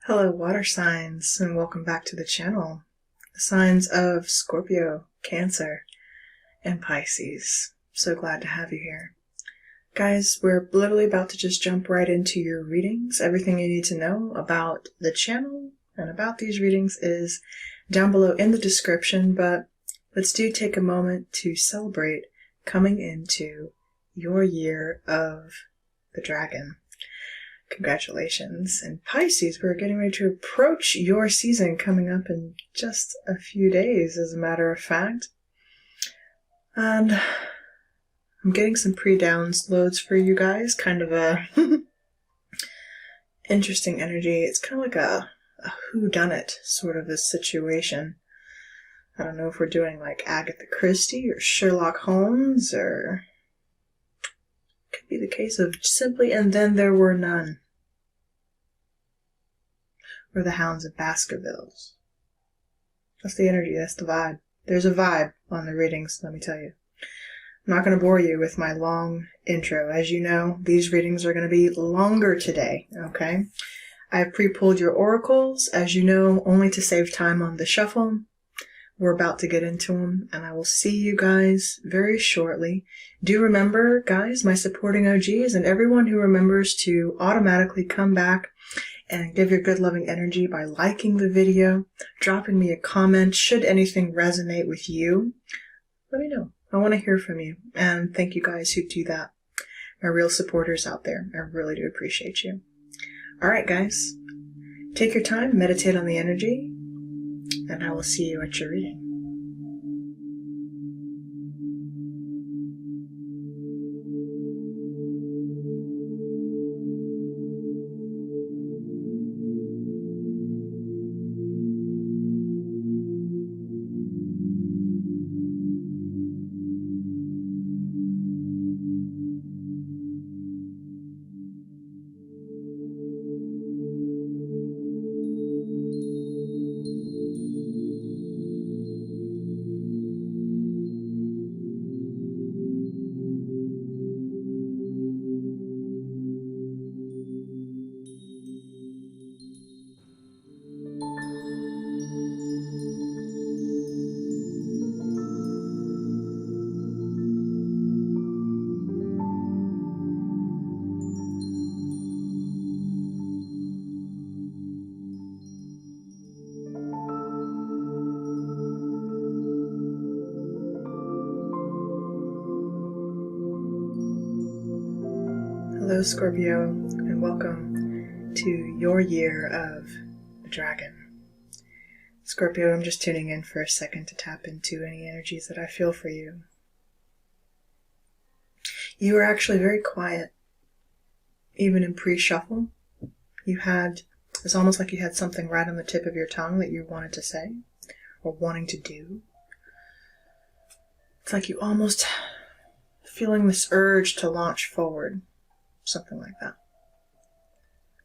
Hello water signs, and welcome back to the channel. The signs of Scorpio, Cancer, and Pisces. So glad to have you here. Guys, we're literally about to just jump right into your readings. Everything you need to know about the channel and about these readings is down below in the description, but let's take a moment to celebrate coming into your year of the dragon. Congratulations. And Pisces, we're getting ready to approach your season coming up in just a few days, as a matter of fact. And I'm getting some pre-downloads for you guys, kind of a interesting energy. It's kind of like a whodunit sort of a situation. I don't know if we're doing like Agatha Christie or Sherlock Holmes, or could be the case of simply "and then there were none," or the Hounds of Baskervilles. That's the energy, that's the vibe. There's a vibe on the readings, let me tell you. I'm not going to bore you with my long intro. As you know, these readings are going to be longer today, okay? I've pre-pulled your oracles, as you know, only to save time on the shuffle. We're about to get into them, and I will see you guys very shortly. Do remember, guys, my supporting OGs and everyone who remembers to automatically come back and give your good loving energy by liking the video, dropping me a comment. Should anything resonate with you, let me know. I want to hear from you, and thank you guys who do that. My real supporters out there, I really do appreciate you. Alright guys, take your time, meditate on the energy, and I will see you at your reading. Hello Scorpio, and welcome to your year of the dragon. Scorpio, I'm just tuning in for a second to tap into any energies that I feel for you. You were actually very quiet, even in pre-shuffle. It's almost like you had something right on the tip of your tongue that you wanted to say, or wanting to do. It's like you almost feeling this urge to launch forward. Something like that.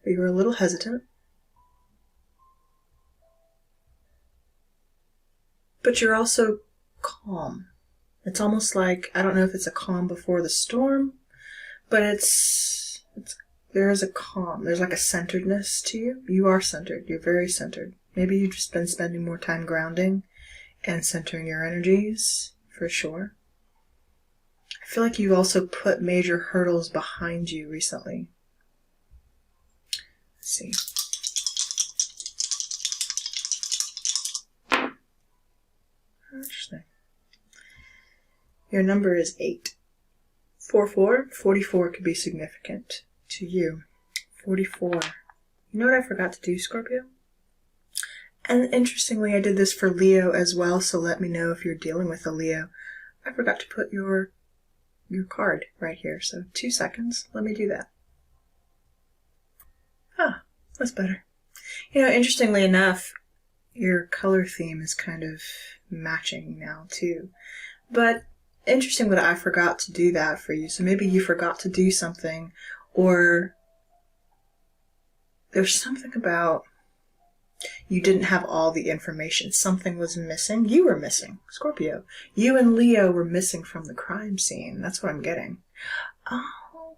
But you were a little hesitant. But you're also calm. It's almost like, I don't know if it's a calm before the storm, but there is a calm. There's like a centeredness to you. You are centered. You're very centered. Maybe you've just been spending more time grounding and centering your energies, for sure. I feel like you've also put major hurdles behind you recently. Let's see. Interesting. Your number is 8. 44 could be significant to you. 44. You know what I forgot to do, Scorpio? And interestingly, I did this for Leo as well, so let me know if you're dealing with a Leo. I forgot to put your card right here, so 2 seconds. Let me do that. Ah, that's better. You know, interestingly enough, your color theme is kind of matching now too. But interesting that I forgot to do that for you. So maybe you forgot to do something, or there's something about you didn't have all the information. Something was missing. You were missing, Scorpio. You and Leo were missing from the crime scene. That's what I'm getting. Oh.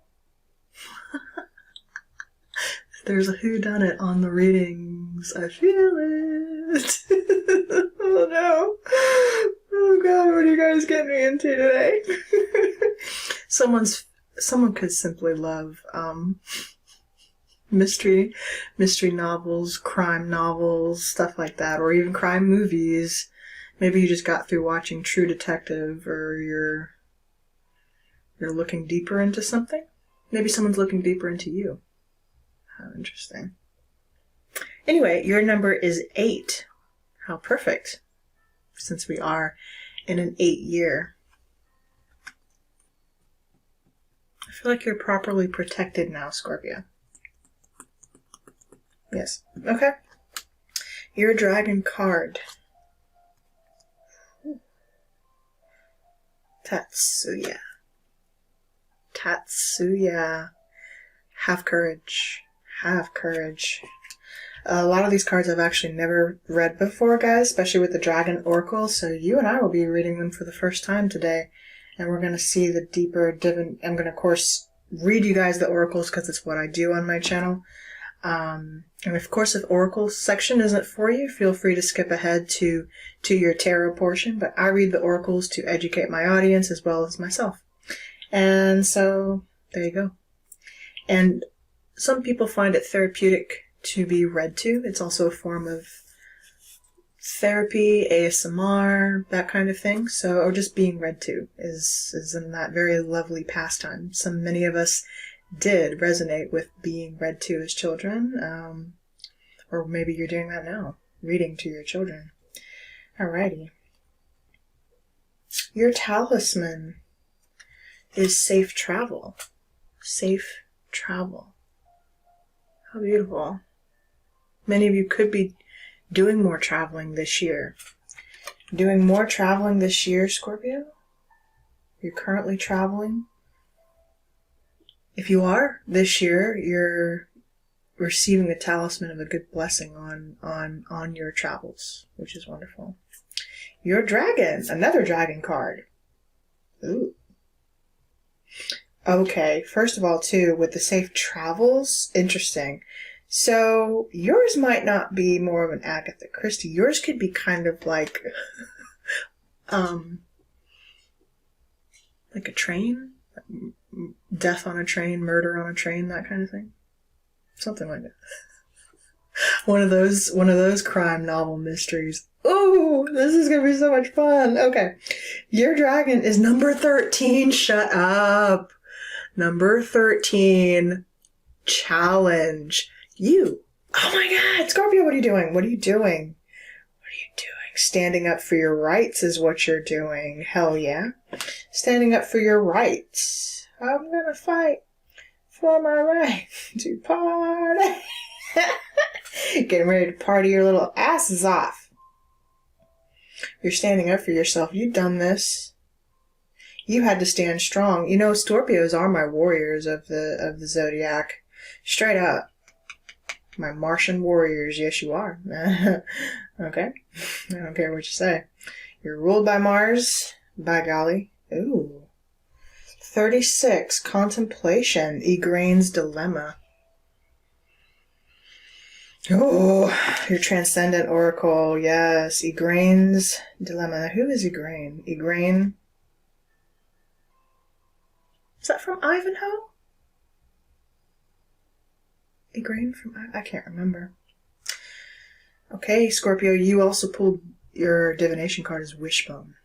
There's a whodunit on the readings. I feel it. Oh no. Oh god, what are you guys getting me into today? Someone could simply love mystery novels, crime novels, stuff like that, or even crime movies. Maybe you just got through watching True Detective, or you're looking deeper into something. Maybe someone's looking deeper into you. How interesting. Anyway, your number is 8. How perfect, since we are in an 8 year. I feel like you're properly protected now, Scorpio. Yes. Okay. Your dragon card. Tatsuya. Tatsuya. Have courage. Have courage. A lot of these cards I've actually never read before, guys, especially with the Dragon Oracle, so you and I will be reading them for the first time today, and we're going to see the deeper I'm going to, of course, read you guys the oracles because it's what I do on my channel. And of course, if Oracle section isn't for you, feel free to skip ahead to your tarot portion, but I read the oracles to educate my audience as well as myself. And so, there you go. And some people find it therapeutic to be read to. It's also a form of therapy, ASMR, that kind of thing. So, or just being read to is in that very lovely pastime. Many of us did resonate with being read to as children, or maybe you're doing that now, reading to your children. Alrighty. Your talisman is safe travel. Safe travel. How beautiful. Many of you could be doing more traveling this year. Doing more traveling this year, Scorpio? You're currently traveling? If you are, this year, you're receiving the talisman of a good blessing on your travels, which is wonderful. Your dragon, another dragon card. Ooh. Okay, first of all, too, with the safe travels, interesting. So, yours might not be more of an Agatha Christie. Yours could be kind of like, like a train? Death on a train, murder on a train, that kind of thing. Something like that. One of those crime novel mysteries. Ooh, this is gonna be so much fun. Okay. Your dragon is number 13. Shut up. Number 13. Challenge. You. Oh my god, Scorpio, what are you doing? What are you doing? What are you doing? Standing up for your rights is what you're doing. Hell yeah. Standing up for your rights. I'm gonna fight for my right to party. Getting ready to party your little asses off. You're standing up for yourself. You've done this. You had to stand strong. You know, Scorpios are my warriors of the zodiac. Straight up. My Martian warriors. Yes, you are. Okay. I don't care what you say. You're ruled by Mars. By golly. Ooh. 36. Contemplation. Igraine's dilemma. Oh, your transcendent oracle. Yes. Igraine's dilemma. Who is Igraine? Igraine. Is that from Ivanhoe? Igraine from... I can't remember. Okay, Scorpio, you also pulled your divination card as Wishbone.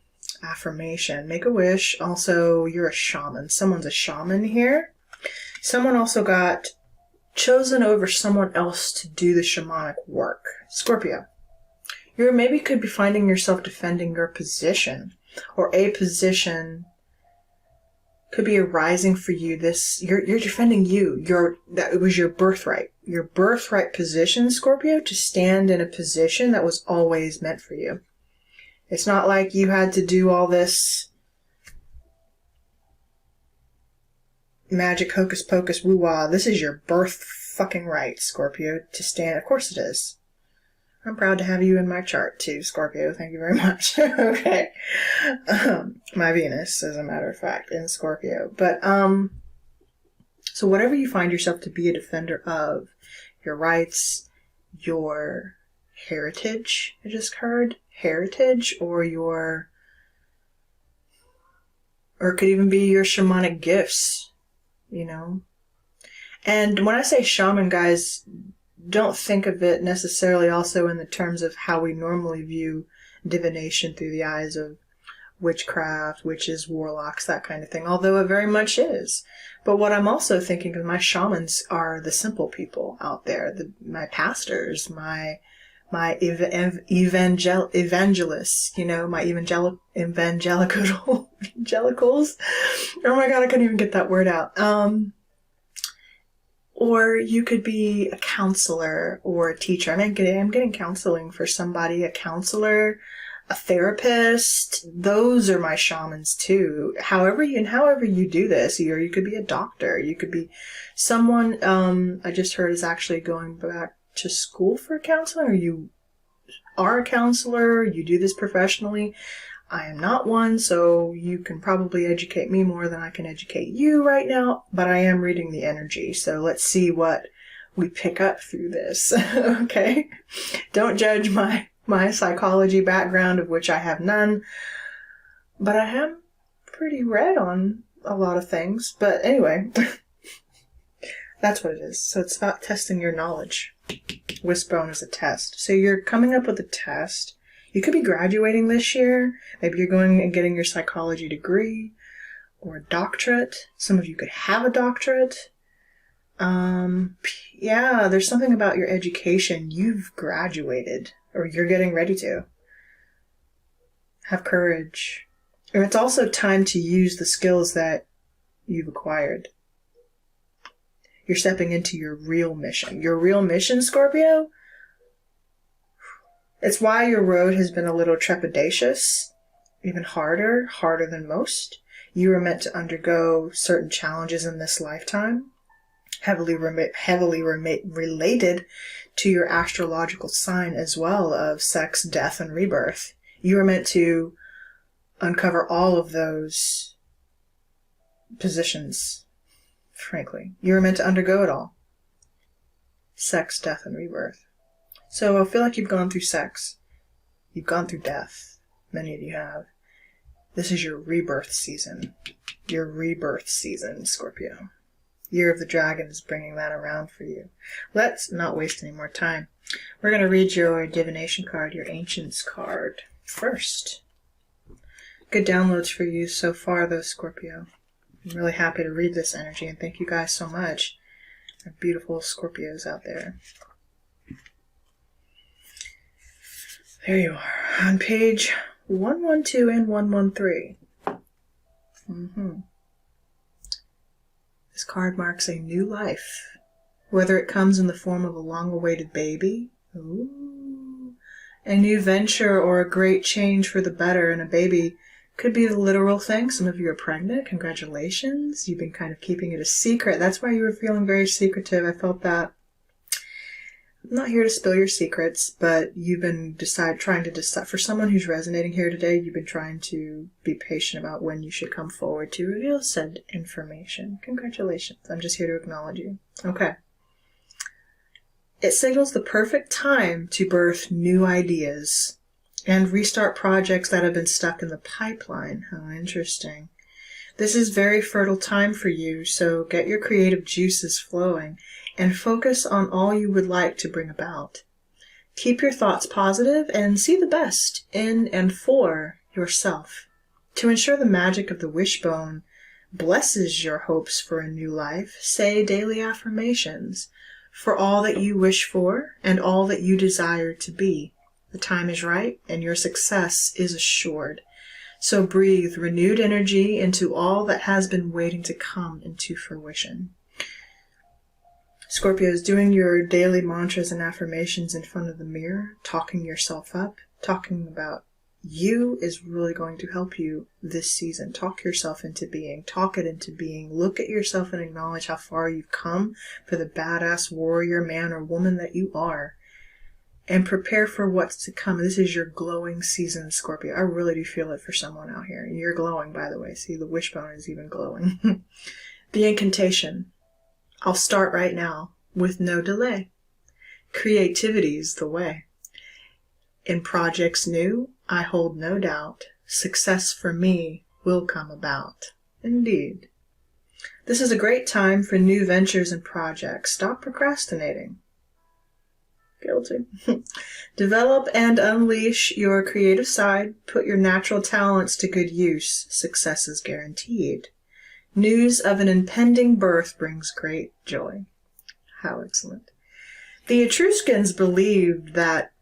Affirmation. Make a wish. Also, you're a shaman. Someone's a shaman here. Someone also got chosen over someone else to do the shamanic work. Scorpio, you maybe could be finding yourself defending your position, or a position could be arising for you. You're defending you. It was your birthright. Your birthright position, Scorpio, to stand in a position that was always meant for you. It's not like you had to do all this magic hocus pocus woo-wah. This is your birth fucking right, Scorpio, to stand. Of course it is. I'm proud to have you in my chart too, Scorpio. Thank you very much. Okay. My Venus, as a matter of fact, in Scorpio. But, so whatever you find yourself to be a defender of, your rights, your heritage, I just heard. Heritage, or it could even be your shamanic gifts, you know. And when I say shaman, guys, don't think of it necessarily also in the terms of how we normally view divination through the eyes of witchcraft, witches, warlocks, that kind of thing, although it very much is. But what I'm also thinking of, my shamans are the simple people out there, my pastors, my evangelists, you know, my evangelicals. Oh my God, I couldn't even get that word out. Or you could be a counselor or a teacher. I'm getting counseling for somebody, a counselor, a therapist. Those are my shamans too. However you do this, or you could be a doctor. You could be someone, I just heard is actually going back to school for counseling, or you are a counselor, you do this professionally. I am not one, so you can probably educate me more than I can educate you right now, but I am reading the energy, so let's see what we pick up through this. Okay? Don't judge my psychology background, of which I have none, but I am pretty read on a lot of things. But anyway, that's what it is. So it's about testing your knowledge. Wishbone is a test. So you're coming up with a test. You could be graduating this year. Maybe you're going and getting your psychology degree or a doctorate. Some of you could have a doctorate. Yeah, there's something about your education. You've graduated, or you're getting ready to. Have courage. And it's also time to use the skills that you've acquired. You're stepping into your real mission. Your real mission, Scorpio? It's why your road has been a little trepidatious, even harder than most. You were meant to undergo certain challenges in this lifetime, heavily related to your astrological sign as well of sex, death, and rebirth. You were meant to uncover all of those positions, frankly. You were meant to undergo it all. Sex, death, and rebirth. So I feel like you've gone through sex. You've gone through death. Many of you have. This is your rebirth season. Your rebirth season, Scorpio. Year of the Dragon is bringing that around for you. Let's not waste any more time. We're going to read your divination card, your Ancients card, first. Good downloads for you so far, though, Scorpio. I'm really happy to read this energy, and thank you guys so much. They're beautiful Scorpios out there. There you are, on page 112 and 113. This card marks a new life, whether it comes in the form of a long-awaited baby, a new venture, or a great change for the better. And a baby could be the literal thing. Some of you are pregnant. Congratulations. You've been kind of keeping it a secret. That's why you were feeling very secretive. I felt that. I'm not here to spill your secrets, but you've been trying to decide. For someone who's resonating here today, you've been trying to be patient about when you should come forward to reveal said information. Congratulations. I'm just here to acknowledge you. Okay. It signals the perfect time to birth new ideas and restart projects that have been stuck in the pipeline. How interesting. This is very fertile time for you, so get your creative juices flowing and focus on all you would like to bring about. Keep your thoughts positive and see the best in and for yourself. To ensure the magic of the wishbone blesses your hopes for a new life, say daily affirmations for all that you wish for and all that you desire to be. The time is right and your success is assured. So breathe renewed energy into all that has been waiting to come into fruition. Scorpios, doing your daily mantras and affirmations in front of the mirror, talking yourself up, talking about you is really going to help you this season. Talk yourself into being. Talk it into being. Look at yourself and acknowledge how far you've come for the badass warrior man or woman that you are. And prepare for what's to come. This is your glowing season, Scorpio. I really do feel it for someone out here. You're glowing, by the way. See, the wishbone is even glowing. The incantation. I'll start right now with no delay. Creativity's the way. In projects new, I hold no doubt, success for me will come about. Indeed. This is a great time for new ventures and projects. Stop procrastinating. Guilty. Develop and unleash your creative side. Put your natural talents to good use. Success is guaranteed. News of an impending birth brings great joy. How excellent. The Etruscans believed that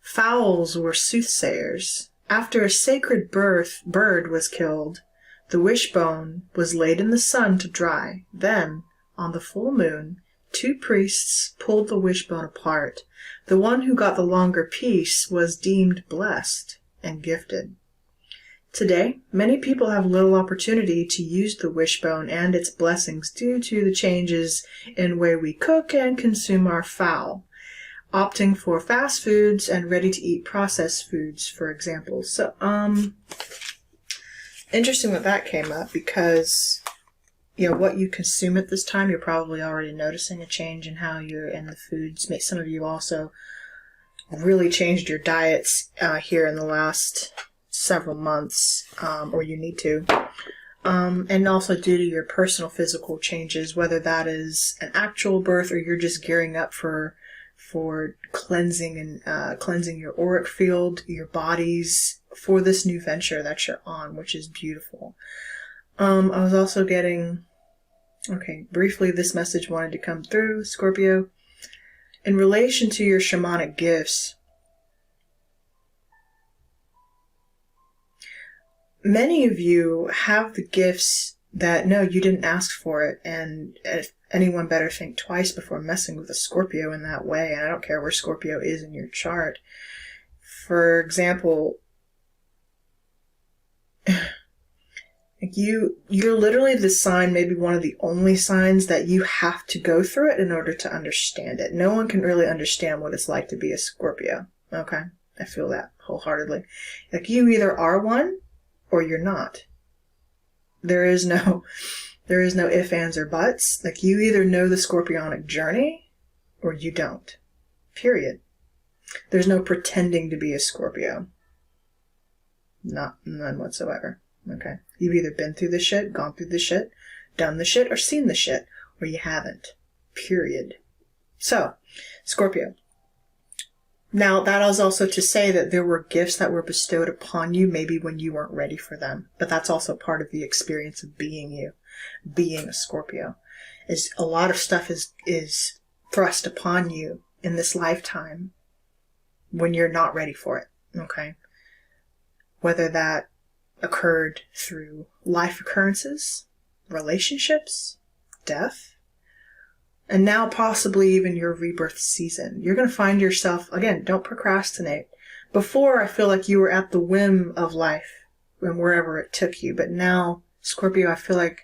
fowls were soothsayers. After a sacred bird was killed, the wishbone was laid in the sun to dry. Then, on the full moon, 2 priests pulled the wishbone apart. The one who got the longer piece was deemed blessed and gifted. Today, many people have little opportunity to use the wishbone and its blessings due to the changes in the way we cook and consume our fowl, opting for fast foods and ready-to-eat processed foods, for example. So, interesting that came up because, what you consume at this time, you're probably already noticing a change in how you're in the foods. Some of you also really changed your diets here in the last several months, or you need to. And also due to your personal physical changes, whether that is an actual birth or you're just gearing up for cleansing and cleansing your auric field, your bodies, for this new venture that you're on, which is beautiful. I was also getting, briefly this message wanted to come through, Scorpio. In relation to your shamanic gifts, many of you have the gifts that, no, you didn't ask for it, and if anyone better think twice before messing with a Scorpio in that way, and I don't care where Scorpio is in your chart. For example, you're literally the sign, maybe one of the only signs that you have to go through it in order to understand it. No one can really understand what it's like to be a Scorpio. Okay? I feel that wholeheartedly. You either are one or you're not. There is no ifs, ands, or buts. You either know the Scorpionic journey or you don't. Period. There's no pretending to be a Scorpio. None whatsoever. Okay? You've either been through the shit, gone through the shit, done the shit, or seen the shit, or you haven't. Period. So, Scorpio. Now, that is also to say that there were gifts that were bestowed upon you maybe when you weren't ready for them. But that's also part of the experience of being you, being a Scorpio. Is a lot of stuff is thrust upon you in this lifetime when you're not ready for it. Okay? Whether that occurred through life occurrences, relationships, death, and now possibly even your rebirth season. You're going to find yourself, again, don't procrastinate. Before, I feel like you were at the whim of life and wherever it took you. But now, Scorpio, I feel like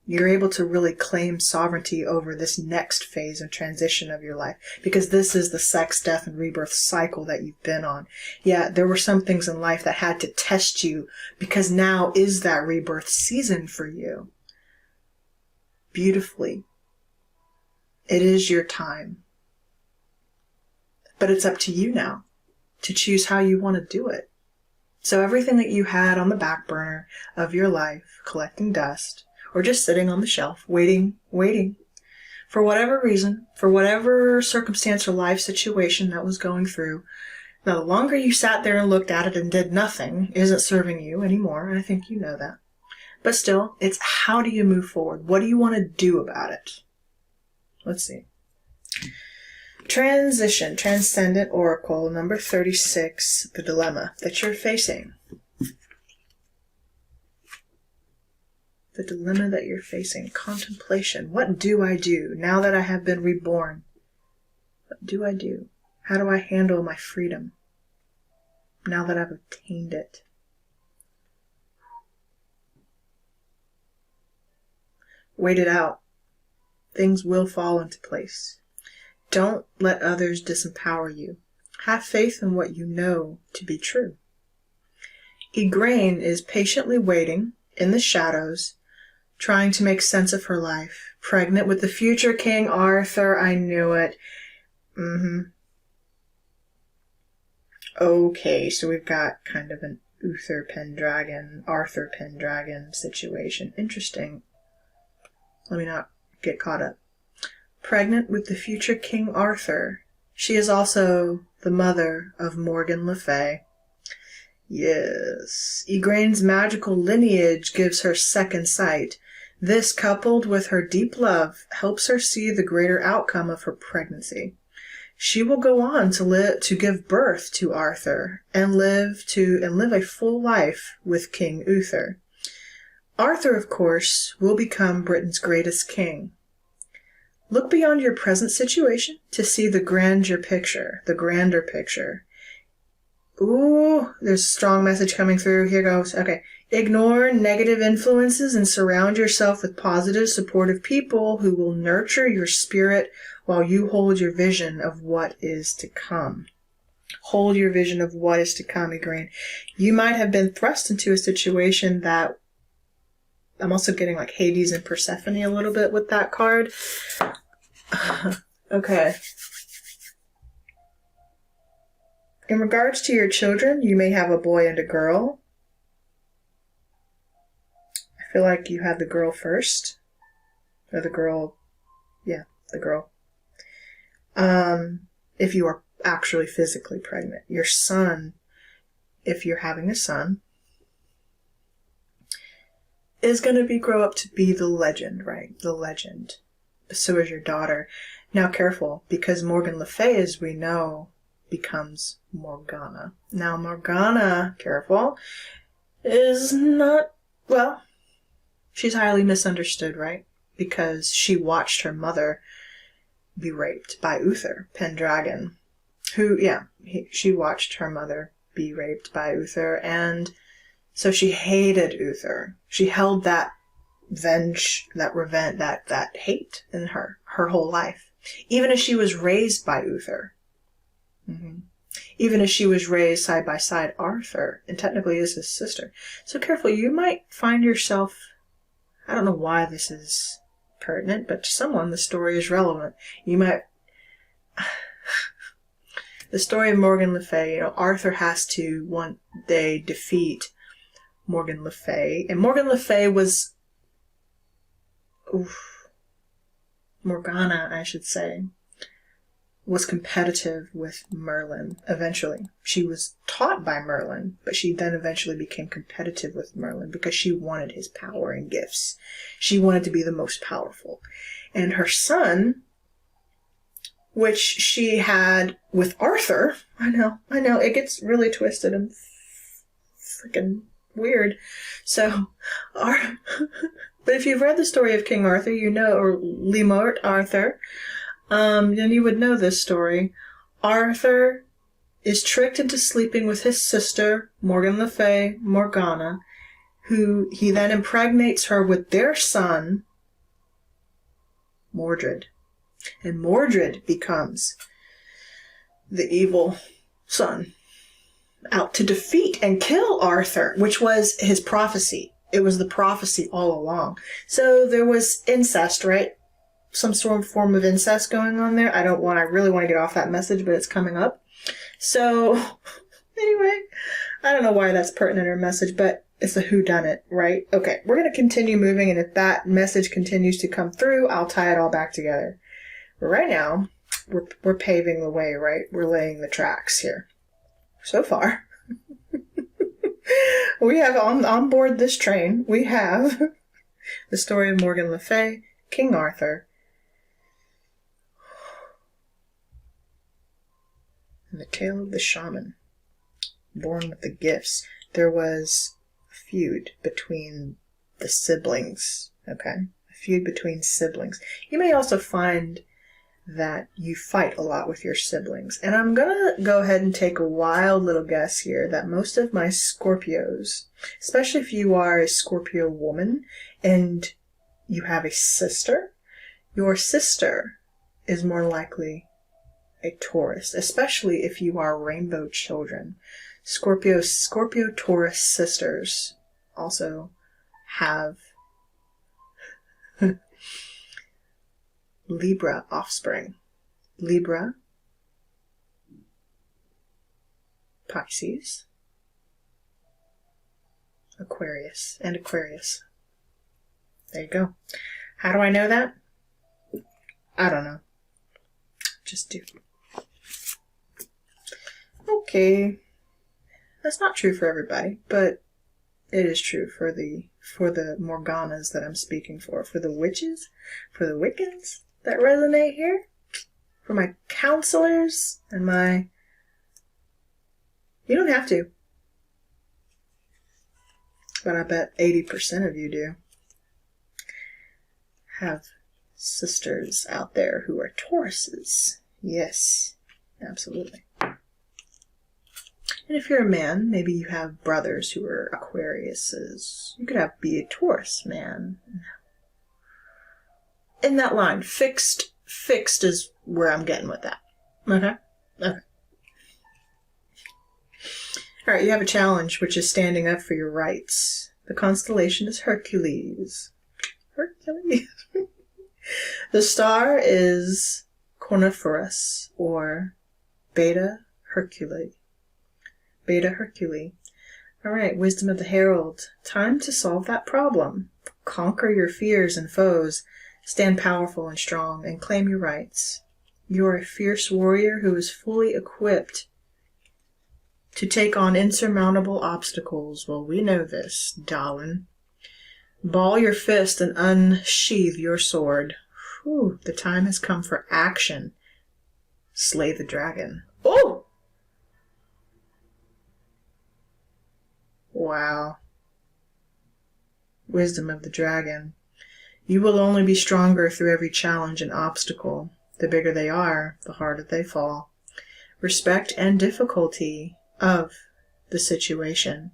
you're able to really claim sovereignty over this next phase and transition of your life. Because this is the sex, death, and rebirth cycle that you've been on. Yeah, there were some things in life that had to test you because now is that rebirth season for you. Beautifully. It is your time. But it's up to you now to choose how you want to do it. So everything that you had on the back burner of your life, collecting dust, or just sitting on the shelf, waiting, for whatever reason, for whatever circumstance or life situation that was going through, now the longer you sat there and looked at it and did nothing isn't serving you anymore, and I think you know that. But still, it's how do you move forward? What do you want to do about it? Let's see. Transition, Transcendent Oracle, number 36, the dilemma that you're facing. The dilemma that you're facing. Contemplation. What do I do now that I have been reborn? What do I do? How do I handle my freedom now that I've obtained it? Wait it out. Things will fall into place. Don't let others disempower you. Have faith in what you know to be true. Igraine is patiently waiting in the shadows, trying to make sense of her life. Pregnant with the future King Arthur, I knew it. Okay, so we've got kind of an Uther Pendragon, Arthur Pendragon situation. Interesting. Let me not get caught up. Pregnant with the future King Arthur. She is also the mother of Morgan Le Fay. Yes. Igraine's magical lineage gives her second sight. This, coupled with her deep love, helps her see the greater outcome of her pregnancy. She will go on to give birth to Arthur and live a full life with King Uther. Arthur, of course, will become Britain's greatest king. Look beyond your present situation to see the grander picture. Ooh, there's a strong message coming through. Here goes. Okay. Ignore negative influences and surround yourself with positive, supportive people who will nurture your spirit while you hold your vision of what is to come. Hold your vision of what is to come, Igraine. You might have been thrust into a situation that... I'm also getting like Hades and Persephone a little bit with that card. Okay. In regards to your children, you may have a boy and a girl. I feel like you had the girl first. Or the girl. Yeah, the girl. If you are actually physically pregnant. Your son, if you're having a son, is going to grow up to be the legend, right? The legend. So is your daughter. Now careful, because Morgan Le Fay, as we know, becomes Morgana. Now Morgana, careful, is not, well, she's highly misunderstood, right? Because she watched her mother be raped by Uther Pendragon, who, she watched her mother be raped by Uther, and so she hated Uther. She held that revenge, that hate in her whole life. Even as she was raised by Uther. Mm-hmm. Even as she was raised side by side Arthur, and technically is his sister. So careful, you might find yourself, I don't know why this is pertinent, but to someone the story is relevant. You might, the story of Morgan Le Fay, Arthur has to one day defeat Morgan Le Fay, and Morgan Le Fay was, Morgana, I should say, was competitive with Merlin, eventually. She was taught by Merlin, but she then eventually became competitive with Merlin because she wanted his power and gifts. She wanted to be the most powerful. And her son, which she had with Arthur, I know, it gets really twisted and freaking weird. So, but if you've read the story of King Arthur, you know, or Le Mort Arthur, then you would know this story. Arthur is tricked into sleeping with his sister, Morgan Le Fay, Morgana, who he then impregnates her with their son, Mordred. And Mordred becomes the evil son, out to defeat and kill Arthur, which was his prophecy. It was the prophecy all along. So there was incest, right? Some sort of form of incest going on there. I really want to get off that message, but it's coming up. So, anyway, I don't know why that's pertinent or message, but it's a whodunit, right? Okay, we're going to continue moving, and if that message continues to come through, I'll tie it all back together. But right now, we're paving the way, right? We're laying the tracks here. So far, we have on board this train, we have the story of Morgan Le Fay, King Arthur, and the tale of the shaman, born with the gifts. There was a feud between the siblings, okay? A feud between siblings. You may also find that you fight a lot with your siblings. And I'm going to go ahead and take a wild little guess here that most of my Scorpios, especially if you are a Scorpio woman and you have a sister, your sister is more likely a Taurus, especially if you are rainbow children. Scorpio Taurus sisters also have Libra offspring. Libra Pisces, Aquarius, and Aquarius. There you go. How do I know that? I don't know. Just do. Okay. That's not true for everybody, but it is true for the Morganas that I'm speaking for the witches, for the Wiccans that resonate here, for my counselors and my... You don't have to. But I bet 80% of you do. Have sisters out there who are Tauruses. Yes, absolutely. And if you're a man, maybe you have brothers who are Aquariuses. You could be a Taurus man. In that line, fixed is where I'm getting with that. Okay? Okay. Alright, you have a challenge, which is standing up for your rights. The constellation is Hercules. Hercules. The star is Coniferous, or Beta Herculi. Beta Herculi. Alright, wisdom of the Herald. Time to solve that problem. Conquer your fears and foes. Stand powerful and strong, and claim your rights. You are a fierce warrior who is fully equipped to take on insurmountable obstacles. Well, we know this, darling. Ball your fist and unsheathe your sword. Whew, the time has come for action. Slay the dragon. Oh! Wow. Wisdom of the dragon. You will only be stronger through every challenge and obstacle. The bigger they are, the harder they fall. Respect and difficulty of the situation.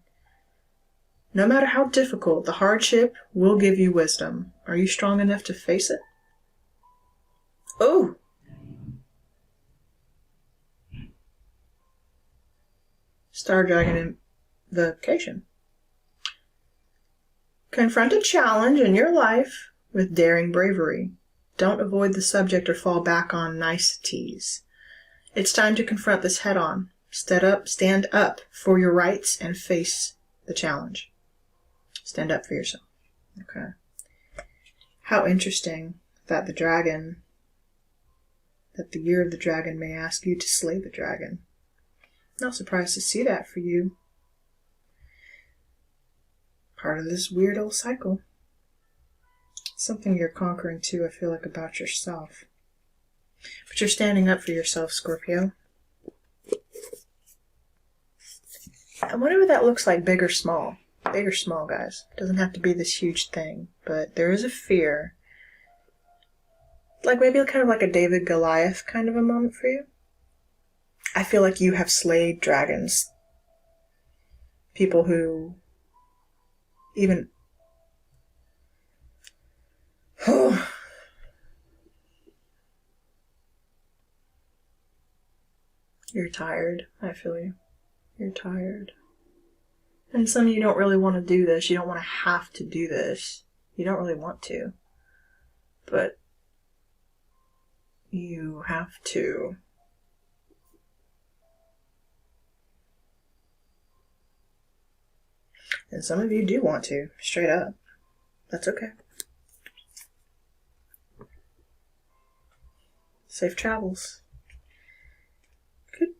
No matter how difficult, the hardship will give you wisdom. Are you strong enough to face it? Oh! Star Dragon invocation. Confront a challenge in your life with daring bravery. Don't avoid the subject or fall back on niceties. It's time to confront this head on. Stand up for your rights and face the challenge. Stand up for yourself. Okay. How interesting that the year of the dragon may ask you to slay the dragon. Not surprised to see that for you. Part of this weird old cycle. Something you're conquering too, I feel like, about yourself. But you're standing up for yourself, Scorpio. And whatever that looks like, big or small. Big or small, guys. It doesn't have to be this huge thing. But there is a fear. Like maybe kind of like a David Goliath kind of a moment for you. I feel like you have slayed dragons. People who even... You're tired. I feel you. You're tired. And some of you don't really want to do this. You don't want to have to do this. You don't really want to. But you have to. And some of you do want to, straight up. That's okay. Safe travels.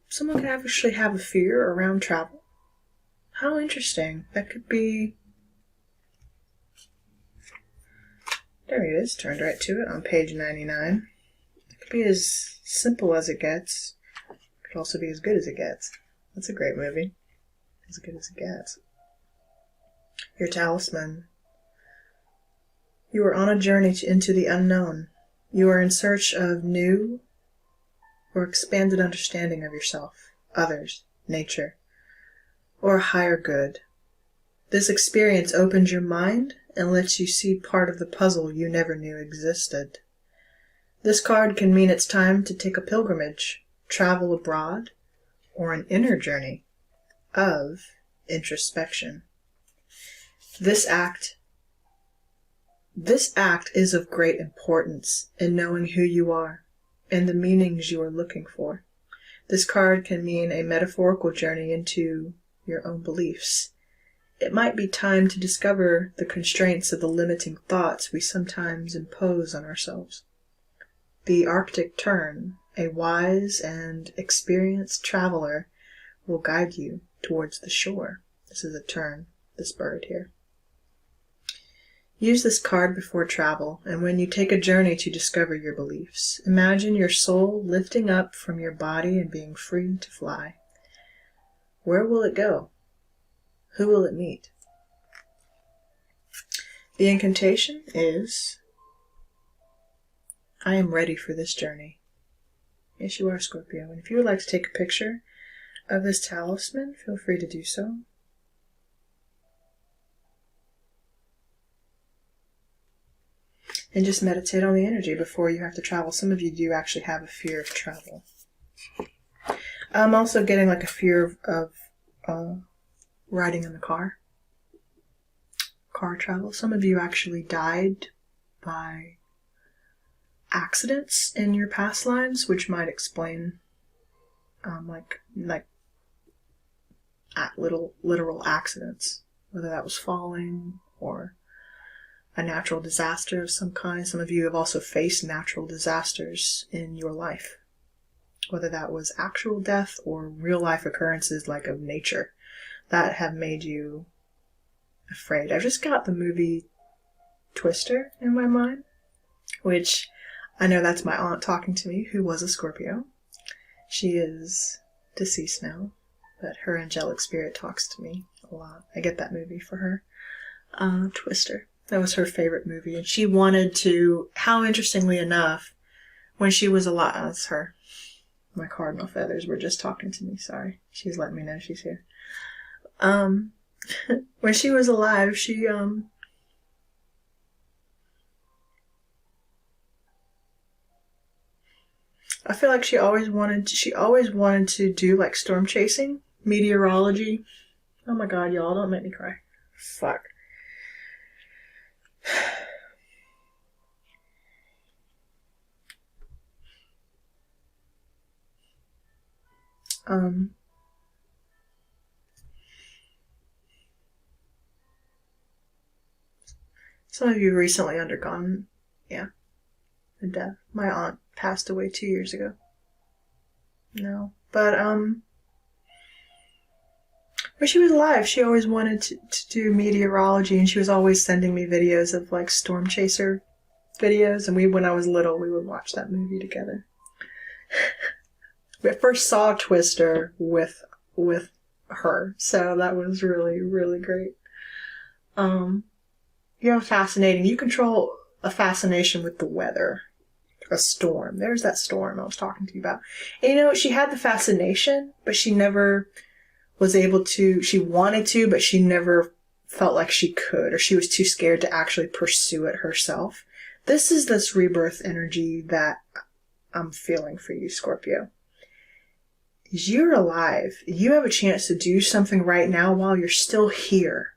Someone could actually have a fear around travel. How interesting. That could be... There it is, turned right to it on page 99. It could be as simple as it gets. It could also be as good as it gets. That's a great movie. As good as it gets. Your talisman. You are on a journey into the unknown. You are in search of new or expanded understanding of yourself, others, nature, or a higher good. This experience opens your mind and lets you see part of the puzzle you never knew existed. This card can mean it's time to take a pilgrimage, travel abroad, or an inner journey of introspection. This act is of great importance in knowing who you are and the meanings you are looking for. This card can mean a metaphorical journey into your own beliefs. It might be time to discover the constraints of the limiting thoughts we sometimes impose on ourselves. The Arctic Tern, a wise and experienced traveler, will guide you towards the shore. This is a tern, this bird here. Use this card before travel, and when you take a journey to discover your beliefs, imagine your soul lifting up from your body and being free to fly. Where will it go? Who will it meet? The incantation is, I am ready for this journey. Yes, you are, Scorpio. And if you would like to take a picture of this talisman, feel free to do so. And just meditate on the energy before you have to travel. Some of you do actually have a fear of travel. I'm also getting like a fear of riding in the car travel. Some of you actually died by accidents in your past lives, which might explain literal accidents, whether that was falling or a natural disaster of some kind. Some of you have also faced natural disasters in your life, whether that was actual death or real life occurrences like of nature that have made you afraid. I've just got the movie Twister in my mind, which I know that's my aunt talking to me, who was a Scorpio. She is deceased now, but her angelic spirit talks to me a lot. I get that movie for her. Twister. That was her favorite movie, and she wanted to, how interestingly enough, when she was alive, that's her. My cardinal feathers were just talking to me, sorry. She's letting me know she's here. When she was alive, she, I feel like she always wanted to do like storm chasing, meteorology. Oh my god, y'all, don't make me cry. Fuck. Some of you recently undergone, a death. My aunt passed away 2 years ago. No, but when she was alive, she always wanted to do meteorology, and she was always sending me videos of like storm chaser videos, and when I was little, we would watch that movie together. I first saw Twister with her, so that was really, really great. You control a fascination with the weather. A storm. There's that storm I was talking to you about. And she had the fascination, but she never was able to, she wanted to, but she never felt like she could, or she was too scared to actually pursue it herself. This is this rebirth energy that I'm feeling for you, Scorpio. You're alive. You have a chance to do something right now while you're still here.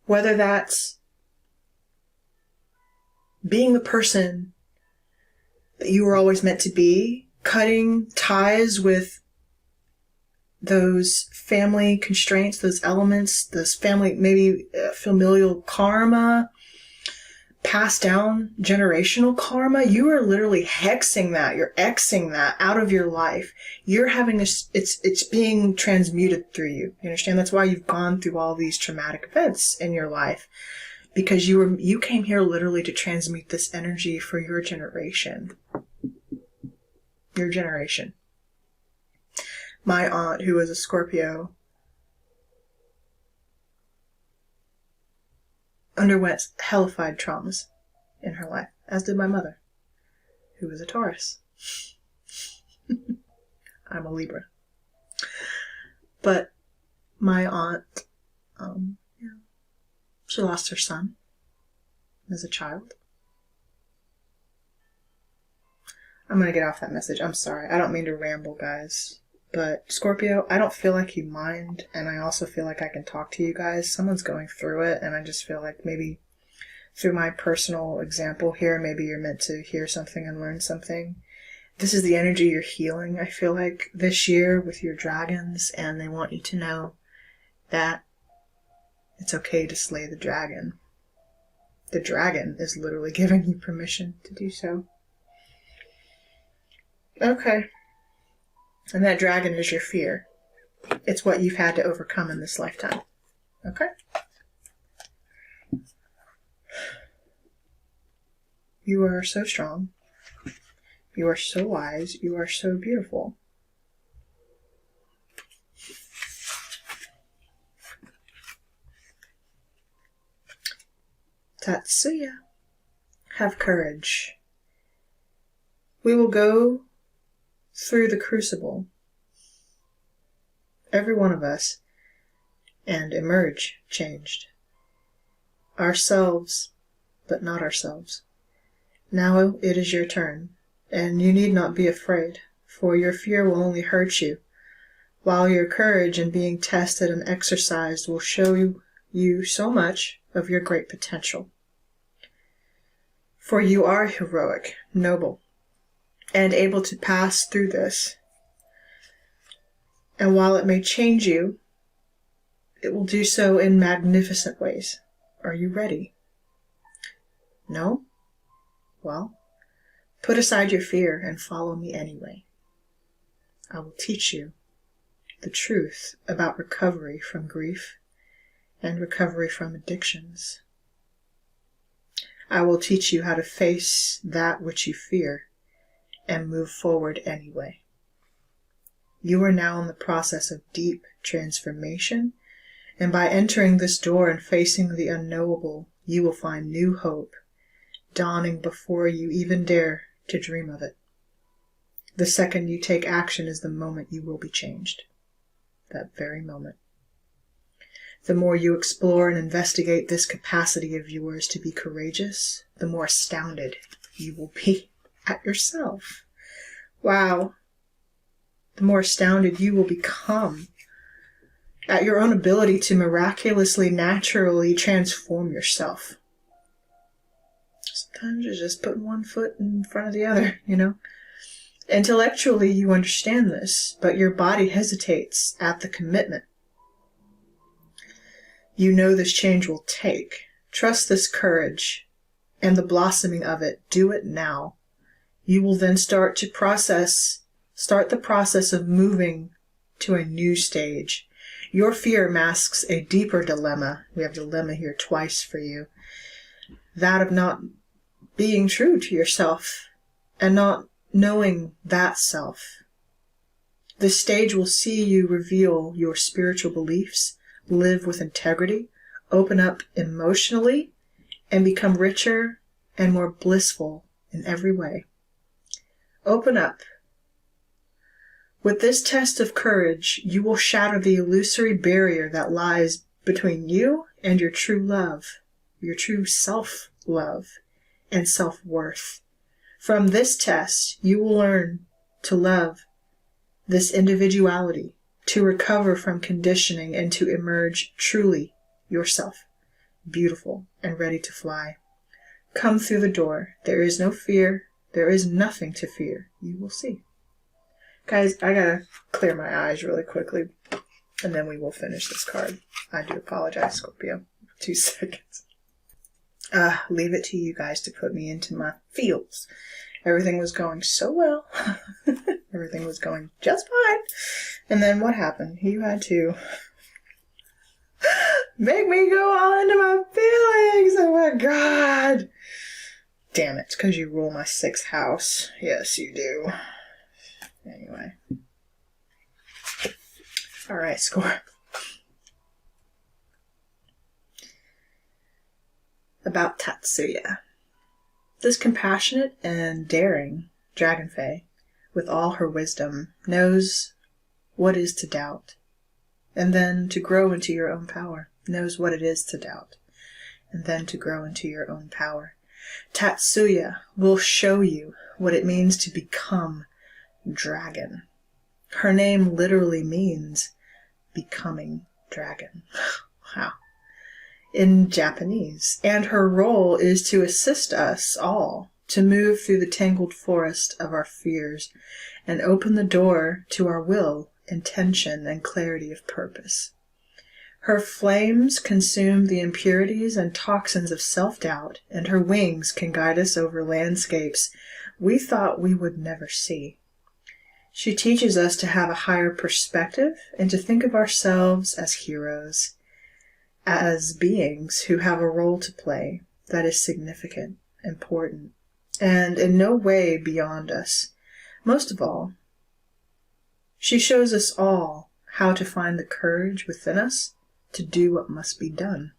Whether that's being the person that you were always meant to be, cutting ties with those family constraints, those elements, those family, maybe familial karma, passed down generational karma. You are literally hexing that. You're Xing that out of your life. You're having this, it's being transmuted through you. You understand? That's why you've gone through all these traumatic events in your life, because you came here literally to transmute this energy for your generation. Your generation. My aunt, who was a Scorpio, underwent hellified traumas in her life, as did my mother, who was a Taurus. I'm a Libra. But my aunt, she lost her son as a child. I'm going to get off that message. I'm sorry. I don't mean to ramble, guys. But Scorpio, I don't feel like you mind, and I also feel like I can talk to you guys. Someone's going through it, and I just feel like maybe through my personal example here, maybe you're meant to hear something and learn something. This is the energy you're healing, I feel like, this year with your dragons, and they want you to know that it's okay to slay the dragon. The dragon is literally giving you permission to do so. Okay. And that dragon is your fear. It's what you've had to overcome in this lifetime. Okay? You are so strong. You are so wise. You are so beautiful. Tatsuya, have courage. We will go through the crucible, every one of us, and emerge changed. Ourselves, but not ourselves. Now it is your turn, and you need not be afraid, for your fear will only hurt you, while your courage in being tested and exercised will show you so much of your great potential. For you are heroic, noble, and able to pass through this. And while it may change you, it will do so in magnificent ways. Are you ready? No? Well, put aside your fear and follow me anyway. I will teach you the truth about recovery from grief and recovery from addictions. I will teach you how to face that which you fear and move forward anyway. You are now in the process of deep transformation, and by entering this door and facing the unknowable, you will find new hope dawning before you even dare to dream of it. The second you take action is the moment you will be changed. That very moment. The more you explore and investigate this capacity of yours to be courageous, the more astounded you will be at yourself. Wow. The more astounded you will become at your own ability to miraculously, naturally transform yourself. Sometimes you're just putting one foot in front of the other, you know. Intellectually, you understand this, but your body hesitates at the commitment. You know this change will take. Trust this courage and the blossoming of it. Do it now. You will then start the process of moving to a new stage. Your fear masks a deeper dilemma. We have dilemma here twice for you. That of not being true to yourself and not knowing that self. This stage will see you reveal your spiritual beliefs, live with integrity, open up emotionally, and become richer and more blissful in every way. Open up. With this test of courage, you will shatter the illusory barrier that lies between you and your true love, your true self-love and self-worth. From this test, you will learn to love this individuality, to recover from conditioning, and to emerge truly yourself, beautiful and ready to fly. Come through the door. There is no fear. There is nothing to fear. You will see. Guys, I gotta clear my eyes really quickly, and then we will finish this card. I do apologize, Scorpio. 2 seconds. Leave it to you guys to put me into my feels. Everything was going so well. Everything was going just fine. And then what happened? You had to make me go all into my feelings. Oh my God. Damn it, it's because you rule my 6th house. Yes, you do. Anyway. Alright, Score. About Tatsuya. This compassionate and daring dragon fae, with all her wisdom, knows what is to doubt, and then to grow into your own power. Knows what it is to doubt, and then to grow into your own power. Tatsuya will show you what it means to become dragon. Her name literally means becoming dragon. Wow. In Japanese. And her role is to assist us all to move through the tangled forest of our fears and open the door to our will, intention, and clarity of purpose. Her flames consume the impurities and toxins of self-doubt, and her wings can guide us over landscapes we thought we would never see. She teaches us to have a higher perspective and to think of ourselves as heroes, as beings who have a role to play that is significant, important, and in no way beyond us. Most of all, she shows us all how to find the courage within us to do what must be done.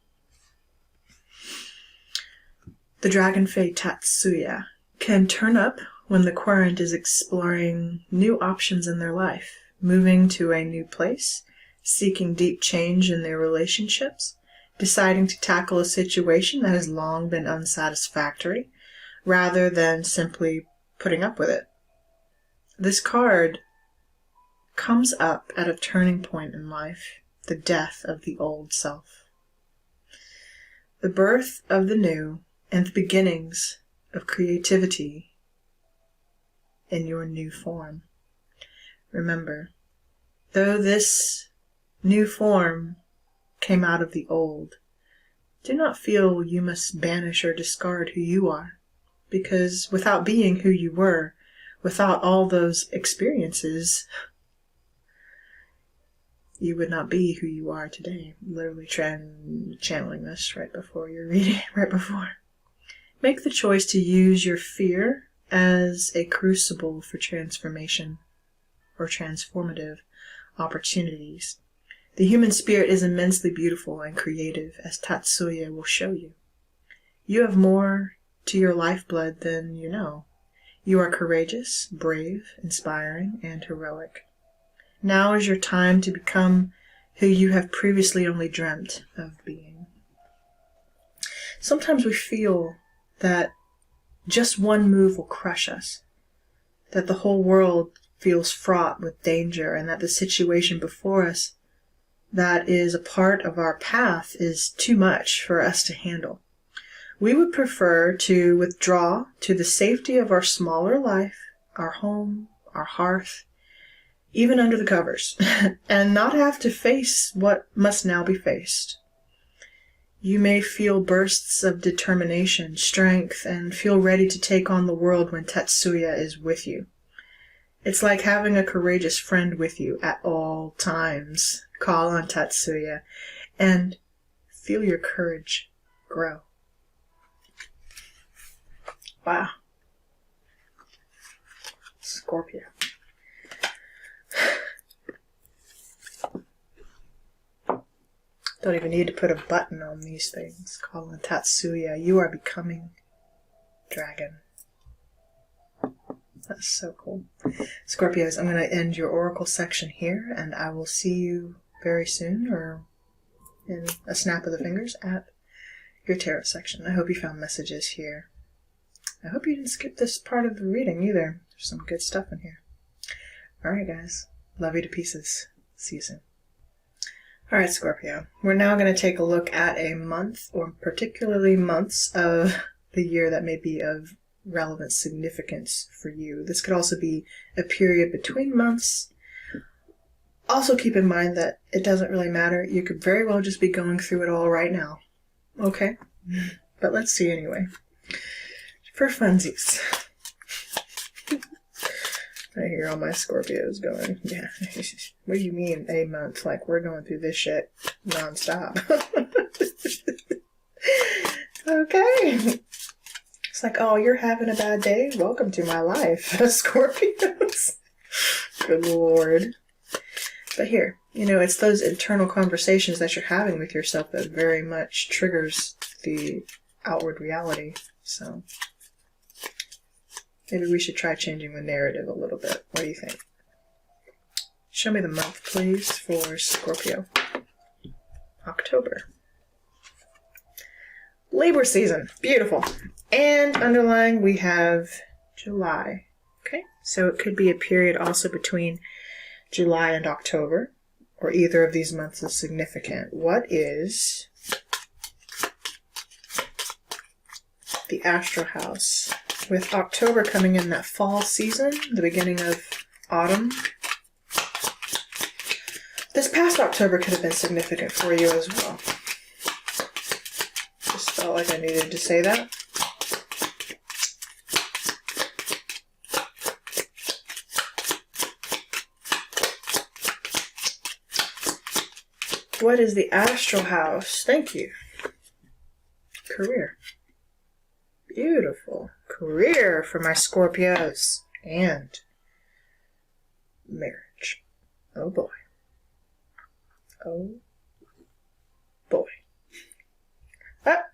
The dragon fay Tatsuya can turn up when the querent is exploring new options in their life, moving to a new place, seeking deep change in their relationships, deciding to tackle a situation that has long been unsatisfactory, rather than simply putting up with it. This card comes up at a turning point in life, the death of the old self, the birth of the new, and the beginnings of creativity in your new form. Remember, though this new form came out of the old, do not feel you must banish or discard who you are, because without being who you were, without all those experiences, you would not be who you are today. Literally channeling this right before your reading, right before. Make the choice to use your fear as a crucible for transformation or transformative opportunities. The human spirit is immensely beautiful and creative, as Tatsuya will show you. You have more to your lifeblood than you know. You are courageous, brave, inspiring, and heroic. Now is your time to become who you have previously only dreamt of being. Sometimes we feel that just one move will crush us, that the whole world feels fraught with danger, and that the situation before us that is a part of our path is too much for us to handle. We would prefer to withdraw to the safety of our smaller life, our home, our hearth, even under the covers, and not have to face what must now be faced. You may feel bursts of determination, strength, and feel ready to take on the world when Tatsuya is with you. It's like having a courageous friend with you at all times. Call on Tatsuya and feel your courage grow. Wow. Scorpio. Don't even need to put a button on these things. Call on Tatsuya. You are becoming dragon. That's so cool. Scorpios, I'm going to end your oracle section here, and I will see you very soon, or in a snap of the fingers, at your tarot section. I hope you found messages here. I hope you didn't skip this part of the reading either. There's some good stuff in here. Alright guys, love you to pieces. See you soon. Alright Scorpio, we're now going to take a look at a month, or particularly months of the year that may be of relevant significance for you. This could also be a period between months. Also keep in mind that it doesn't really matter. You could very well just be going through it all right now. Okay? But let's see anyway. For funsies. I hear all my Scorpios going, yeah, what do you mean a month? Like, we're going through this shit non-stop. Okay. It's like, oh, you're having a bad day? Welcome to my life, Scorpios. Good Lord. But here, you know, it's those internal conversations that you're having with yourself that very much triggers the outward reality. So maybe we should try changing the narrative a little bit. What do you think? Show me the month, please, for Scorpio. October. Labor season. Beautiful. And underlying we have July. Okay, so it could be a period also between July and October, or either of these months is significant. What is the astral house with October coming in, that fall season, the beginning of autumn. This past October could have been significant for you as well. Just felt like I needed to say that. What is the astral house? Thank you. Career. Beautiful. Career for my Scorpios. And marriage. Oh boy. Oh boy. Ah!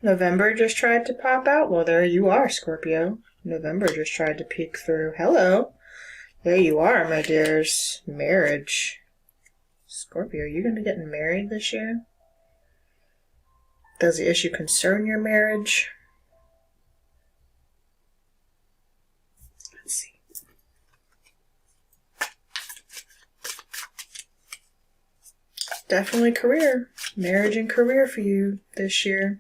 November just tried to pop out. Well, there you are, Scorpio. November just tried to peek through. Hello. There you are, my dears. Marriage. Scorpio, you going to be getting married this year? Does the issue concern your marriage? Let's see. Definitely career. Marriage and career for you this year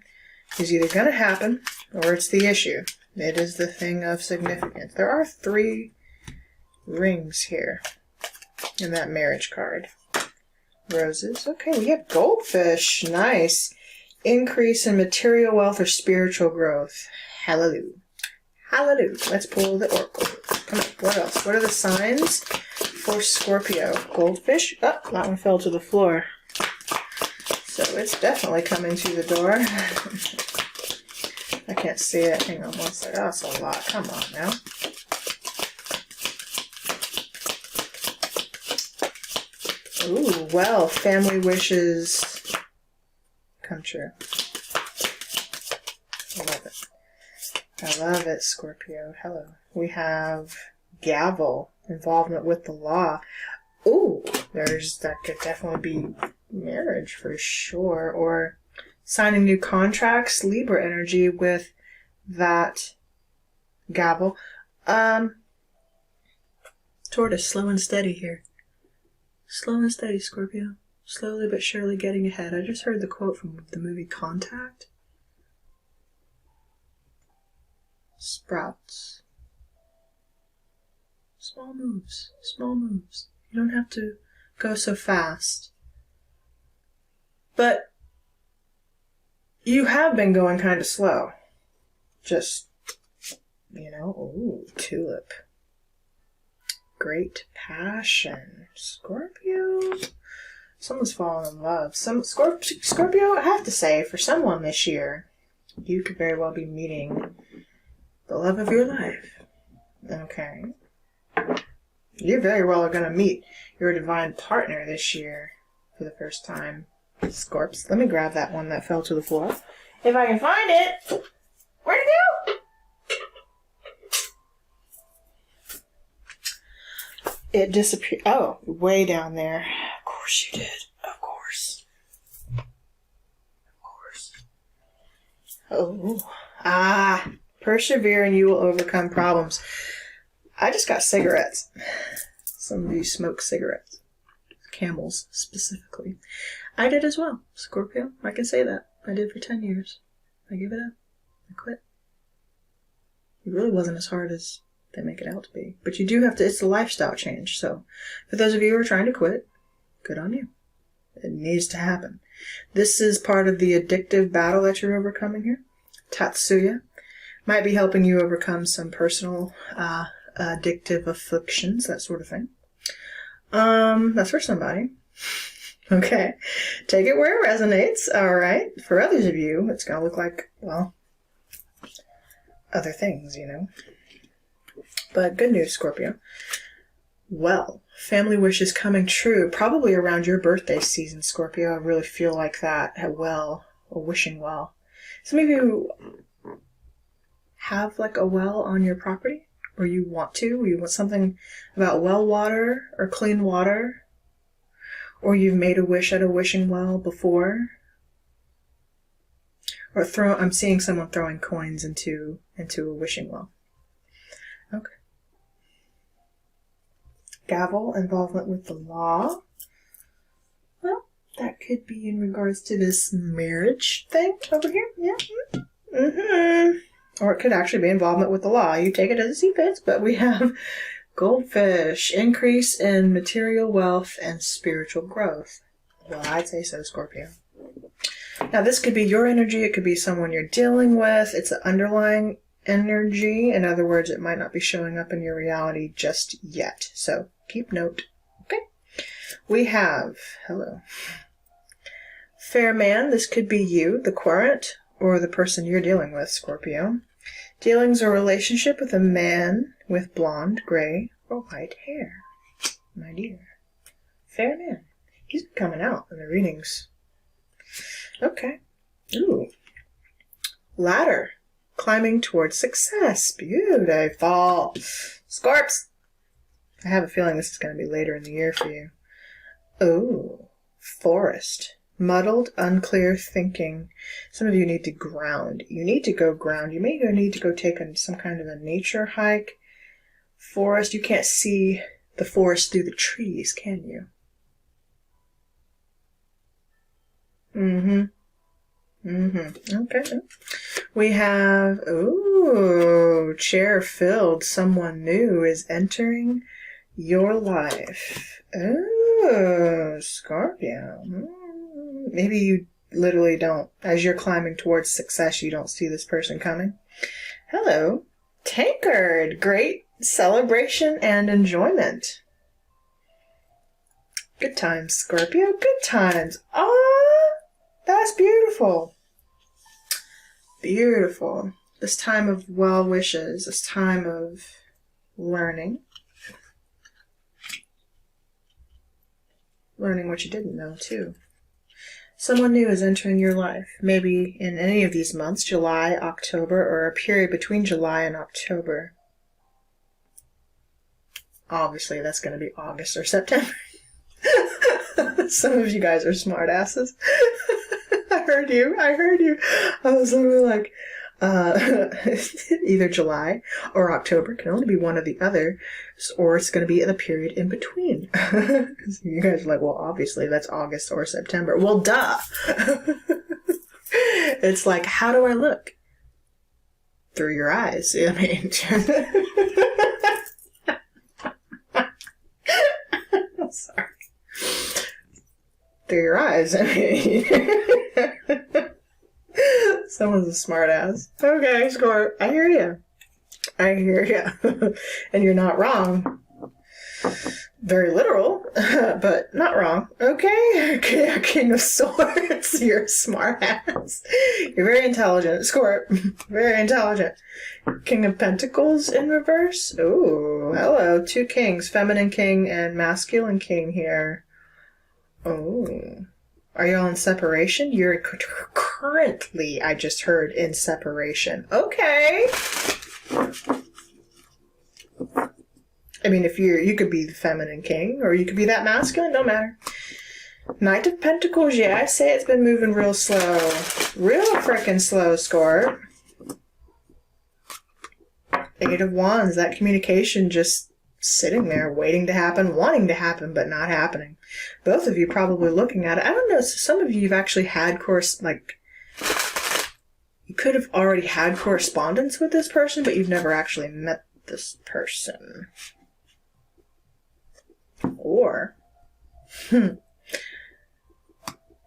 is either going to happen or it's the issue. It is the thing of significance. There are 3 rings here in that marriage card. Roses. Okay, we have goldfish. Nice. Increase in material wealth or spiritual growth. Hallelujah. Hallelujah. Let's pull the oracle. Come on. What else? What are the signs for Scorpio? Goldfish. Oh, that one fell to the floor. So it's definitely coming to the door. I can't see it. Hang on one second. Oh, that's a lot. Come on now. Ooh, well, family wishes come true. I love it. I love it, Scorpio. Hello. We have gavel, involvement with the law. Ooh, that could definitely be marriage for sure. Or signing new contracts, Libra energy with that gavel. Tortoise, slow and steady here. Slow and steady, Scorpio. Slowly but surely getting ahead. I just heard the quote from the movie Contact. Sprouts. Small moves. Small moves. You don't have to go so fast. But you have been going kind of slow. Just, ooh, tulip. Great passion. Scorpio. Someone's fallen in love. Scorpio, I have to say, for someone this year, you could very well be meeting the love of your life. Okay. You very well are going to meet your divine partner this year for the first time. Scorps. Let me grab that one that fell to the floor. If I can find it. Where'd it go? It disappeared. Oh, way down there. Of course you did. Of course. Of course. Oh. Persevere and you will overcome problems. I just got cigarettes. Some of you smoke cigarettes. Camels, specifically. I did as well. Scorpio, I can say that. I did for 10 years. I gave it up. I quit. It really wasn't as hard as they make it out to be. But you do have to, it's a lifestyle change. So for those of you who are trying to quit, good on you. It needs to happen. This is part of the addictive battle that you're overcoming here. Tatsuya might be helping you overcome some personal addictive afflictions, that sort of thing. That's for somebody. Okay. Take it where it resonates. All right. For others of you, it's going to look like, well, other things, But good news, Scorpio. Well, family wishes coming true, probably around your birthday season, Scorpio. I really feel like that. Or wishing well. Some of you have like a well on your property, or you want something about well water or clean water, or you've made a wish at a wishing well before. Or I'm seeing someone throwing coins into a wishing well. Okay. Gavel, involvement with the law. Well, that could be in regards to this marriage thing over here. Yeah. Or it could actually be involvement with the law. You take it as it see fits, but we have goldfish, increase in material wealth and spiritual growth. Well, I'd say so, Scorpio. Now, this could be your energy. It could be someone you're dealing with. It's an underlying energy. In other words, it might not be showing up in your reality just yet. So keep note. Okay. We have, hello, fair man. This could be you, the querent, or the person you're dealing with, Scorpio. Dealings or relationship with a man with blonde, gray, or white hair. My dear. Fair man. He's been coming out in the readings. Okay. Ooh. Ladder. Climbing towards success. Beautiful. Scorps. I have a feeling this is going to be later in the year for you. Oh. Forest. Muddled, unclear thinking. Some of you need to ground. You need to go ground. You may need to go take some kind of a nature hike. Forest. You can't see the forest through the trees, can you? Okay. We have, ooh, chair filled. Someone new is entering your life. Oh, Scorpio. Maybe you literally don't. As you're climbing towards success, you don't see this person coming. Hello. Tankard. Great celebration and enjoyment. Good times, Scorpio. Good times. Ah, that's beautiful. Beautiful. This time of well wishes. This time of learning. Learning what you didn't know, too. Someone new is entering your life. Maybe in any of these months, July, October, or a period between July and October. Obviously, that's going to be August or September. Some of you guys are smart asses. I heard you. I was literally like, either July or October. It can only be one or the other, or it's going to be in the period in between. You guys are like, well, obviously that's August or September. Well, duh. It's like, how do I look? Through your eyes. I mean, I'm sorry. Through your eyes. I mean, someone's a smart ass. Okay, Score. I hear you. And you're not wrong. Very literal, but not wrong. Okay, King of Swords. You're a smart ass. You're very intelligent. Score. Very intelligent. King of Pentacles in reverse. Ooh, hello. Two kings. Feminine king and masculine king here. Oh. Are y'all in separation? You're currently, I just heard, in separation. Okay. I mean, if you could be the feminine king, or you could be that masculine, don't matter. Knight of Pentacles, yeah, I say it's been moving real slow. Real frickin' slow, Score. Eight of Wands, that communication just sitting there, waiting to happen, wanting to happen, but not happening. Both of you probably looking at it. I don't know, some of you have actually had you could have already had correspondence with this person, but you've never actually met this person. Or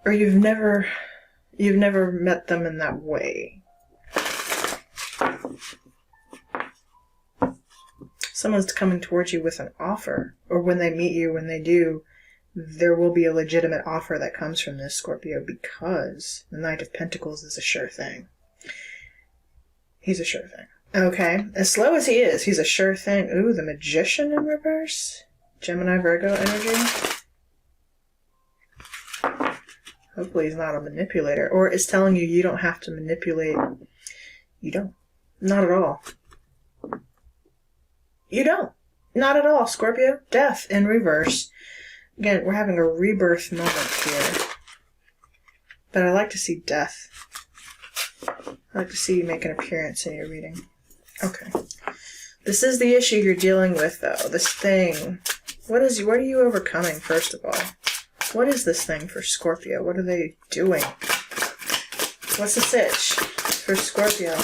you've never met them in that way. Someone's coming towards you with an offer, or when they meet you, when they do, there will be a legitimate offer that comes from this, Scorpio, because the Knight of Pentacles is a sure thing. He's a sure thing. Okay, as slow as he is, he's a sure thing. Ooh, the Magician in reverse. Gemini, Virgo energy. Hopefully he's not a manipulator, or is telling you you don't have to manipulate. You don't. Not at all. You don't. Not at all, Scorpio. Death in reverse. Again, we're having a rebirth moment here. But I like to see death. I like to see you make an appearance in your reading. Okay. This is the issue you're dealing with, though. This thing. What are you overcoming, first of all? What is this thing for Scorpio? What are they doing? What's the sitch for Scorpio?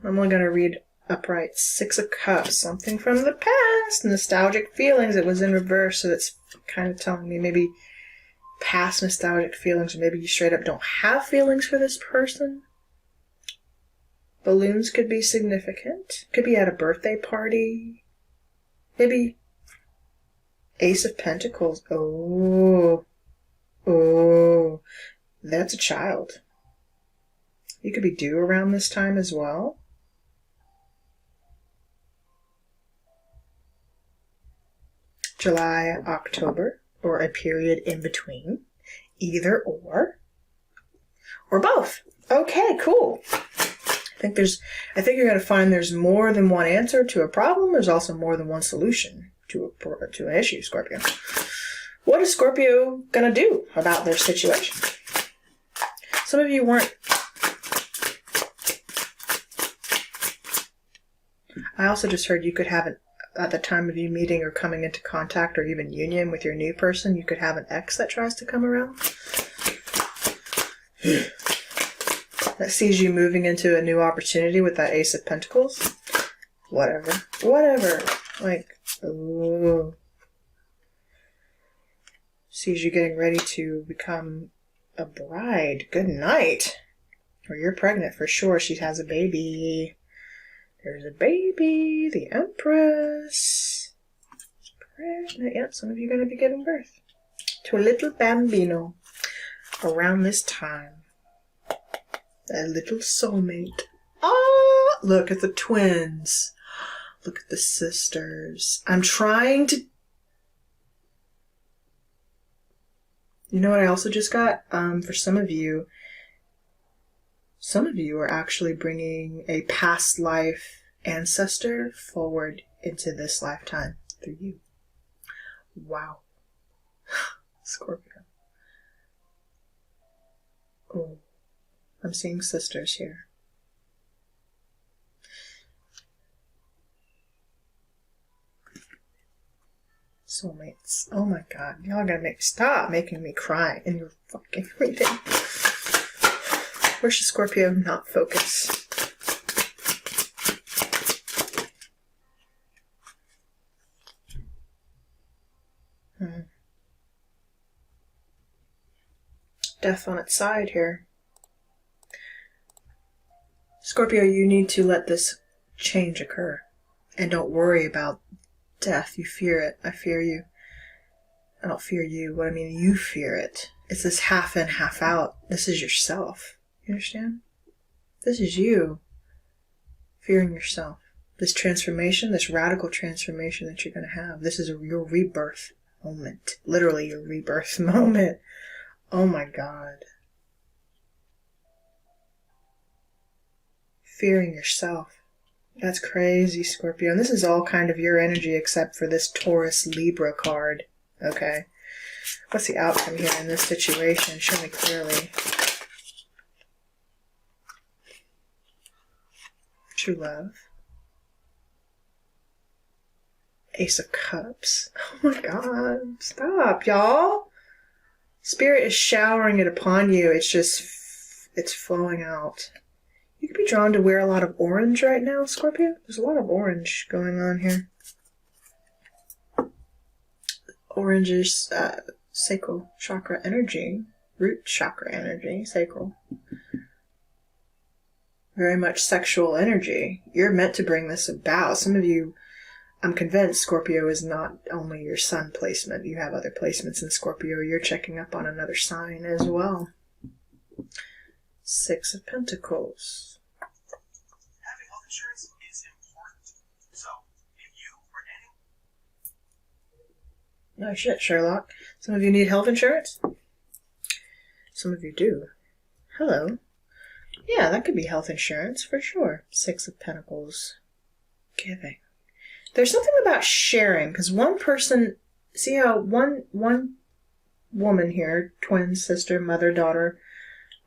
I'm only going to read upright. 6 of Cups. Something from the past. Nostalgic feelings. It was in reverse, so it's kind of telling me maybe past nostalgic feelings, or maybe you straight up don't have feelings for this person. Balloons could be significant. Could be at a birthday party. Maybe Ace of Pentacles. Oh, that's a child. You could be due around this time as well. July, October, or a period in between. Either or both. Okay, cool. I think you're going to find there's more than one answer to a problem. There's also more than one solution to an issue, Scorpio. What is Scorpio going to do about their situation? Some of you weren't. I also just heard you could have at the time of you meeting or coming into contact or even union with your new person, you could have an ex that tries to come around. That sees you moving into a new opportunity with that Ace of Pentacles. Whatever. Like, ooh. Sees you getting ready to become a bride. Good night. Or you're pregnant for sure. She has a baby. There's a baby. The Empress. She's pregnant. Yep, some of you are going to be giving birth to a little bambino around this time. A little soulmate. Oh, look at the twins. Look at the sisters. I'm trying to... You know what I also just got? For some of you are actually bringing a past life ancestor forward into this lifetime through you. Wow. Scorpio. Oh. I'm seeing sisters here. Soulmates. Oh my god. Y'all gotta stop making me cry in your fucking reading. Where should Scorpio not focus? Death on its side here. Scorpio, you need to let this change occur. And don't worry about death. You fear it. I fear you. I don't fear you. What I mean, you fear it. It's this half in, half out. This is yourself. You understand? This is you fearing yourself. This transformation, this radical transformation that you're going to have. This is your rebirth moment. Literally your rebirth moment. Oh my God. Fearing yourself. That's crazy, Scorpio. And this is all kind of your energy except for this Taurus Libra card. Okay. What's the outcome here in this situation? Show me clearly. True love. Ace of Cups. Oh my God. Stop, y'all. Spirit is showering it upon you. It's just, it's flowing out. You could be drawn to wear a lot of orange right now, Scorpio. There's a lot of orange going on here. Orange is sacral chakra energy. Root chakra energy. Sacral. Very much sexual energy. You're meant to bring this about. Some of you, I'm convinced Scorpio is not only your sun placement. You have other placements in Scorpio. You're checking up on another sign as well. 6 of Pentacles. Having health insurance is important. So, if you or any... No shit, Sherlock. Some of you need health insurance? Some of you do. Hello. Yeah, that could be health insurance for sure. 6 of Pentacles. Giving. There's something about sharing, because one person, see how one woman here, twin, sister, mother, daughter,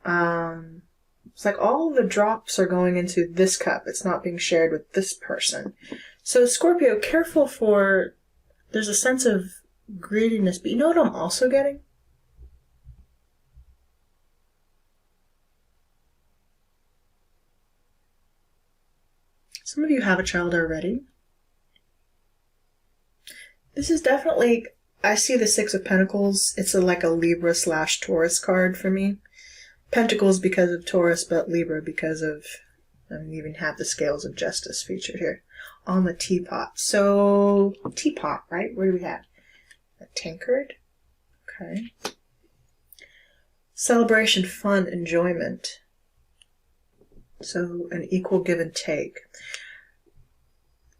it's like all the drops are going into this cup. It's not being shared with this person. So Scorpio, careful for, there's a sense of greediness, but you know what I'm also getting? Some of you have a child already. This is definitely, I see the Six of Pentacles. It's like a Libra/Taurus card for me. Pentacles because of Taurus, but Libra because of, I don't even have the Scales of Justice featured here on the teapot. So, teapot, right? Where do we have? A tankard. Okay. Celebration, fun, enjoyment. So, an equal give and take.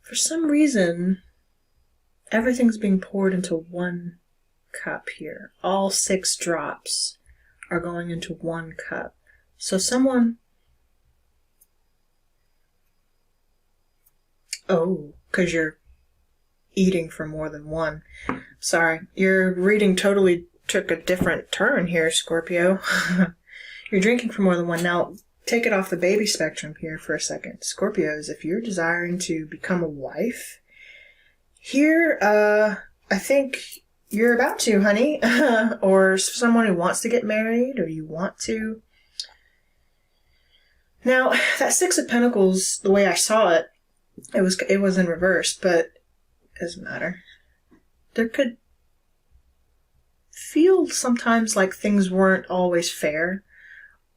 For some reason, everything's being poured into one cup here. All 6 drops are going into one cup. So someone... Oh, because you're eating for more than one. Sorry, your reading totally took a different turn here, Scorpio. You're drinking for more than one. Now, take it off the baby spectrum here for a second. Scorpios, if you're desiring to become a wife, here, I think you're about to, honey. Or someone who wants to get married, or you want to. Now, that Six of Pentacles, the way I saw it, it was in reverse, but it doesn't matter. There could feel sometimes like things weren't always fair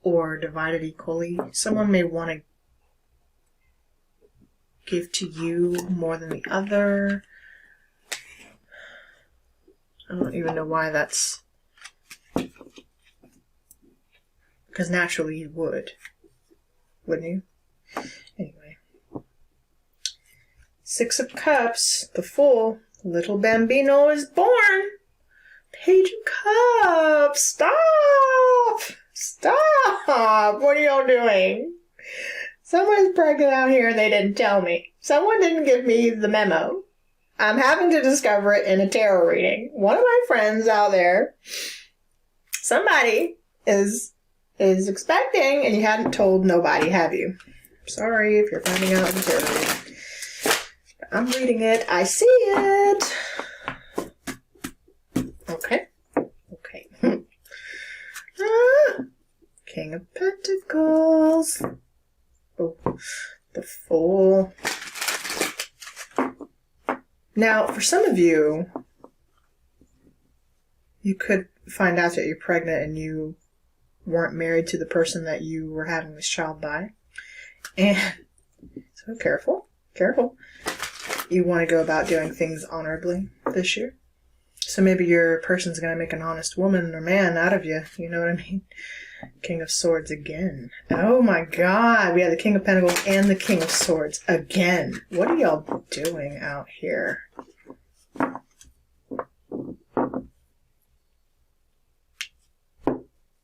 or divided equally. Someone may want to give to you more than the other. I don't even know why that's... Because naturally you would. Wouldn't you? Anyway. Six of Cups, the Fool. Little Bambino is born. Page of Cups. Stop! Stop! What are y'all doing? Someone's pregnant out here and they didn't tell me. Someone didn't give me the memo. I'm having to discover it in a tarot reading. One of my friends out there, somebody is expecting, and you hadn't told nobody, have you? Sorry if you're finding out in the tarot reading. I'm reading it. I see it. Okay. Okay. King of Pentacles. Oh, the Fool. Now, for some of you, you could find out that you're pregnant and you weren't married to the person that you were having this child by. And so careful, careful. You want to go about doing things honorably this year. So maybe your person's going to make an honest woman or man out of you. You know what I mean? King of Swords again. Oh my God. We have the King of Pentacles and the King of Swords again. What are y'all doing out here?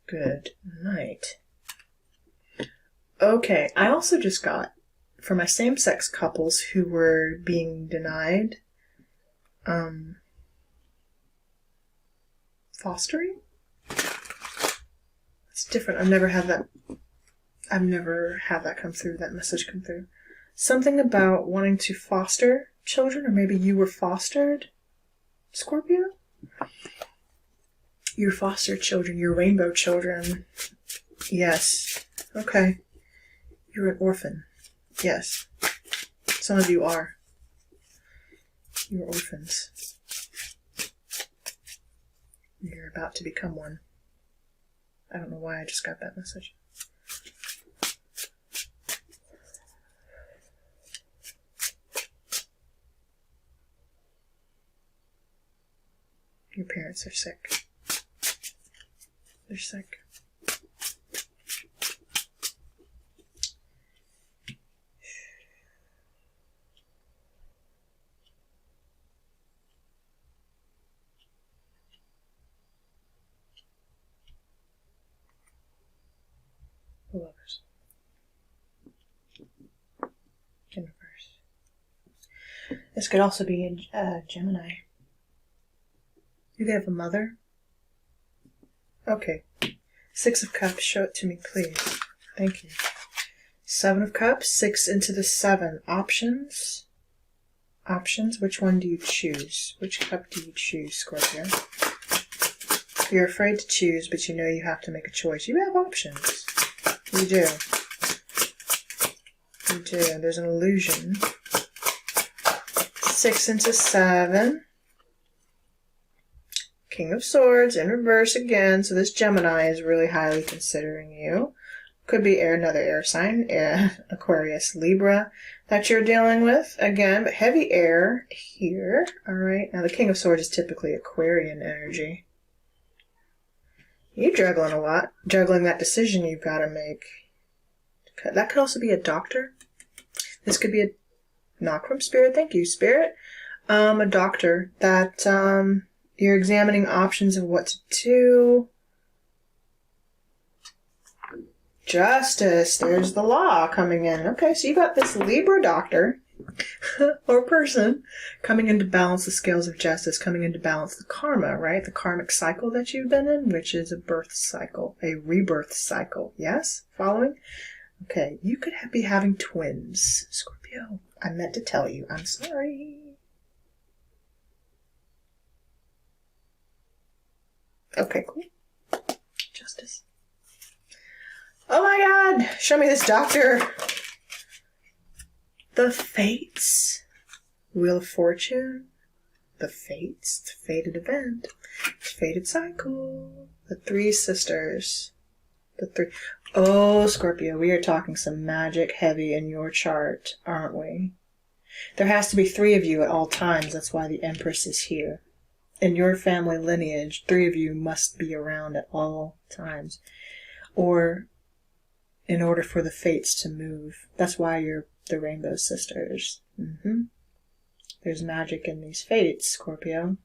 Good night. Okay. I also just got, for my same-sex couples who were being denied fostering. It's different. I've never had that come through, that message come through. Something about wanting to foster children, or maybe you were fostered, Scorpio? Your foster children, your rainbow children. Yes. Okay. You're an orphan. Yes. Some of you are. You're orphans. You're about to become one. I don't know why I just got that message. Your parents are sick. They're sick. Lovers. In reverse. This could also be a Gemini. You could have a mother. Okay. Six of Cups. Show it to me, please. Thank you. Seven of Cups. 6 into the 7. Options. Options. Which one do you choose? Which cup do you choose, Scorpio? You're afraid to choose, but you know you have to make a choice. You have options. You do. You do. There's an illusion. 6 into 7. King of Swords in reverse again. So this Gemini is really highly considering you. Could be another air sign, Aquarius, Libra, that you're dealing with. Again, but heavy air here. All right. Now the King of Swords is typically Aquarian energy. You're juggling a lot. Juggling that decision you've got to make. That could also be a doctor. This could be a knock from Spirit. Thank you, Spirit. A doctor that you're examining options of what to do. Justice. There's the law coming in. Okay, so you got this Libra doctor or person coming in to balance the scales of justice, coming in to balance the karma, right? The karmic cycle that you've been in, which is a birth cycle, a rebirth cycle. Yes? Following? Okay, you could be having twins, Scorpio. I meant to tell you. I'm sorry. Okay, cool. Justice. Oh my God! Show me this doctor. The Fates. Wheel of Fortune. The Fates. It's a fated event. It's a fated cycle. The 3 sisters. The 3. Oh, Scorpio, we are talking some magic heavy in your chart, aren't we? There has to be 3 of you at all times. That's why the Empress is here. In your family lineage, 3 of you must be around at all times. Or in order for the fates to move. That's why you're the Rainbow Sisters. There's magic in these fates, Scorpio.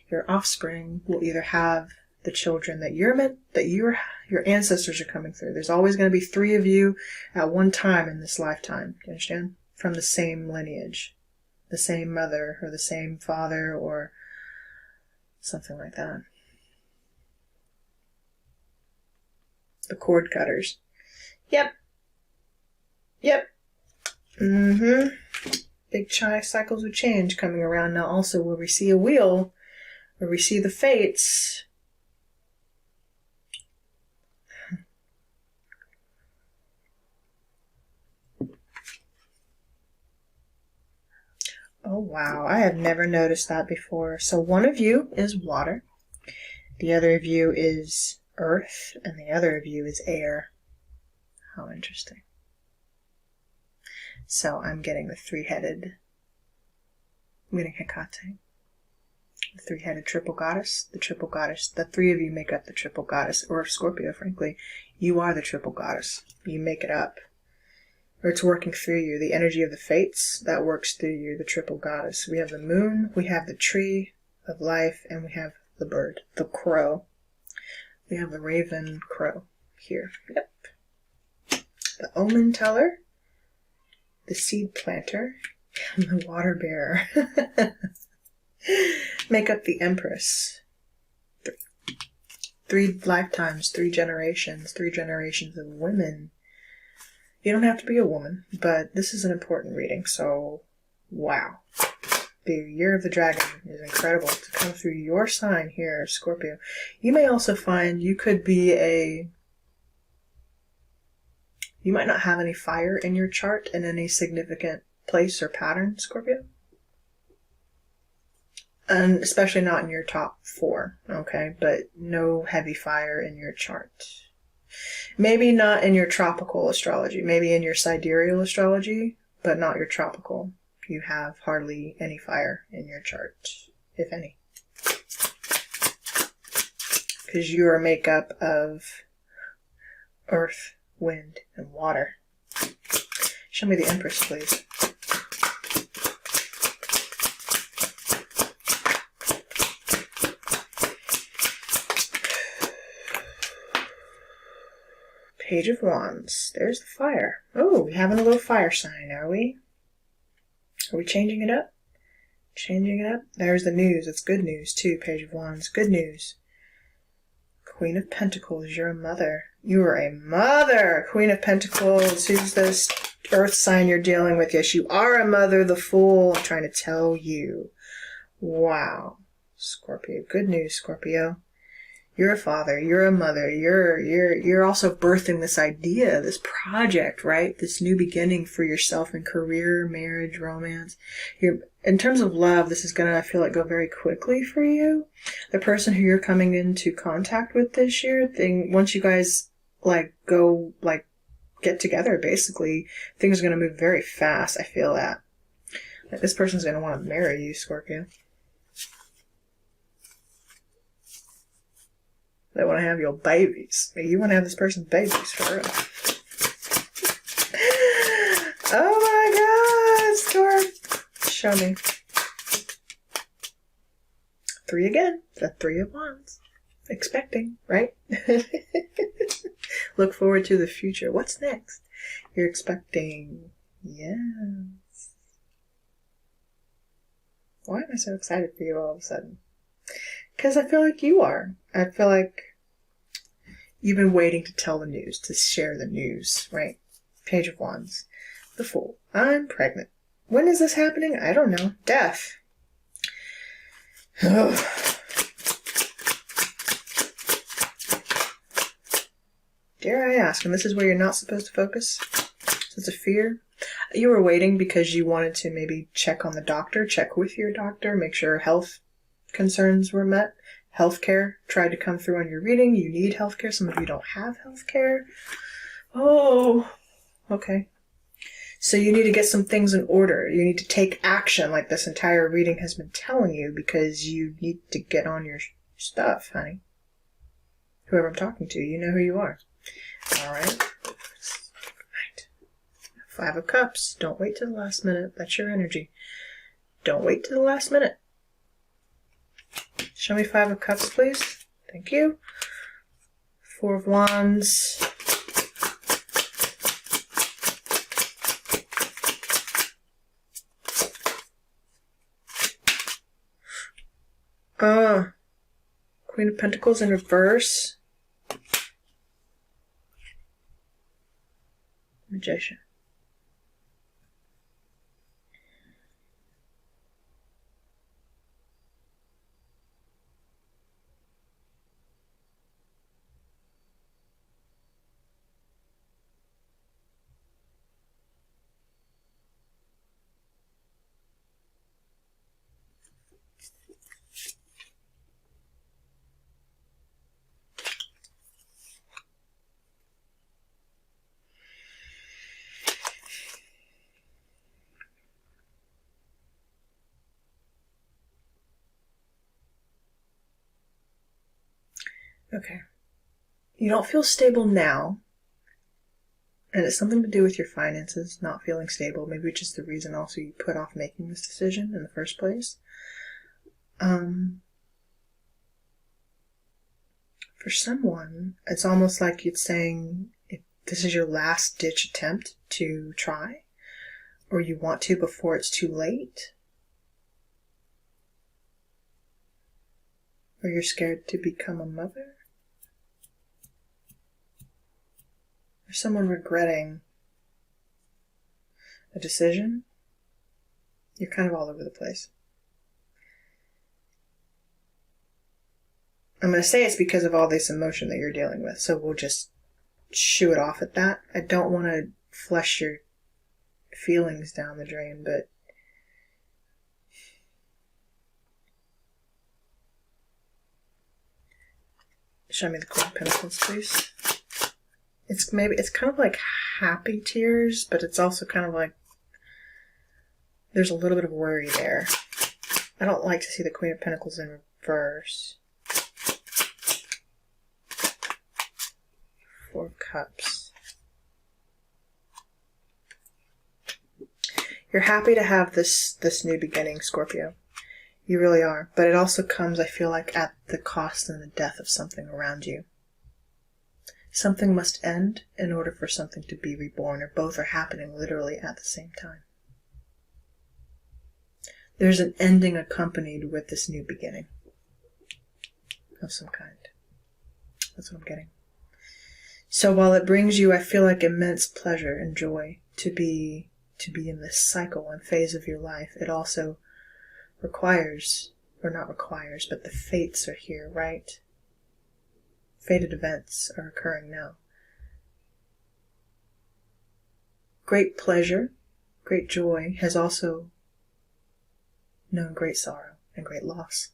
Your offspring will either have the children that your ancestors are coming through. There's always going to be 3 of you at one time in this lifetime. Do you understand? From the same lineage. The same mother or the same father or something like that. The cord cutters. Yep. Big cycles of change coming around now. Also, where we see a wheel, where we see the fates. Oh wow, I have never noticed that before. So one of you is water, the other of you is earth, and the other of you is air. How interesting. So I'm getting the 3-headed, I'm getting Hecate, the 3-headed triple goddess, the triple goddess. The 3 of you make up the triple goddess, or Scorpio, frankly. You are the triple goddess. You make it up. Or it's working through you. The energy of the fates, that works through you, the triple goddess. We have the moon, we have the tree of life, and we have the bird, the crow. We have the raven crow here. Yep. The omen teller, the seed planter, and the water bearer. Make up the Empress. 3 lifetimes, 3 generations of women. You don't have to be a woman, but this is an important reading, so wow. The Year of the Dragon is incredible to come through your sign here, Scorpio. You may also find you could be you might not have any fire in your chart in any significant place or pattern, Scorpio. And especially not in your top 4, okay? But no heavy fire in your chart. Maybe not in your tropical astrology. Maybe in your sidereal astrology, but not your tropical. You have hardly any fire in your chart, if any. Because you are made up of earth, wind, and water. Show me the Empress, please. Page of Wands. There's the fire. Oh, we're having a little fire sign, are we? Are we changing it up? Changing it up? There's the news. It's good news, too. Page of Wands. Good news. Queen of Pentacles. You're a mother. You are a mother. Queen of Pentacles. Who's this earth sign you're dealing with? Yes, you are a mother. The Fool. I'm trying to tell you. Wow. Scorpio. Good news, Scorpio. You're a father, you're a mother, you're also birthing this idea, this project, right? This new beginning for yourself in career, marriage, romance. In terms of love, this is gonna, I feel like, go very quickly for you. The person who you're coming into contact with this year, once you guys get together, basically, things are gonna move very fast. I feel that. Like, this person's gonna want to marry you, Scorpio. They want to have your babies. You want to have this person's babies, for real. Oh my God, Scorp. Show me. 3 again. The 3 of Wands. Expecting, right? Look forward to the future. What's next? You're expecting. Yes. Why am I so excited for you all of a sudden? Because I feel like you are. I feel like you've been waiting to tell the news, to share the news, right? Page of Wands. The Fool. I'm pregnant. When is this happening? I don't know. Death. Ugh. Dare I ask, and this is where you're not supposed to focus? It's a fear. You were waiting because you wanted to maybe check on the doctor, check with your doctor, make sure health concerns were met. Healthcare tried to come through on your reading. You need healthcare. Some of you don't have healthcare. Oh, okay. So you need to get some things in order. You need to take action like this entire reading has been telling you, because you need to get on your stuff, honey. Whoever I'm talking to, you know who you are. All right. 5 of Cups. Don't wait till the last minute. That's your energy. Don't wait till the last minute. Show me 5 of Cups, please. Thank you. 4 of Wands. Queen of Pentacles in reverse. Magician. Okay. You don't feel stable now. And it's something to do with your finances, not feeling stable. Maybe which is the reason also you put off making this decision in the first place. For someone, it's almost like it's saying if this is your last ditch attempt to try, or you want to before it's too late, or you're scared to become a mother. Or someone regretting a decision. You're kind of all over the place. I'm going to say it's because of all this emotion that you're dealing with, so we'll just shoo it off at that. I don't want to flush your feelings down the drain, but show me the Queen of Pentacles, please. It's kind of like happy tears, but it's also kind of like there's a little bit of worry there. I don't like to see the Queen of Pentacles in reverse. 4 of Cups. You're happy to have this new beginning, Scorpio. You really are. But it also comes, I feel like, at the cost and the death of something around you. Something must end in order for something to be reborn, or both are happening literally at the same time. There's an ending accompanied with this new beginning of some kind. That's what I'm getting. So while it brings you, I feel like, immense pleasure and joy to be in this cycle and phase of your life, it also requires, or not requires, but the fates are here, right? fated events are occurring now. Great pleasure, great joy has also known great sorrow and great loss.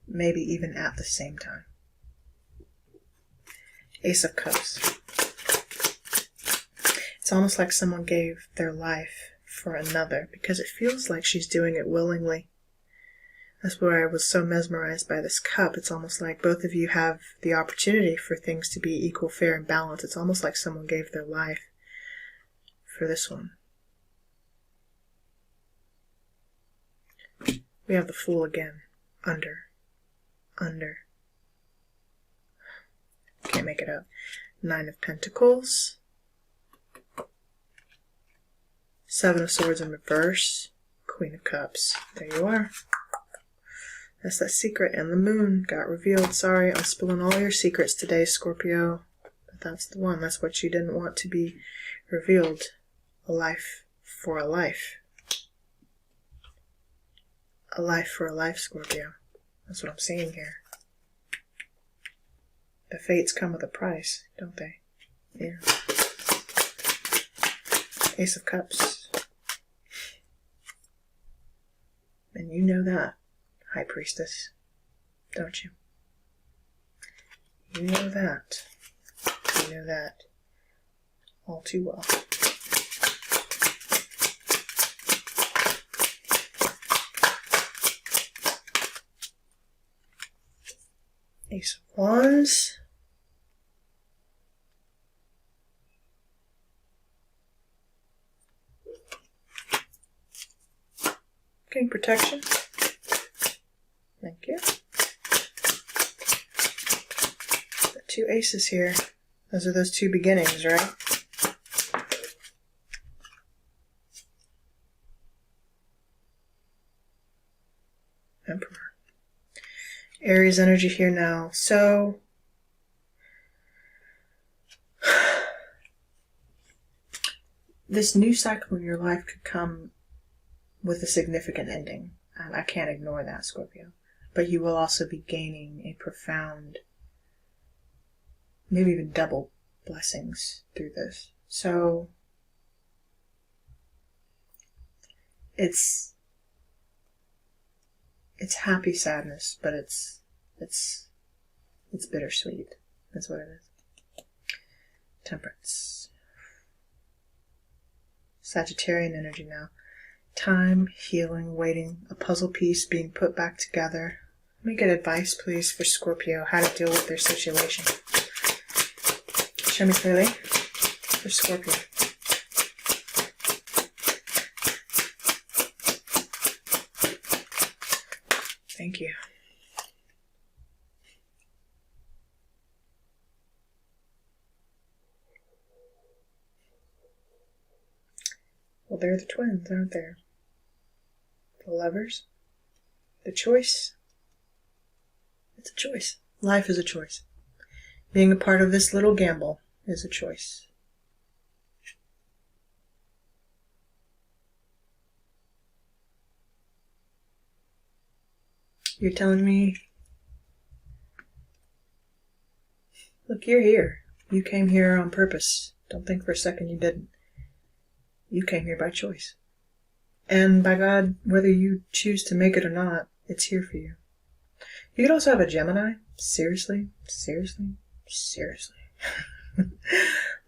Maybe even at the same time. Ace of Cups. It's almost like someone gave their life for another, because it feels like she's doing it willingly. That's why I was so mesmerized by this cup. It's almost like both of you have the opportunity for things to be equal, fair, and balanced. It's almost like someone gave their life for this one. We have the Fool again. Under. Can't make it up. 9 of Pentacles. 7 of Swords in reverse. Queen of Cups. There you are. That's that secret, and the Moon got revealed. Sorry, I'm spilling all your secrets today, Scorpio. But that's the one. That's what you didn't want to be revealed. A life for a life. A life for a life, Scorpio. That's what I'm seeing here. The fates come with a price, don't they? Yeah. Ace of Cups. And you know that, High Priestess, don't you? You know that. You know that all too well. Ace of Wands. King Protection. Thank you. The 2 aces here. Those are those 2 beginnings, right? Emperor. Aries energy here now. So, this new cycle in your life could come with a significant ending. I can't ignore that, Scorpio. But you will also be gaining a profound, maybe even double blessings through this. So, it's happy sadness, but it's bittersweet. That's what it is. Temperance. Sagittarian energy now. Time, healing, waiting, a puzzle piece being put back together. Let me get advice, please, for Scorpio, how to deal with their situation. Show me clearly for Scorpio. Thank you. Well, they're the twins, aren't they? The Lovers. The choice. It's a choice. Life is a choice. Being a part of this little gamble is a choice. You're telling me, look, you're here. You came here on purpose. Don't think for a second you didn't. You came here by choice. And by God, whether you choose to make it or not, it's here for you. You could also have a Gemini. Seriously, seriously, seriously.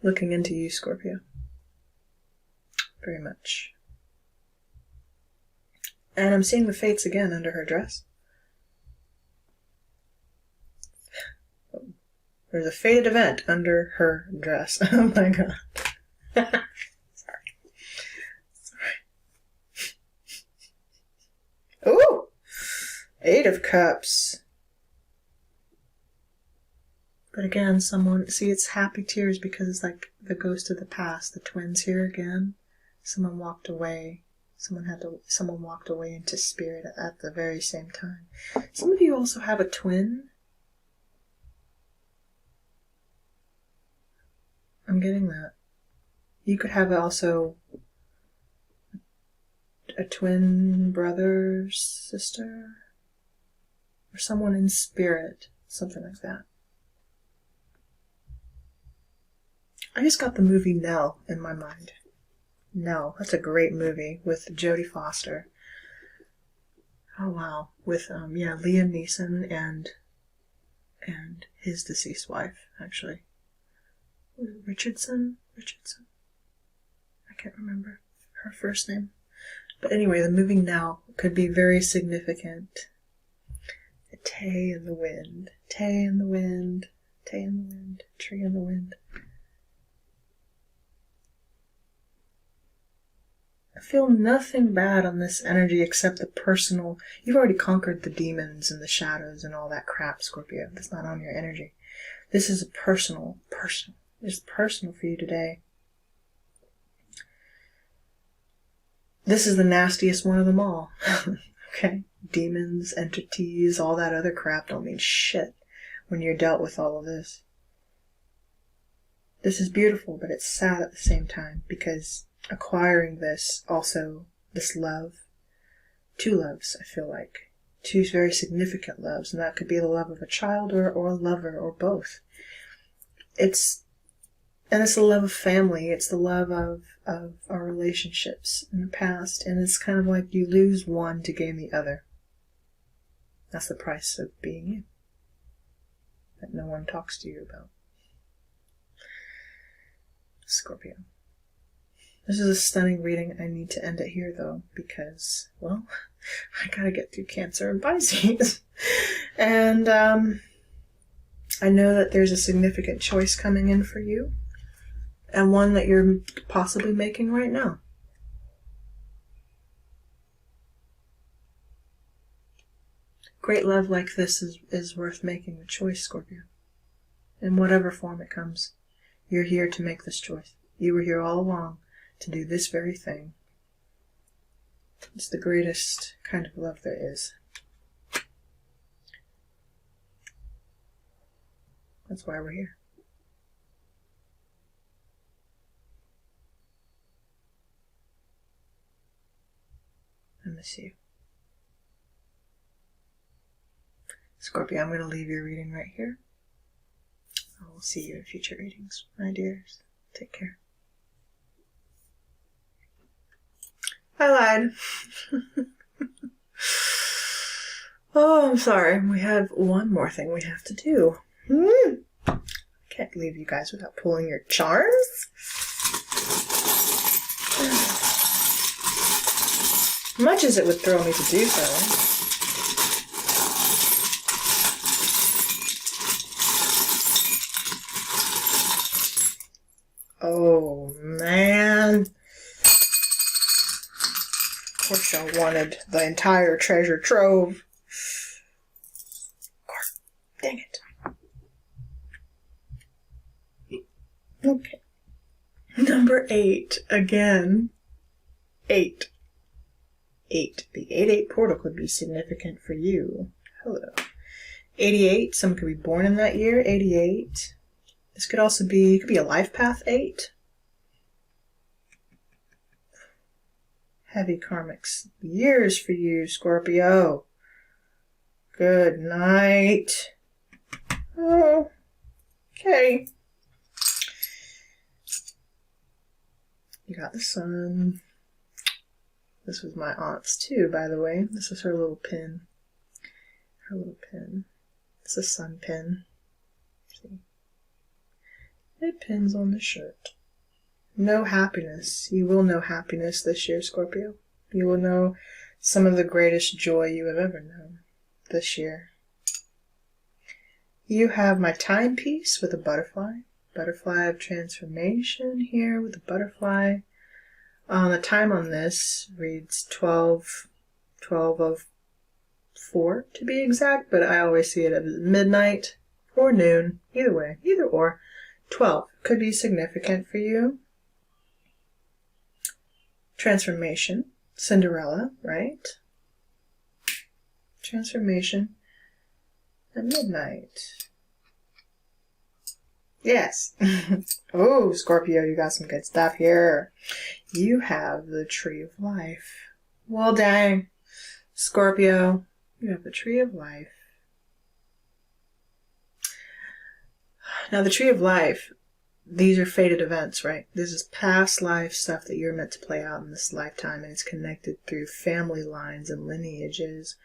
Looking into you, Scorpio. Very much. And I'm seeing the fates again under her dress. There's a fated event under her dress. Oh my God. Ooh! 8 of Cups. But again, someone, see, it's happy tears because it's like the ghost of the past. The twins here again. Someone walked away. Someone walked away into spirit at the very same time. Some of you also have a twin. I'm getting that. You could have also a twin brother, sister, or someone in spirit, something like that. I just got the movie Nell in my mind. Nell. That's a great movie with Jodie Foster. Oh wow. With Liam Neeson and his deceased wife, actually. Richardson? I can't remember her first name. But anyway, the movie Nell could be very significant. A tay in the wind. Tay in the wind. Tay in the wind. Tree in the wind. I feel nothing bad on this energy except the personal. You've already conquered the demons and the shadows and all that crap, Scorpio. That's not on your energy. This is a personal. It's personal for you today. This is the nastiest one of them all. Okay? Demons, entities, all that other crap don't mean shit when you're dealt with all of this. This is beautiful, but it's sad at the same time, because acquiring this, also, this love, two loves, I feel like. Two very significant loves, and that could be the love of a child or a lover, or both. It's the love of family, it's the love of our relationships in the past, and it's kind of like you lose one to gain the other. That's the price of being you. That no one talks to you about. Scorpio. This is a stunning reading. I need to end it here, though, because, well, I gotta get through Cancer and Pisces. And I know that there's a significant choice coming in for you, and one that you're possibly making right now. Great love like this is worth making the choice, Scorpio. In whatever form it comes. You're here to make this choice. You were here all along to do this very thing. It's the greatest kind of love there is. That's why we're here. I miss you. Scorpio, I'm going to leave your reading right here. I will see you in future readings, my dears. Take care. I lied. Oh, I'm sorry. We have one more thing we have to do. Can't leave you guys without pulling your charms. Much as it would thrill me to do so. Oh, man. Of course y'all wanted the entire treasure trove. Dang it. Okay. Number 8. Again. 8. 8. The 8-8 portal could be significant for you. Hello. 88. Someone could be born in that year. 88. This could also be, it could be a life path 8. Heavy karmic years for you, Scorpio. Good night. Oh, okay. You got the sun. This was my aunt's too, by the way. This is her little pin. Her little pin. It's a sun pin. See? It pins on the shirt. No happiness. You will know happiness this year, Scorpio. You will know some of the greatest joy you have ever known this year. You have my timepiece with a butterfly. Butterfly of transformation here with a butterfly. The time on this reads 12 of 4 to be exact, but I always see it as midnight or noon. Either way, either or. 12 could be significant for you. Transformation. Cinderella, right? Transformation at midnight. Yes. Oh, Scorpio, you got some good stuff here. You have the Tree of Life. Well, dang. Scorpio, you have the Tree of Life. Now, the Tree of Life, these are fated events, right? This is past life stuff that you're meant to play out in this lifetime, and it's connected through family lines and lineages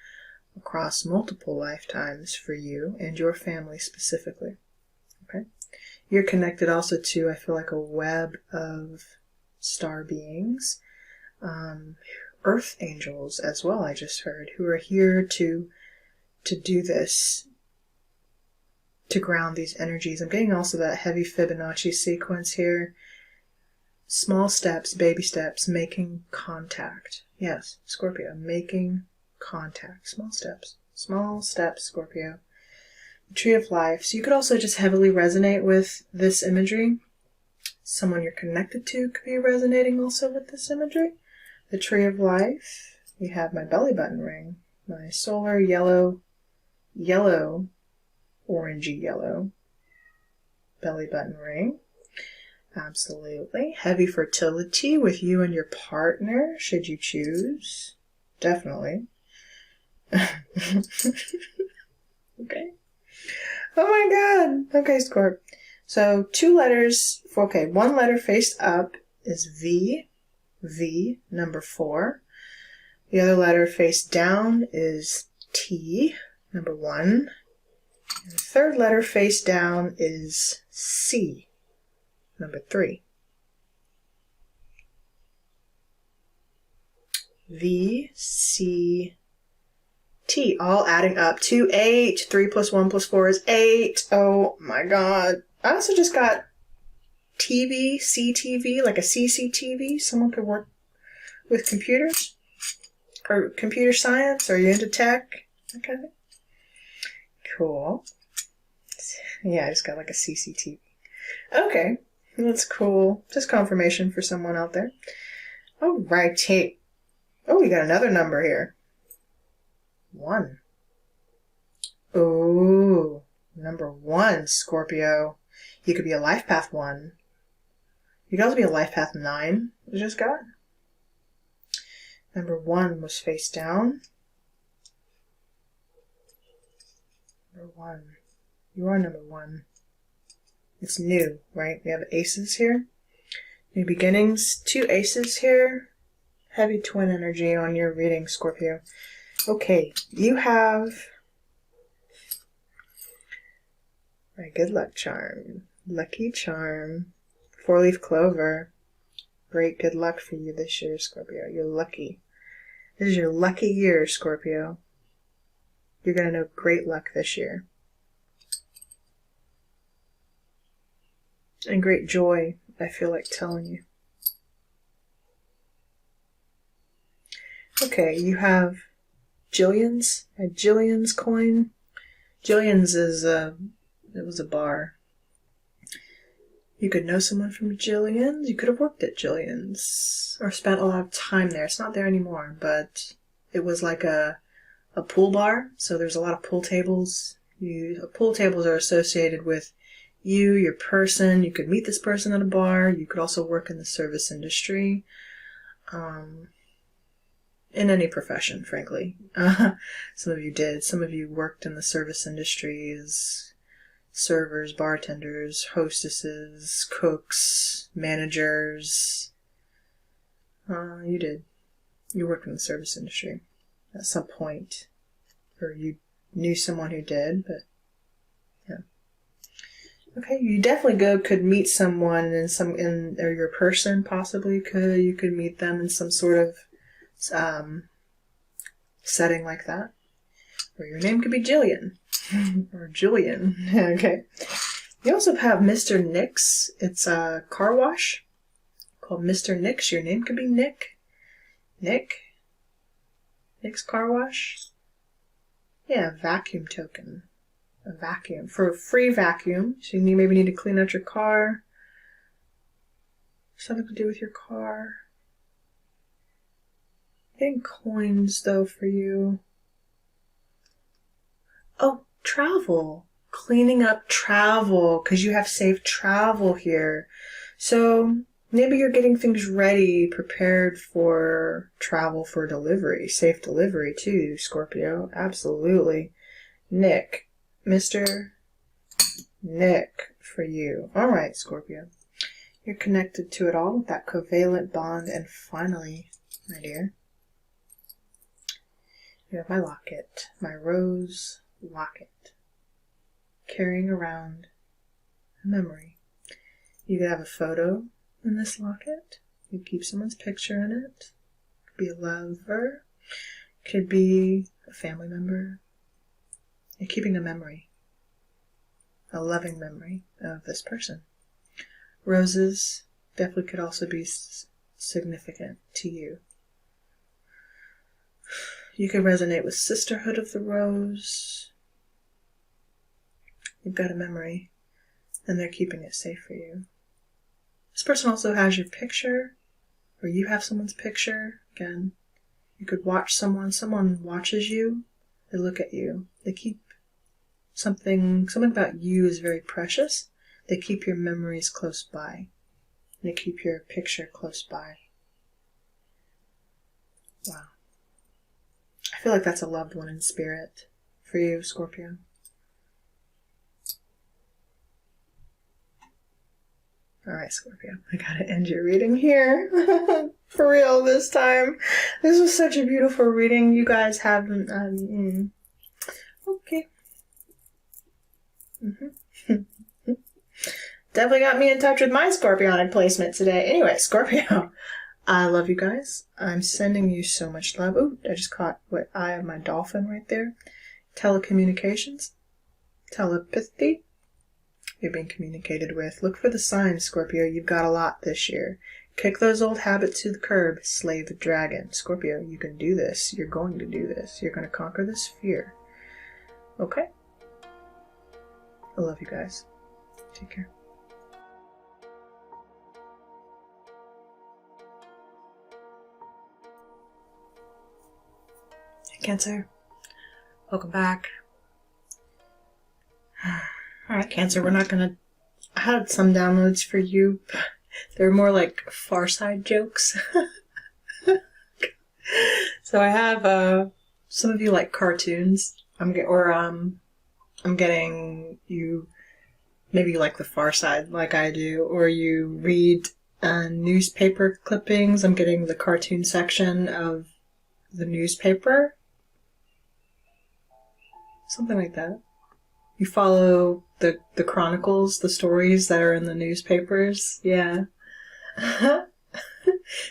across multiple lifetimes for you and your family specifically. Okay? You're connected also to, I feel like, a web of star beings, earth angels as well, I just heard, who are here to do this, to ground these energies. I'm getting also that heavy Fibonacci sequence here. Small steps, baby steps, making contact. Yes, Scorpio, making contact. Small steps. Small steps, Scorpio. The Tree of Life. So you could also just heavily resonate with this imagery. Someone you're connected to could be resonating also with this imagery. The Tree of Life. You have my belly button ring. My solar yellow, orangey yellow belly button ring. Absolutely. Heavy fertility with you and your partner, should you choose. Definitely. Okay. Oh my god. Okay, Scorp. So 2 letters, okay, 1 letter faced up is V, number 4. The other letter face down is T, number 1. And the 3rd letter face down is C, number 3. V, C, T, all adding up to 8. 3 plus 1 plus 4 is 8. Oh my god. I also just got TV, CTV, like a CCTV. Someone could work with computers or computer science. Are you into tech? Okay. Cool. Yeah, I just got like a CCTV. Okay. That's cool. Just confirmation for someone out there. Alrighty. Oh, we got another number here. 1. Ooh, number 1, Scorpio. You could be a life path 1. You could also be a life path 9. You just got. Number 1 was face down. Number 1. You are number 1. It's new, right? We have aces here. New beginnings. 2 aces here. Heavy twin energy on your reading, Scorpio. Okay, you have my good luck charm. Lucky charm. 4-leaf clover. Great good luck for you this year, Scorpio. You're lucky. This is your lucky year, Scorpio. You're going to know great luck this year. And great joy, I feel like telling you. Okay, you have Jillian's. A Jillian's coin. Jillian's is it was a bar. You could know someone from Jillian's. You could have worked at Jillian's or spent a lot of time there. It's not there anymore, but it was like a pool bar. So there's a lot of pool tables. Pool tables are associated with you, your person. You could meet this person at a bar. You could also work in the service industry. In any profession, frankly. Some of you did. Some of you worked in the service industry as servers, bartenders, hostesses, cooks, managers. You did. You worked in the service industry at some point. Or you knew someone who did, but yeah. Okay, you definitely could meet someone or your person possibly you could meet them in some sort of setting like that. Or your name could be Jillian. Or Julian. Okay. You also have Mr. Nick's. It's a car wash called Mr. Nick's. Your name could be Nick. Nick's car wash. Yeah, vacuum token. A vacuum. For a free vacuum. So you maybe need to clean out your car. Something to do with your car. Getting coins, though, for you. Oh, travel. Cleaning up travel, because you have safe travel here. So maybe you're getting things ready, prepared for travel for delivery. Safe delivery, too, Scorpio. Absolutely. Nick. Mr. Nick. for you. All right, Scorpio. You're connected to it all with that covalent bond. And finally, my dear, you have my locket, my rose locket, carrying around a memory. You could have a photo in this locket. You could keep someone's picture in it. It could be a lover. It could be a family member. You're keeping a memory, a loving memory of this person. Roses definitely could also be significant to you. You could resonate with Sisterhood of the Rose. You've got a memory, and they're keeping it safe for you. This person also has your picture, or you have someone's picture. Again, you could watch someone watches you, they look at you, they keep something about you is very precious. They keep your memories close by. They keep your picture close by. Wow. I feel like that's a loved one in spirit for you, Scorpio. Alright, Scorpio, I gotta end your reading here. For real this time. This was such a beautiful reading. You guys haven't... Okay. Definitely got me in touch with my Scorpionic placement today. Anyway, Scorpio, I love you guys. I'm sending you so much love. Ooh, I just caught what eye of my dolphin right there. Telecommunications. Telepathy. You're being communicated with. Look for the signs, Scorpio. You've got a lot this year. Kick those old habits to the curb. Slay the dragon. Scorpio, you can do this. You're going to do this. You're going to conquer this fear. Okay? I love you guys. Take care. Hey, Cancer. Welcome back. Alright, Cancer, we're not gonna... I had some downloads for you. They're more like Far Side jokes. So I have, some of you like cartoons. I'm getting you, maybe you like the Far Side like I do, or you read newspaper clippings. I'm getting the cartoon section of the newspaper. Something like that. You follow the chronicles, the stories that are in the newspapers. Yeah.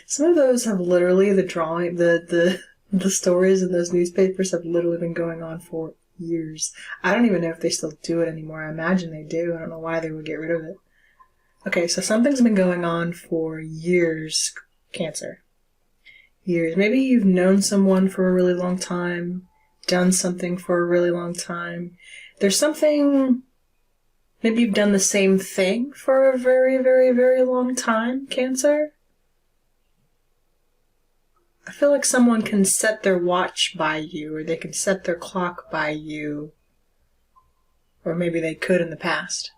Some of those have literally, the stories in those newspapers have literally been going on for years. I don't even know if they still do it anymore. I imagine they do. I don't know why they would get rid of it. Okay, so something's been going on for years, Cancer. Years. Maybe you've known someone for a really long time, done something for a really long time. There's something, maybe you've done the same thing for a very, very, very long time, Cancer. I feel like someone can set their watch by you, or they can set their clock by you, or maybe they could in the past.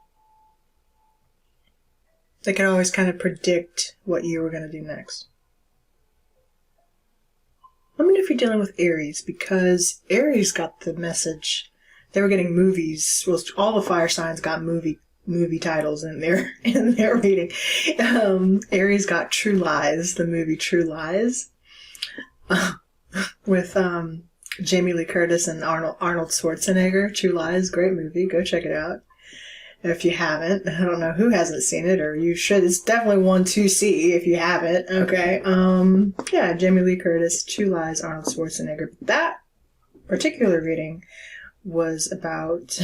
They could always kind of predict what you were going to do next. Let me know if you're dealing with Aries, because Aries got the message. They were getting movies. Well, all the fire signs got movie titles in their reading. Aries got True Lies, the movie True Lies, with Jamie Lee Curtis and Arnold Schwarzenegger. True Lies, great movie. Go check it out if you haven't. I don't know who hasn't seen it, or you should. It's definitely one to see if you haven't. Okay. Yeah, Jamie Lee Curtis, True Lies, Arnold Schwarzenegger. That particular reading was about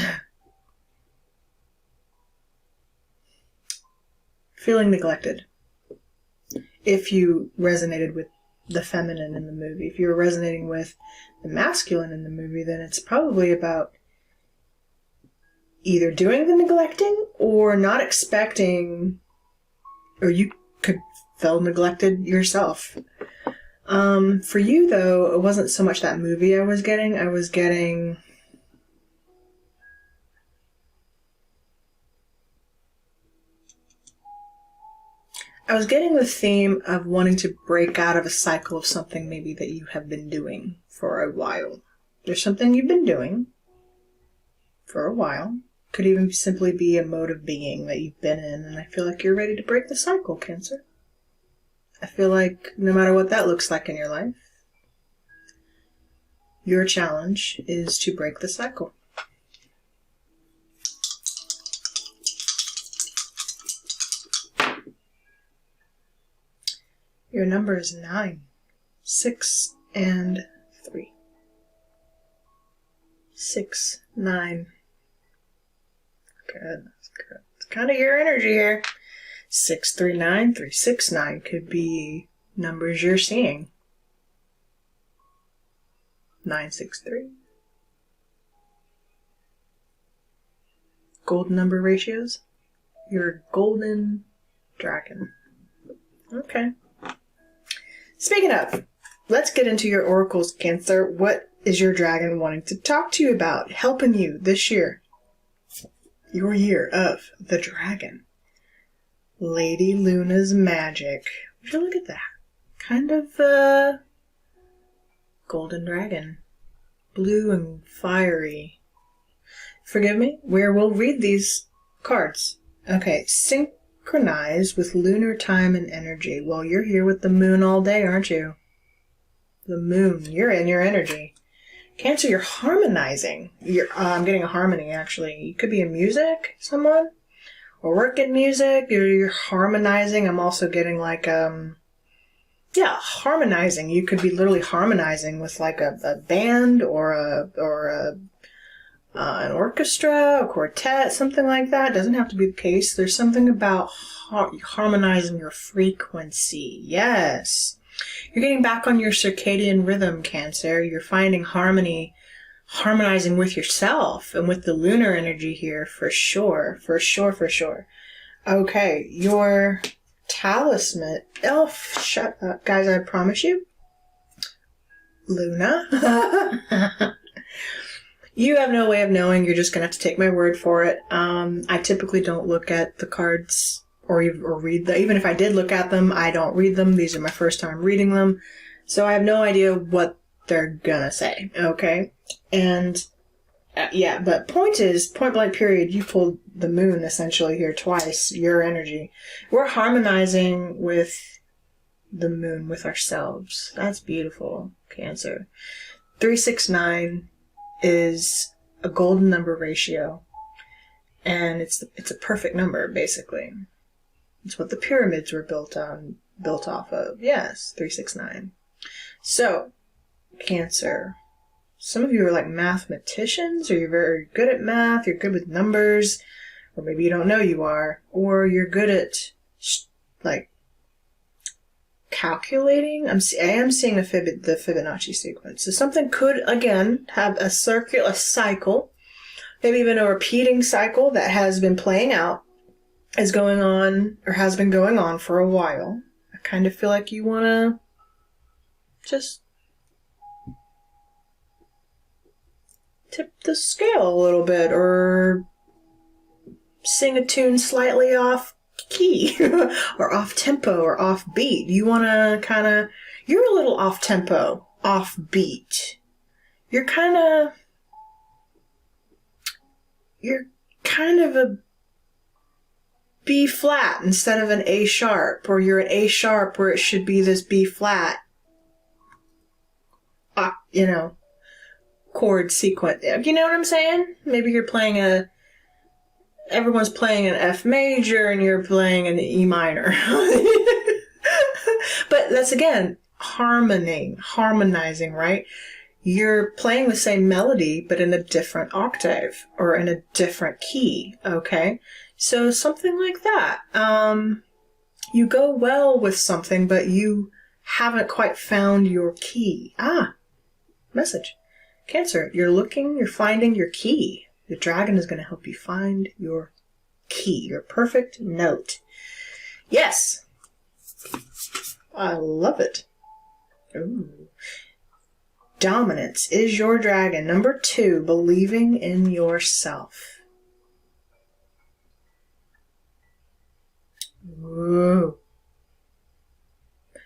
feeling neglected. If you resonated with the feminine in the movie, if you were resonating with the masculine in the movie, then it's probably about either doing the neglecting or not expecting, or you could feel neglected yourself. For you, though, it wasn't so much that movie I was getting the theme of wanting to break out of a cycle of something maybe that you have been doing for a while. There's something you've been doing for a while, Could even simply be a mode of being that you've been in, and I feel like you're ready to break the cycle, Cancer. I feel like no matter what that looks like in your life, your challenge is to break the cycle. Your number is 9, 6, and 3. 6, 9. Good. It's kind of your energy here. 639, 369 could be numbers you're seeing. 963. Golden number ratios. You're a golden dragon. Okay. Speaking of, let's get into your oracles, Cancer. What is your dragon wanting to talk to you about, helping you this year? Your year of the dragon. Lady Luna's magic. Would you look at that? Kind of, golden dragon. Blue and fiery. Forgive me, we'll read these cards. Okay, synchronize with lunar time and energy. Well, you're here with the moon all day, aren't you? The moon. You're in your energy. Cancer, you're harmonizing. I'm getting a harmony, actually. You could be in music, someone. Or work in music. You're harmonizing. I'm also getting like, harmonizing. You could be literally harmonizing with like a band or an orchestra, a quartet, something like that. Doesn't have to be the case. There's something about harmonizing your frequency. Yes. You're getting back on your circadian rhythm, Cancer. You're finding harmony, harmonizing with yourself and with the lunar energy here, for sure. For sure, for sure. Okay, your talisman. Oh, shut up. Guys, I promise you. Luna. You have no way of knowing. You're just going to have to take my word for it. I typically don't look at the cards or read them. Even if I did look at them, I don't read them. These are my first time reading them. So I have no idea what they're going to say. Okay? And, but point blank period, you pulled the moon essentially here twice, your energy. We're harmonizing with the moon, with ourselves. That's beautiful, Cancer. 369 is a golden number ratio, and it's a perfect number, basically. It's what the pyramids were built off of. Yes, 369. So, Cancer, some of you are like mathematicians, or you're very good at math, you're good with numbers, or maybe you don't know you are, or you're good at like calculating. I am seeing the Fibonacci sequence. So something could, again, have a cycle, maybe even a repeating cycle that has been playing out, is going on, or has been going on for a while. I kind of feel like you want to just tip the scale a little bit, or sing a tune slightly off key or off tempo or off beat. You want to you're a little off tempo, off beat. You're kind of a B flat instead of an A sharp, or you're an A sharp where it should be this B flat, chord sequence. You know what I'm saying? Maybe you're playing everyone's playing an F major and you're playing an E minor. But that's, again, harmonizing, right? You're playing the same melody, but in a different octave or in a different key, okay? So something like that. You go well with something, but you haven't quite found your key. Message. Cancer, you're finding your key. The dragon is going to help you find your key, your perfect note. Yes. I love it. Ooh. Dominance is your dragon. Number 2, believing in yourself. Ooh.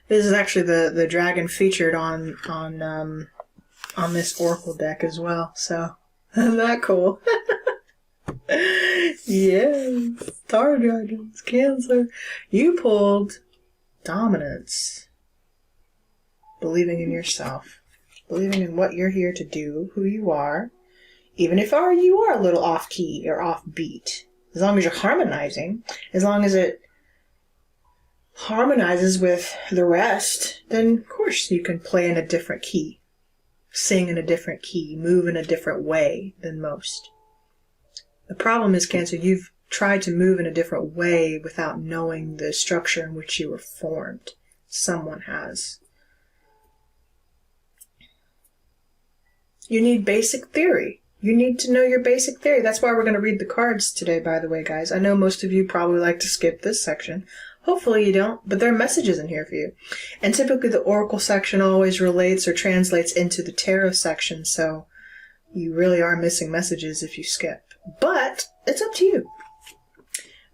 This is actually the dragon featured on this oracle deck as well. So, isn't that cool? Yes, Star Dragons, Cancer. You pulled dominance. Believing in yourself. Believing in what you're here to do, who you are. Even if you are a little off-key or off-beat. As long as you're harmonizing, as long as it harmonizes with the rest, then of course you can play in a different key. Sing in a different key. Move in a different way than most. The problem is, Cancer, you've tried to move in a different way without knowing the structure in which you were formed. Someone has. You need basic theory. You need to know your basic theory. That's why we're going to read the cards today, by the way, guys. I know most of you probably like to skip this section. Hopefully you don't, but there are messages in here for you. And typically the oracle section always relates or translates into the tarot section, so you really are missing messages if you skip. But it's up to you.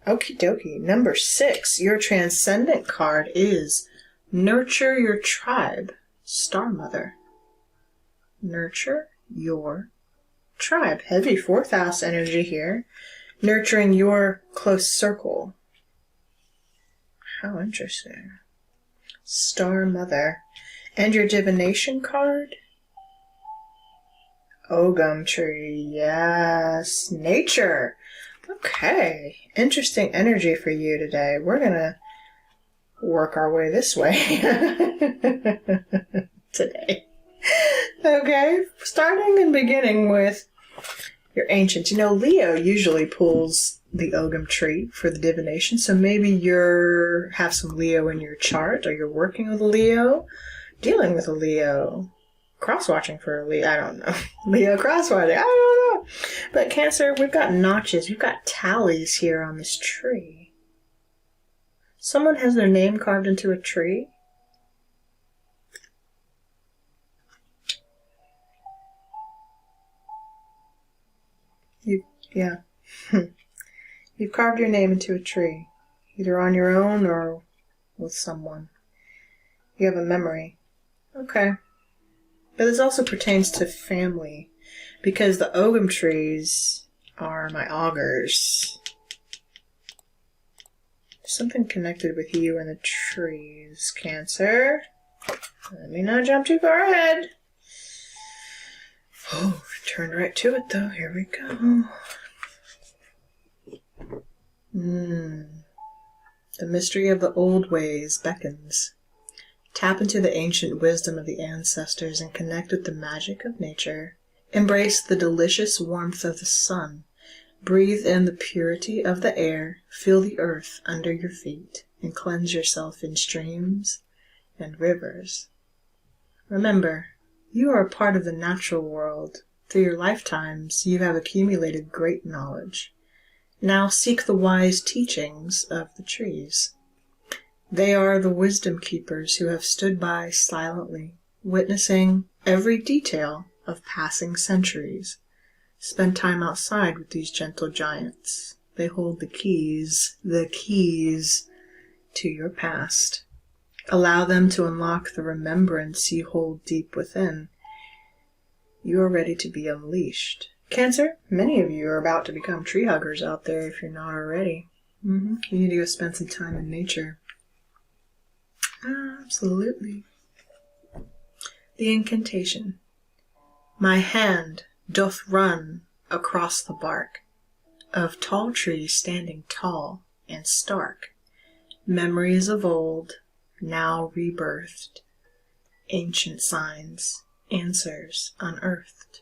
Okie dokie. Number 6, your transcendent card is Nurture Your Tribe, Star Mother. Nurture your tribe. Heavy 4th house energy here. Nurturing your close circle. How interesting. Star Mother. And your divination card? Ogum Tree. Yes. Nature. Okay. Interesting energy for you today. We're going to work our way this way today. Okay. Starting and beginning with your ancients. You know, Leo usually pulls the Ogum Tree for the divination, so maybe you have some Leo in your chart, or you're working with a Leo, dealing with a Leo, cross-watching for a Leo, I don't know. Leo cross-watching, I don't know. But Cancer, we've got notches, we've got tallies here on this tree. Someone has their name carved into a tree. Yeah. You've carved your name into a tree, either on your own or with someone. You have a memory. Okay. But this also pertains to family, because the Ogum trees are my augurs. There's something connected with you and the trees, Cancer. Let me not jump too far ahead. Oh, turned right to it though. Here we go. The mystery of the old ways beckons. Tap into the ancient wisdom of the ancestors and connect with the magic of nature. Embrace the delicious warmth of the sun. Breathe in the purity of the air. Feel the earth under your feet and cleanse yourself in streams and rivers. Remember, you are a part of the natural world. Through your lifetimes, you have accumulated great knowledge. Now seek the wise teachings of the trees. They are the wisdom keepers who have stood by silently, witnessing every detail of passing centuries. Spend time outside with these gentle giants. They hold the keys to your past. Allow them to unlock the remembrance you hold deep within. You are ready to be unleashed. Cancer, many of you are about to become tree huggers out there if you're not already. You need to go spend some time in nature. Absolutely. The incantation. My hand doth run across the bark of tall trees standing tall and stark. Memories of old, now rebirthed. Ancient signs, answers unearthed.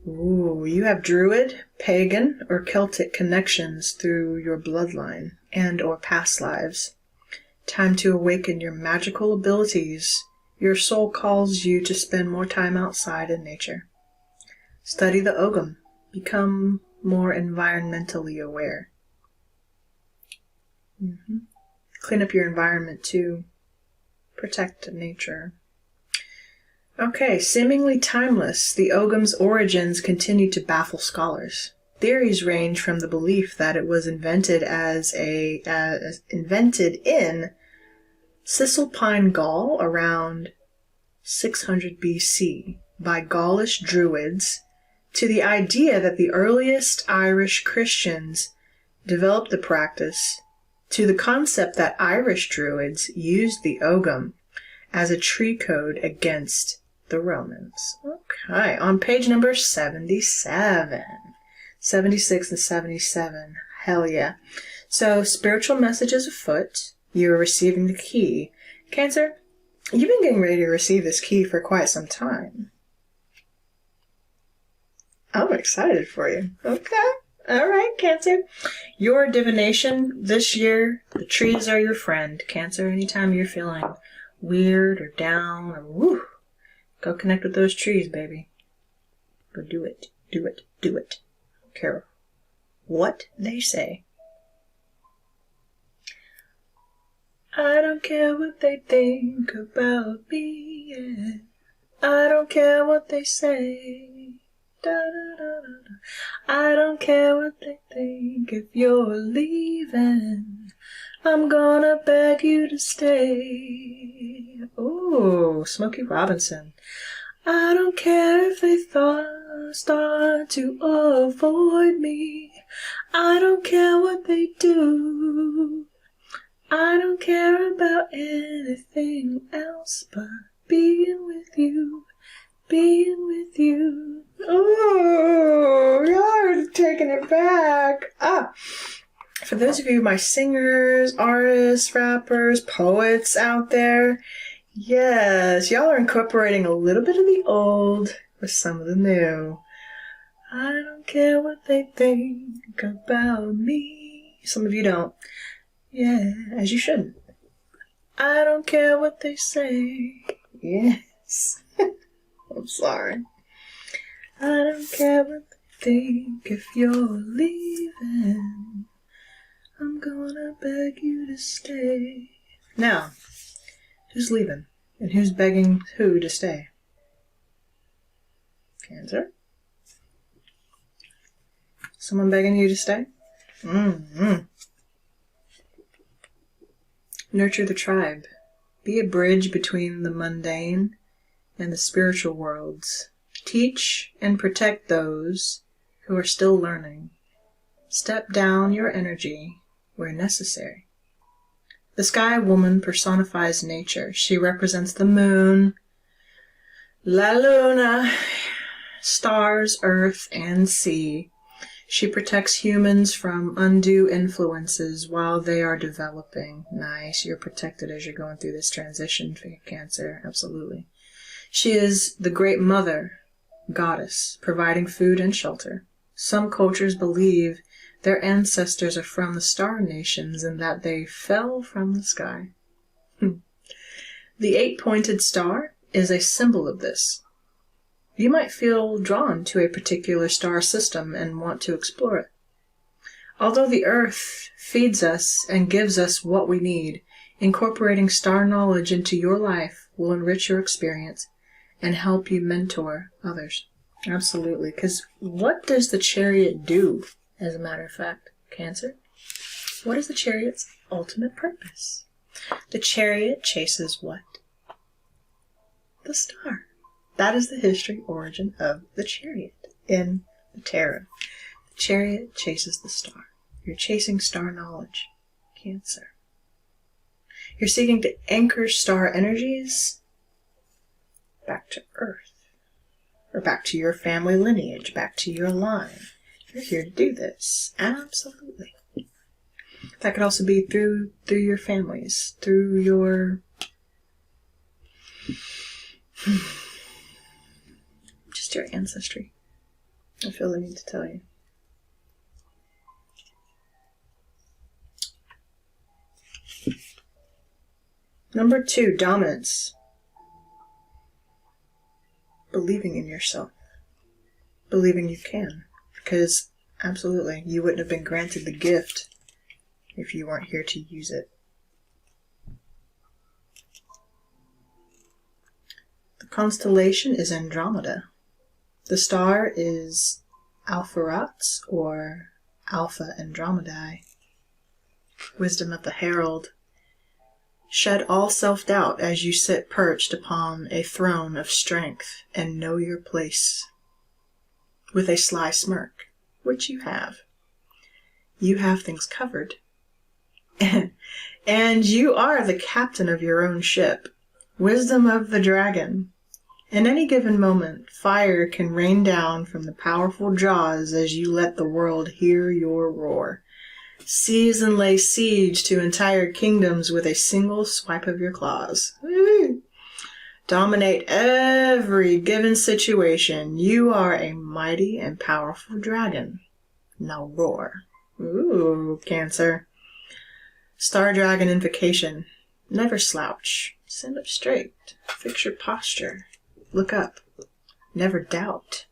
Ooh, you have Druid, pagan, or Celtic connections through your bloodline and or past lives. Time to awaken your magical abilities. Your soul calls you to spend more time outside in nature. Study the Ogum. Become more environmentally aware. Clean up your environment too. Protect nature. Okay, seemingly timeless, the Ogum's origins continue to baffle scholars. Theories range from the belief that it was invented in Cisalpine Gaul around 600 BC by Gaulish Druids to the idea that the earliest Irish Christians developed the practice, to the concept that Irish Druids used the Ogham as a tree code against the Romans. Okay, on page number 77. 76 and 77. Hell yeah. So, spiritual messages afoot. You're receiving the key. Cancer, you've been getting ready to receive this key for quite some time. I'm excited for you. Okay. All right, Cancer. Your divination this year, the trees are your friend. Cancer, anytime you're feeling weird or down or woo, go connect with those trees, baby. Go do it. Do it. Do it. I don't care what they say. I don't care what they think about me, yeah. I don't care what they say. Da, da, da, da, da. I don't care what they think. If you're leaving, I'm gonna beg you to stay. Ooh, Smokey Robinson. I don't care if they start to avoid me. I don't care what they do. I don't care about anything else but being with you. Being with you. Oh, y'all are taking it back. For those of you, my singers, artists, rappers, poets out there, yes, y'all are incorporating a little bit of the old with some of the new. I don't care what they think about me. Some of you don't. Yeah, as you shouldn't. I don't care what they say. Yes. I'm sorry. I don't care what they think. If you're leaving, I'm gonna beg you to stay. Now, who's leaving? And who's begging who to stay? Cancer? Someone begging you to stay? Mm-hmm. Nurture the tribe. Be a bridge between the mundane and the spiritual worlds. Teach and protect those who are still learning. Step down your energy where necessary. The Sky Woman personifies nature. She represents the moon, La Luna, stars, earth, and sea. She protects humans from undue influences while they are developing. Nice. You're protected as you're going through this transition, Cancer. Absolutely. She is the great mother, goddess, providing food and shelter. Some cultures believe their ancestors are from the star nations and that they fell from the sky. The 8-pointed star is a symbol of this. You might feel drawn to a particular star system and want to explore it. Although the Earth feeds us and gives us what we need, incorporating star knowledge into your life will enrich your experience and help you mentor others. Absolutely. Because what does the Chariot do, as a matter of fact, Cancer? What is the Chariot's ultimate purpose? The Chariot chases what? The star. That is the history origin of the Chariot in the tarot. The Chariot chases the star. You're chasing star knowledge, Cancer. You're seeking to anchor star energies back to Earth, or back to your family lineage, back to your line. You're here to do this. Absolutely. That could also be through your families, through your just your ancestry. I feel the need to tell you. Number 2, dominance. Believing in yourself. Believing you can. Because, absolutely, you wouldn't have been granted the gift if you weren't here to use it. The constellation is Andromeda. The star is Alpheratz, or Alpha Andromedae. Wisdom of the Herald. Shed all self-doubt as you sit perched upon a throne of strength and know your place. with a sly smirk, which you have. You have things covered. And you are the captain of your own ship. Wisdom of the dragon. In any given moment, fire can rain down from the powerful jaws as you let the world hear your roar. Seize and lay siege to entire kingdoms with a single swipe of your claws. Woo! Dominate every given situation. You are a mighty and powerful dragon. Now roar. Ooh, Cancer. Star Dragon Invocation. Never slouch. Stand up straight. Fix your posture. Look up. Never doubt.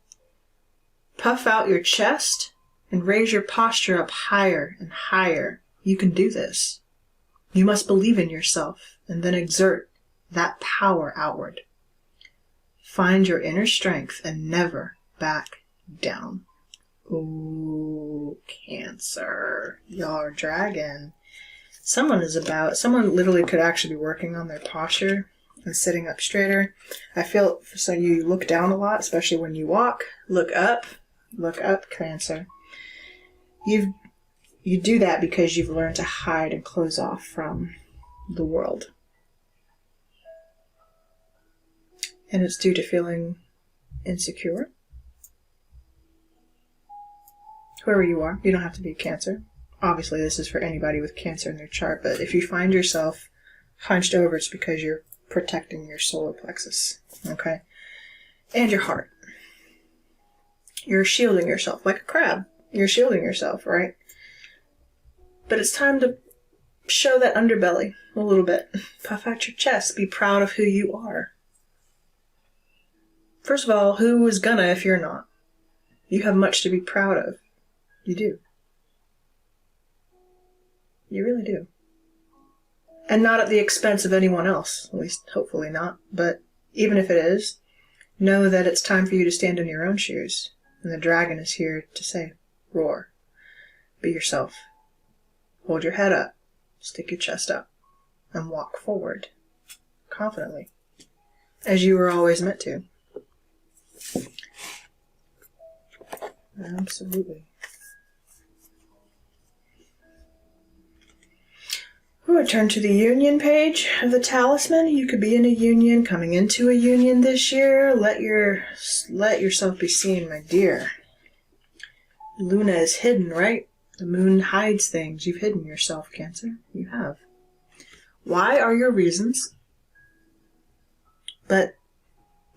Puff out your chest and raise your posture up higher and higher. You can do this. You must believe in yourself and then exert that power outward. Find your inner strength and never back down. Ooh, Cancer. Your dragon. Someone literally could actually be working on their posture and sitting up straighter. I feel, so you look down a lot, especially when you walk. Look up, Cancer. You do that because you've learned to hide and close off from the world. And it's due to feeling insecure. Whoever you are, you don't have to be Cancer. Obviously, this is for anybody with Cancer in their chart, but if you find yourself hunched over, it's because you're protecting your solar plexus, okay? And your heart. You're shielding yourself, like a crab. You're shielding yourself, right? But it's time to show that underbelly a little bit. Puff out your chest. Be proud of who you are. First of all, who is gonna if you're not? You have much to be proud of. You do. You really do. And not at the expense of anyone else. At least, hopefully not. But even if it is, know that it's time for you to stand in your own shoes. And the dragon is here to say, roar. Be yourself. Hold your head up. Stick your chest up. And walk forward. Confidently. As you were always meant to. Absolutely. Ooh, turn to the union page of the talisman. You could be in a union, coming into a union this year. Let yourself be seen, my dear. Luna is hidden, right? The moon hides things. You've hidden yourself, Cancer. You have. Why are your reasons? But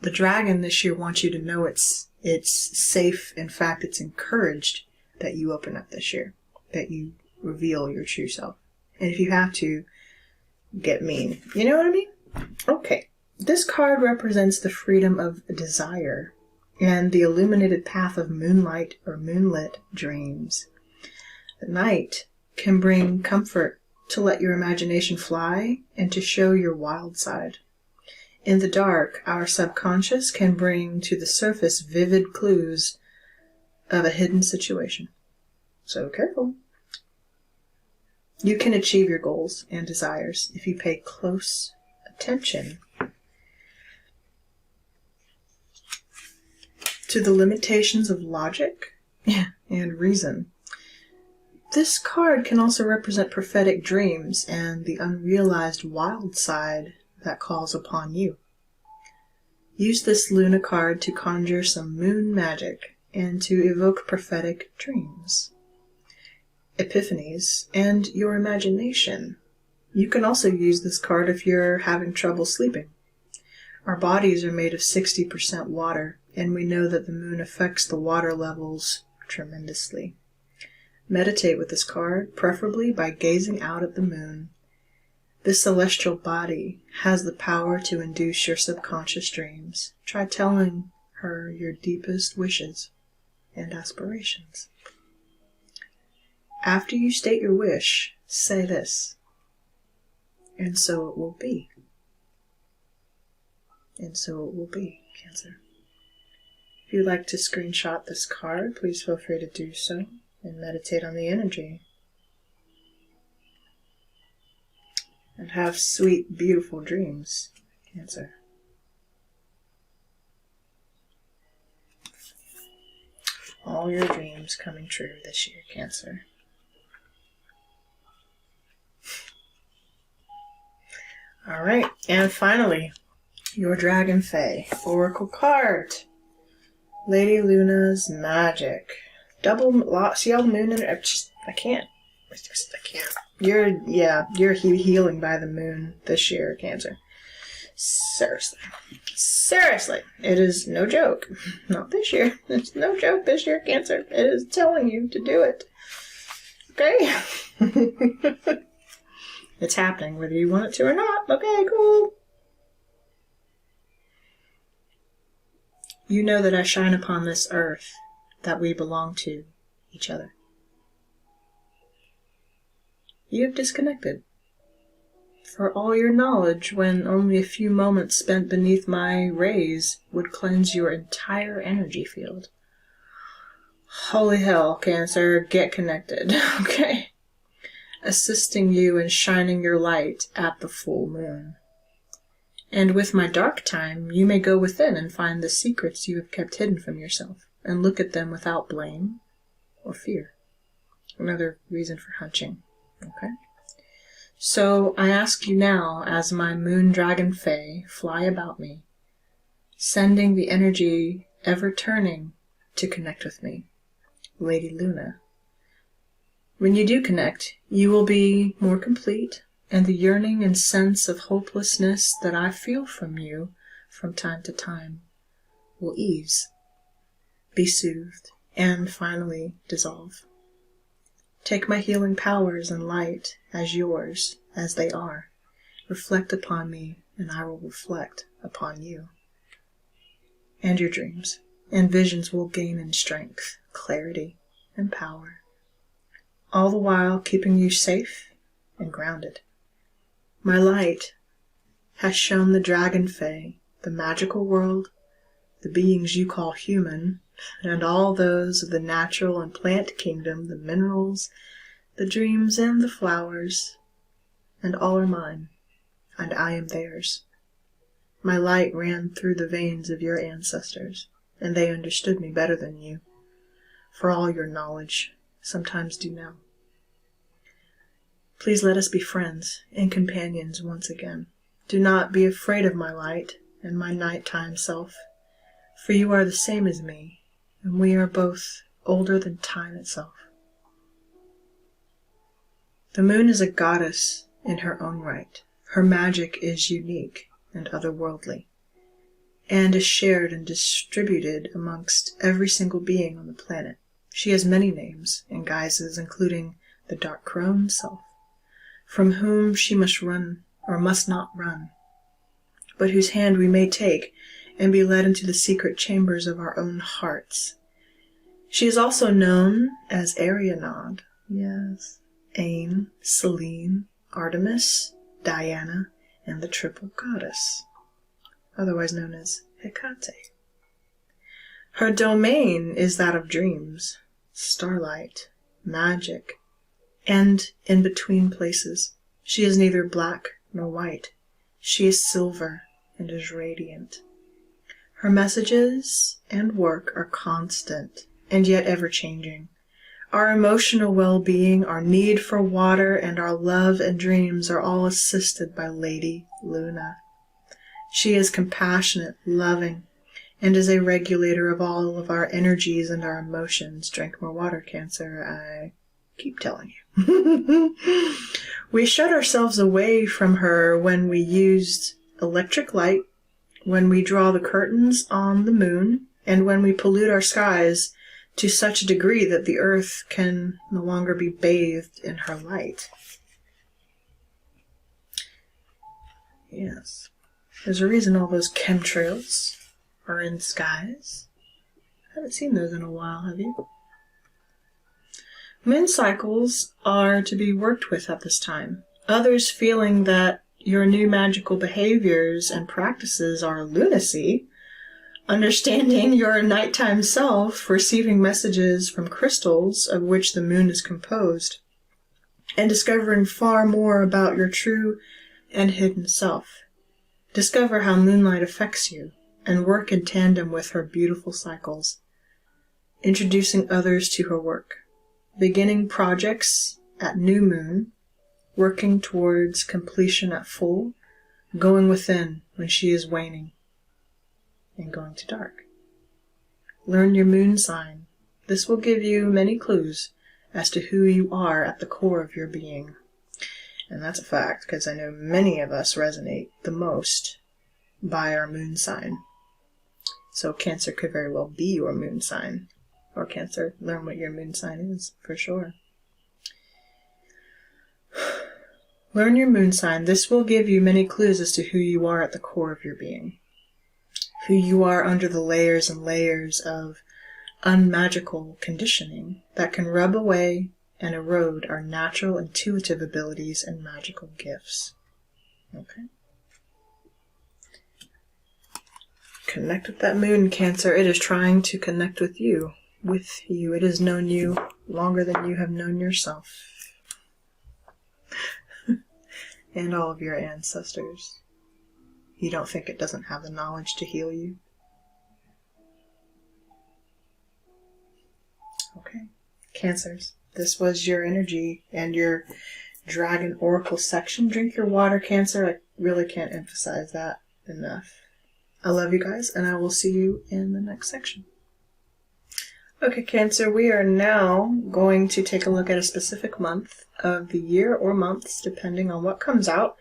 the dragon this year wants you to know it's safe. In fact, it's encouraged that you open up this year, that you reveal your true self. And if you have to, get mean. You know what I mean? Okay. This card represents the freedom of desire and the illuminated path of moonlight or moonlit dreams. The night can bring comfort to let your imagination fly and to show your wild side. In the dark, our subconscious can bring to the surface vivid clues of a hidden situation. So careful. You can achieve your goals and desires if you pay close attention to the limitations of logic and reason. This card can also represent prophetic dreams and the unrealized wild side that calls upon you. Use this Luna card to conjure some moon magic and to evoke prophetic dreams, epiphanies, and your imagination. You can also use this card if you're having trouble sleeping. Our bodies are made of 60% water, and we know that the moon affects the water levels tremendously. Meditate with this card, preferably by gazing out at the moon. This celestial body has the power to induce your subconscious dreams. Try telling her your deepest wishes and aspirations. After you state your wish, say this, and so it will be. And so it will be, Cancer. If you'd like to screenshot this card, please feel free to do so and meditate on the energy. And have sweet, beautiful dreams, Cancer. All your dreams coming true this year, Cancer. Alright, and finally, your Dragon Fae Oracle card. Lady Luna's Magic. See all the moon in it? I can't. You're healing by the moon this year, Cancer. Seriously, it is no joke. Not this year. It's no joke this year, Cancer. It is telling you to do it. Okay? It's happening, whether you want it to or not. Okay, cool. You know that I shine upon this earth, that we belong to each other. You have disconnected. For all your knowledge, when only a few moments spent beneath my rays would cleanse your entire energy field. Holy hell, Cancer, get connected, okay? Assisting you in shining your light at the full moon. And with my dark time, you may go within and find the secrets you have kept hidden from yourself, and look at them without blame or fear. Another reason for hunching, okay? So I ask you now, as my moon dragon fae fly about me, sending the energy ever turning to connect with me, Lady Luna. When you do connect, you will be more complete, and the yearning and sense of hopelessness that I feel from you from time to time will ease, be soothed, and finally dissolve. Take my healing powers and light as yours, as they are. Reflect upon me, and I will reflect upon you. And your dreams and visions will gain in strength, clarity, and power. All the while keeping you safe and grounded. My light has shown the dragon fae, the magical world, the beings you call human, and all those of the natural and plant kingdom, the minerals, the dreams, and the flowers, and all are mine, and I am theirs. My light ran through the veins of your ancestors, and they understood me better than you, for all your knowledge sometimes do now. Please let us be friends and companions once again. Do not be afraid of my light and my nighttime self, for you are the same as me, and we are both older than time itself. The moon is a goddess in her own right. Her magic is unique and otherworldly, and is shared and distributed amongst every single being on the planet. She has many names and guises, including the dark crone self, from whom she must run or must not run, but whose hand we may take and be led into the secret chambers of our own hearts. She is also known as Arianod, yes, Ain, Selene, Artemis, Diana, and the triple goddess, otherwise known as Hecate. Her domain is that of dreams, starlight, magic, and in-between places. She is neither black nor white. She is silver and is radiant. Her messages and work are constant and yet ever-changing. Our emotional well-being, our need for water, and our love and dreams are all assisted by Lady Luna. She is compassionate, loving, and is a regulator of all of our energies and our emotions. Drink more water, Cancer. I keep telling you. We shut ourselves away from her when we used electric light, when we draw the curtains on the moon, and when we pollute our skies to such a degree that the earth can no longer be bathed in her light. Yes. There's a reason all those chemtrails are in skies. I haven't seen those in a while, have you? Moon cycles are to be worked with at this time. Others feeling that your new magical behaviors and practices are lunacy, understanding your nighttime self, receiving messages from crystals of which the moon is composed, and discovering far more about your true and hidden self. Discover how moonlight affects you, and work in tandem with her beautiful cycles. introducing others to her work, beginning projects at new moon, working towards completion at full, going within when she is waning, and going to dark. Learn your moon sign. This will give you many clues as to who you are at the core of your being. And that's a fact, because I know many of us resonate the most by our moon sign. So Cancer could very well be your moon sign. Or Cancer, learn what your moon sign is, for sure. Learn your moon sign. This will give you many clues as to who you are at the core of your being. Who you are under the layers and layers of unmagical conditioning that can rub away and erode our natural intuitive abilities and magical gifts. Okay? Connect with that moon, Cancer. It is trying to connect with you. It has known you longer than you have known yourself. And all of your ancestors. You don't think it doesn't have the knowledge to heal you? Okay. Cancers, this was your energy and your Dragon Oracle section. Drink your water, Cancer. I really can't emphasize that enough. I love you guys, and I will see you in the next section. Okay, Cancer, we are now going to take a look at a specific month of the year or months, depending on what comes out,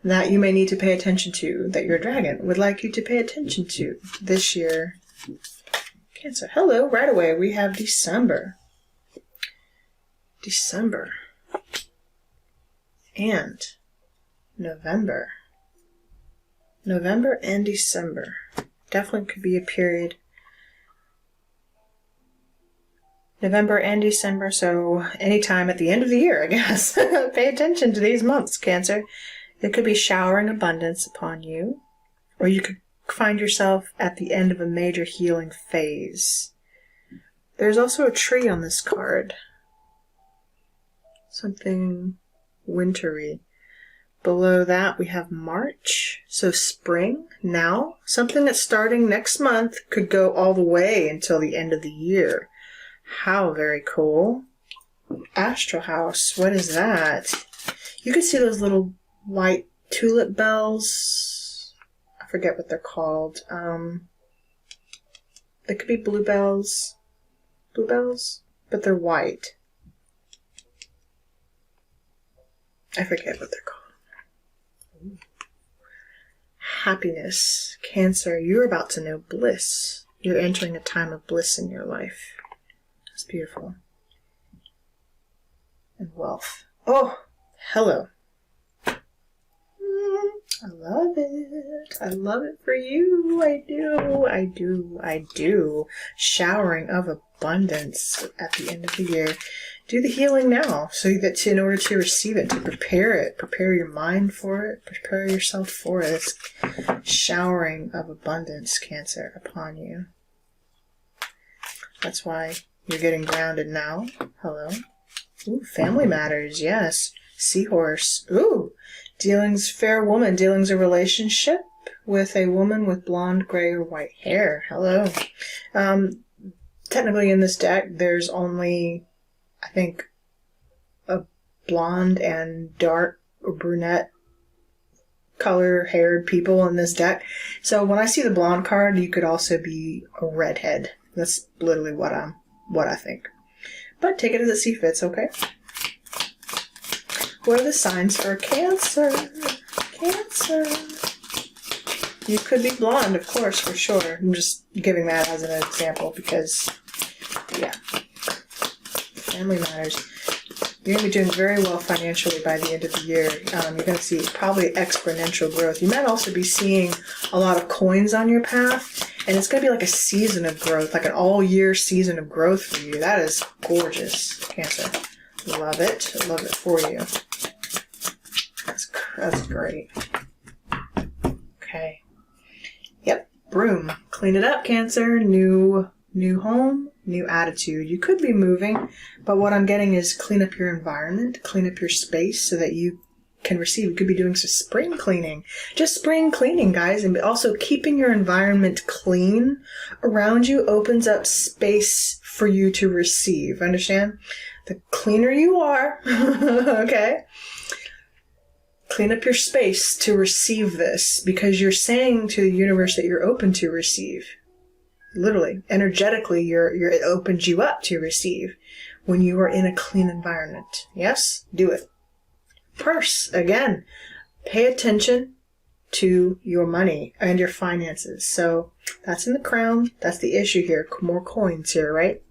that you may need to pay attention to, that your dragon would like you to pay attention to this year. Cancer, hello, right away, we have December. And November. November and December. Definitely could be a period. November and December, so anytime at the end of the year, I guess. Pay attention to these months, Cancer. It could be showering abundance upon you, or you could find yourself at the end of a major healing phase. There's also a tree on this card. Something wintry. Below that, we have March, so spring now. Something that's starting next month could go all the way until the end of the year. How very cool. Astral House, what is that? You can see those little white tulip bells. I forget what they're called. They could be bluebells. Bluebells? But they're white. I forget what they're called. Happiness. Cancer, you're about to know bliss. You're entering a time of bliss in your life. It's beautiful. And wealth. Oh, hello. I love it. I love it for you. I do. Showering of abundance at the end of the year. Do the healing now so that in order to receive it, to prepare it, prepare your mind for it, prepare yourself for it. It's showering of abundance, Cancer, upon you. That's why you're getting grounded now. Hello. Ooh, family matters, yes. Seahorse. Ooh. Dealings, fair woman. Dealings a relationship with a woman with blonde, gray, or white hair. Hello. Technically in this deck, there's only, I think, a blonde and dark or brunette color-haired people in this deck. So when I see the blonde card, you could also be a redhead. That's literally what I think. But take it as it see fits, okay? What are the signs for Cancer? Cancer. You could be blonde, of course, for sure. I'm just giving that as an example because, yeah. Family matters. You're going to be doing very well financially by the end of the year. You're going to see probably exponential growth. You might also be seeing a lot of coins on your path. And it's going to be like a season of growth, like an all-year season of growth for you. That is gorgeous, Cancer. Love it. Love it for you. That's great. Okay. Yep. Broom. Clean it up, Cancer. New home, new attitude. You could be moving, but what I'm getting is clean up your environment, clean up your space so that you can receive. You could be doing some spring cleaning. Just spring cleaning, guys. And also keeping your environment clean around you opens up space for you to receive. Understand? The cleaner you are, okay? Clean up your space to receive this, because you're saying to the universe that you're open to receive. Literally, energetically, it opens you up to receive when you are in a clean environment. Yes? Do it. Purse, again, pay attention to your money and your finances. So that's in the crown. That's the issue here. More coins here, right?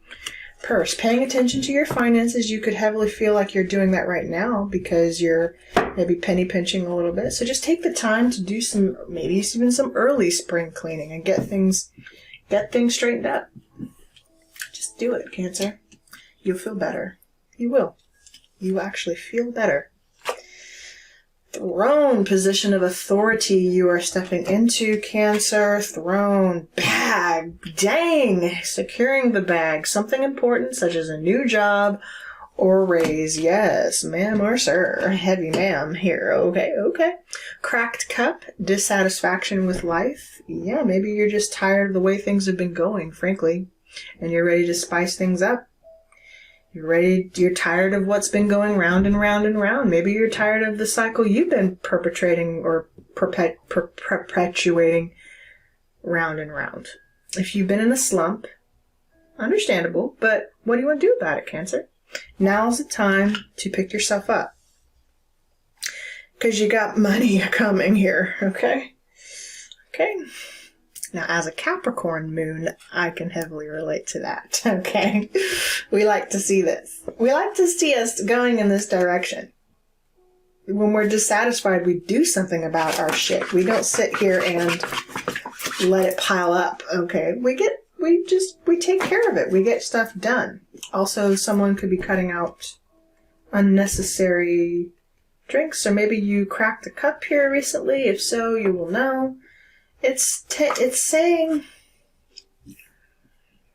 Purse, paying attention to your finances. You could heavily feel like you're doing that right now because you're maybe penny pinching a little bit. So just take the time to do maybe even some early spring cleaning and get things straightened up. Just do it, Cancer. You'll feel better. You will. You will actually feel better. Throne, position of authority you are stepping into, Cancer. Throne, bag, dang, securing the bag. Something important such as a new job or raise. Yes, ma'am or sir. Heavy ma'am here. Okay. Cracked cup, dissatisfaction with life. Yeah, maybe you're just tired of the way things have been going, frankly, and you're ready to spice things up. You're tired of what's been going round and round and round. Maybe you're tired of the cycle you've been perpetrating or perpetuating round and round. If you've been in a slump, understandable, but what do you want to do about it, Cancer? Now's the time to pick yourself up. Because you got money coming here, okay? Okay. Now, as a Capricorn moon, I can heavily relate to that, okay? We like to see this. We like to see us going in this direction. When we're dissatisfied, we do something about our shit. We don't sit here and let it pile up, okay? We take care of it. We get stuff done. Also, someone could be cutting out unnecessary drinks, or maybe you cracked a cup here recently. If so, you will know. It's saying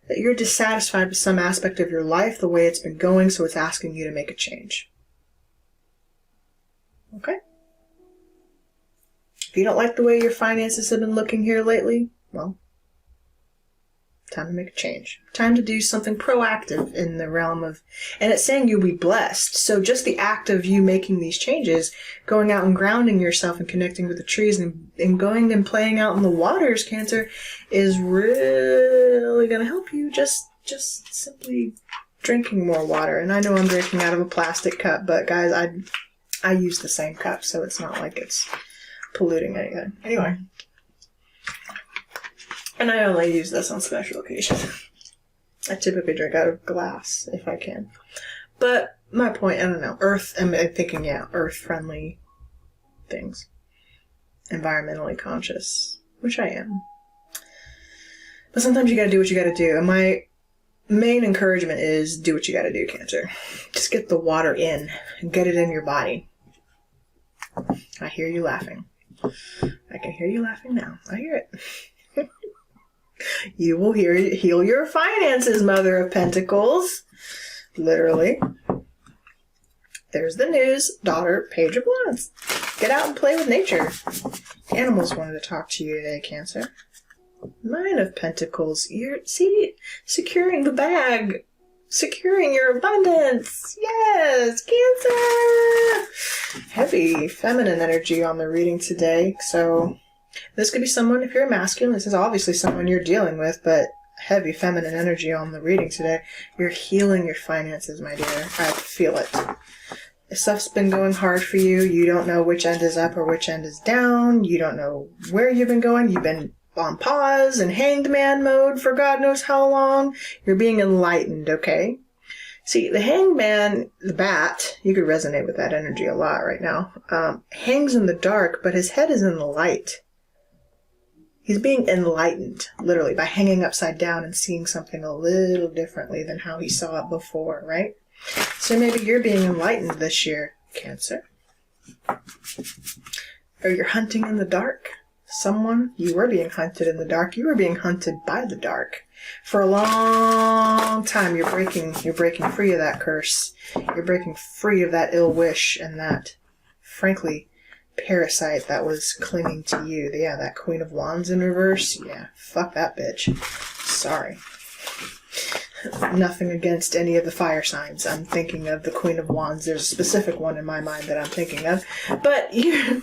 that you're dissatisfied with some aspect of your life, the way it's been going, so it's asking you to make a change. Okay? If you don't like the way your finances have been looking here lately, well, time to make a change. Time to do something proactive in the realm of... And it's saying you'll be blessed. So just the act of you making these changes, going out and grounding yourself and connecting with the trees and going and playing out in the waters, Cancer, is really going to help you. Just simply drinking more water. And I know I'm drinking out of a plastic cup, but guys, I use the same cup, so it's not like it's polluting anything. Anyway. And I only use this on special occasions. I typically drink out of glass, if I can. But my point, I don't know, I'm thinking, earth-friendly things. Environmentally conscious, which I am. But sometimes you gotta do what you gotta do. And my main encouragement is do what you gotta do, Cancer. Just get the water in and get it in your body. I hear you laughing. I can hear you laughing now. I hear it. You will heal your finances, Mother of Pentacles. Literally. There's the news. Daughter, Page of Wands. Get out and play with nature. Animals wanted to talk to you today, Cancer. Nine of Pentacles. Securing the bag. Securing your abundance. Yes, Cancer. Heavy feminine energy on the reading today. So... this could be someone, if you're a masculine, this is obviously someone you're dealing with, but heavy feminine energy on the reading today. You're healing your finances, my dear. I feel it. If stuff's been going hard for you, you don't know which end is up or which end is down. You don't know where you've been going. You've been on pause and hanged man mode for God knows how long. You're being enlightened, okay? See, the hanged man, the bat, you could resonate with that energy a lot right now, hangs in the dark, but his head is in the light. He's being enlightened, literally, by hanging upside down and seeing something a little differently than how he saw it before, right? So maybe you're being enlightened this year, Cancer. Or you're hunting in the dark. You were being hunted in the dark. You were being hunted by the dark. For a long time, you're breaking free of that curse. You're breaking free of that ill wish and that frankly, parasite that was clinging to you. Yeah, that Queen of Wands in reverse. Yeah, fuck that bitch. Sorry. Nothing against any of the fire signs. I'm thinking of the Queen of Wands. There's a specific one in my mind that I'm thinking of. But you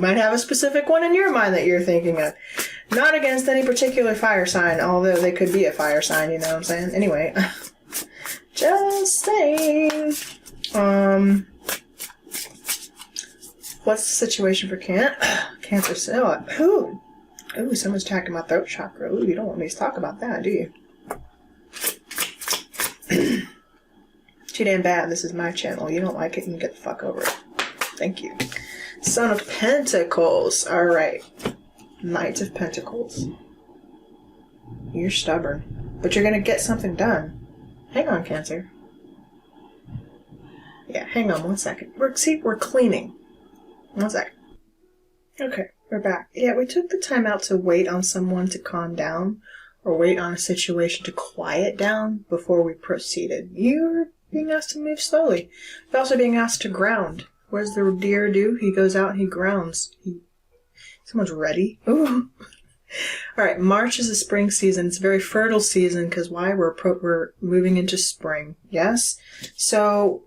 might have a specific one in your mind that you're thinking of. Not against any particular fire sign, although they could be a fire sign, you know what I'm saying? Anyway. Just saying. What's the situation for Cancer? Ooh, someone's attacking my throat chakra. Ooh, you don't want me to talk about that, do you? Too damn bad. This is my channel. You don't like it, you can get the fuck over it. Thank you. Son of Pentacles. Alright. Knight of Pentacles. You're stubborn. But you're going to get something done. Hang on, Cancer. Yeah, hang on 1 second. We're cleaning. 1 second. Okay, we're back. Yeah, we took the time out to wait on someone to calm down. Or wait on a situation to quiet down before we proceeded. You're being asked to move slowly. You're also being asked to ground. What does the deer do? He goes out and he grounds. Someone's ready. Ooh. Alright, March is a spring season. It's a very fertile season because why? We're moving into spring. Yes? So,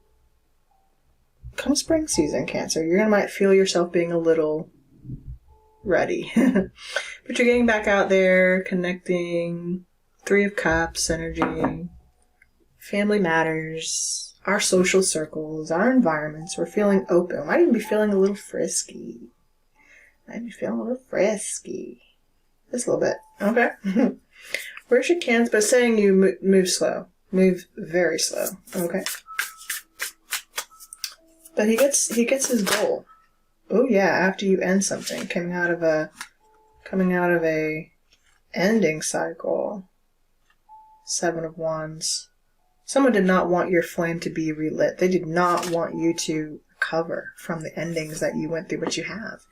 come spring season, Cancer, you're going to might feel yourself being a little ready. But you're getting back out there, connecting. 3 of Cups energy. Family matters. Our social circles. Our environments. We're feeling open. Might even be feeling a little frisky. Just a little bit. Okay. Where's your Cancer? But saying you move slow. Move very slow. Okay. But he gets his goal. Oh yeah, after you end something, coming out of a ending cycle. 7 of Wands. Someone did not want your flame to be relit. They did not want you to recover from the endings that you went through, but you have.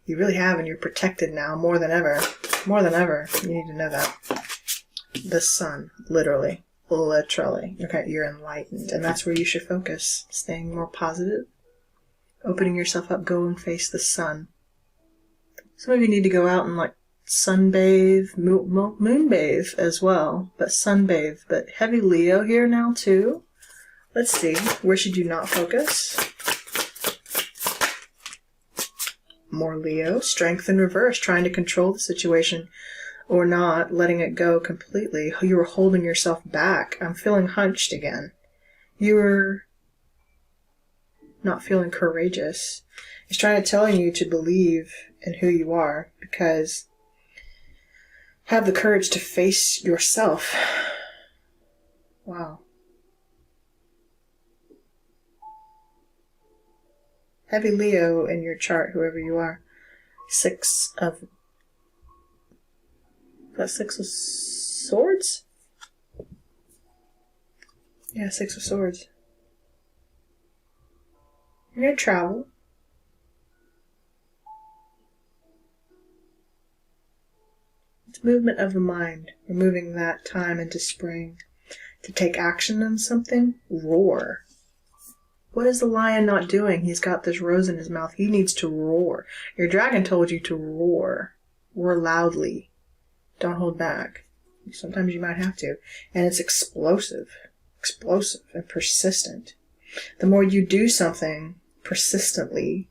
You really have, and you're protected now more than ever. More than ever. You need to know that. The sun, literally. Okay, you're enlightened, and that's where you should focus. Staying more positive. Opening yourself up, go and face the sun. Some of you need to go out and sunbathe, moonbathe as well, but sunbathe. But heavy Leo here now too. Let's see, where should you not focus? More Leo, strength in reverse, trying to control the situation or not, letting it go completely. You were holding yourself back. I'm feeling hunched again. You were not feeling courageous. He's trying to tell you to believe in who you are, because have the courage to face yourself. Wow. Heavy Leo in your chart, whoever you are. 6 of... That's 6 of Swords? Yeah, 6 of Swords. You're going to travel. It's movement of the mind. We're moving that time into spring. To take action on something, roar. What is the lion not doing? He's got this rose in his mouth. He needs to roar. Your dragon told you to roar. Roar loudly. Don't hold back. Sometimes you might have to. And it's explosive. Explosive and persistent. The more you do something persistently,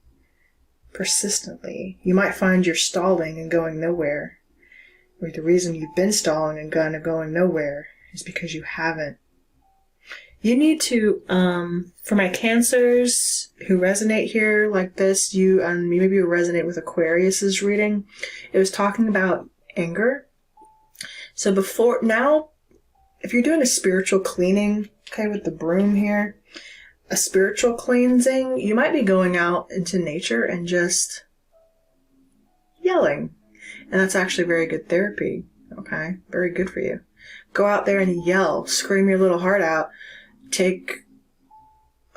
you might find you're stalling and going nowhere. Or the reason you've been stalling and kind of going nowhere is because you haven't. You need to, for my Cancers who resonate here like this, you maybe you resonate with Aquarius's reading. It was talking about anger. So now, if you're doing a spiritual cleaning, okay, with the broom here, a spiritual cleansing, you might be going out into nature and just yelling. And that's actually very good therapy, okay? Very good for you. Go out there and yell, scream your little heart out. Take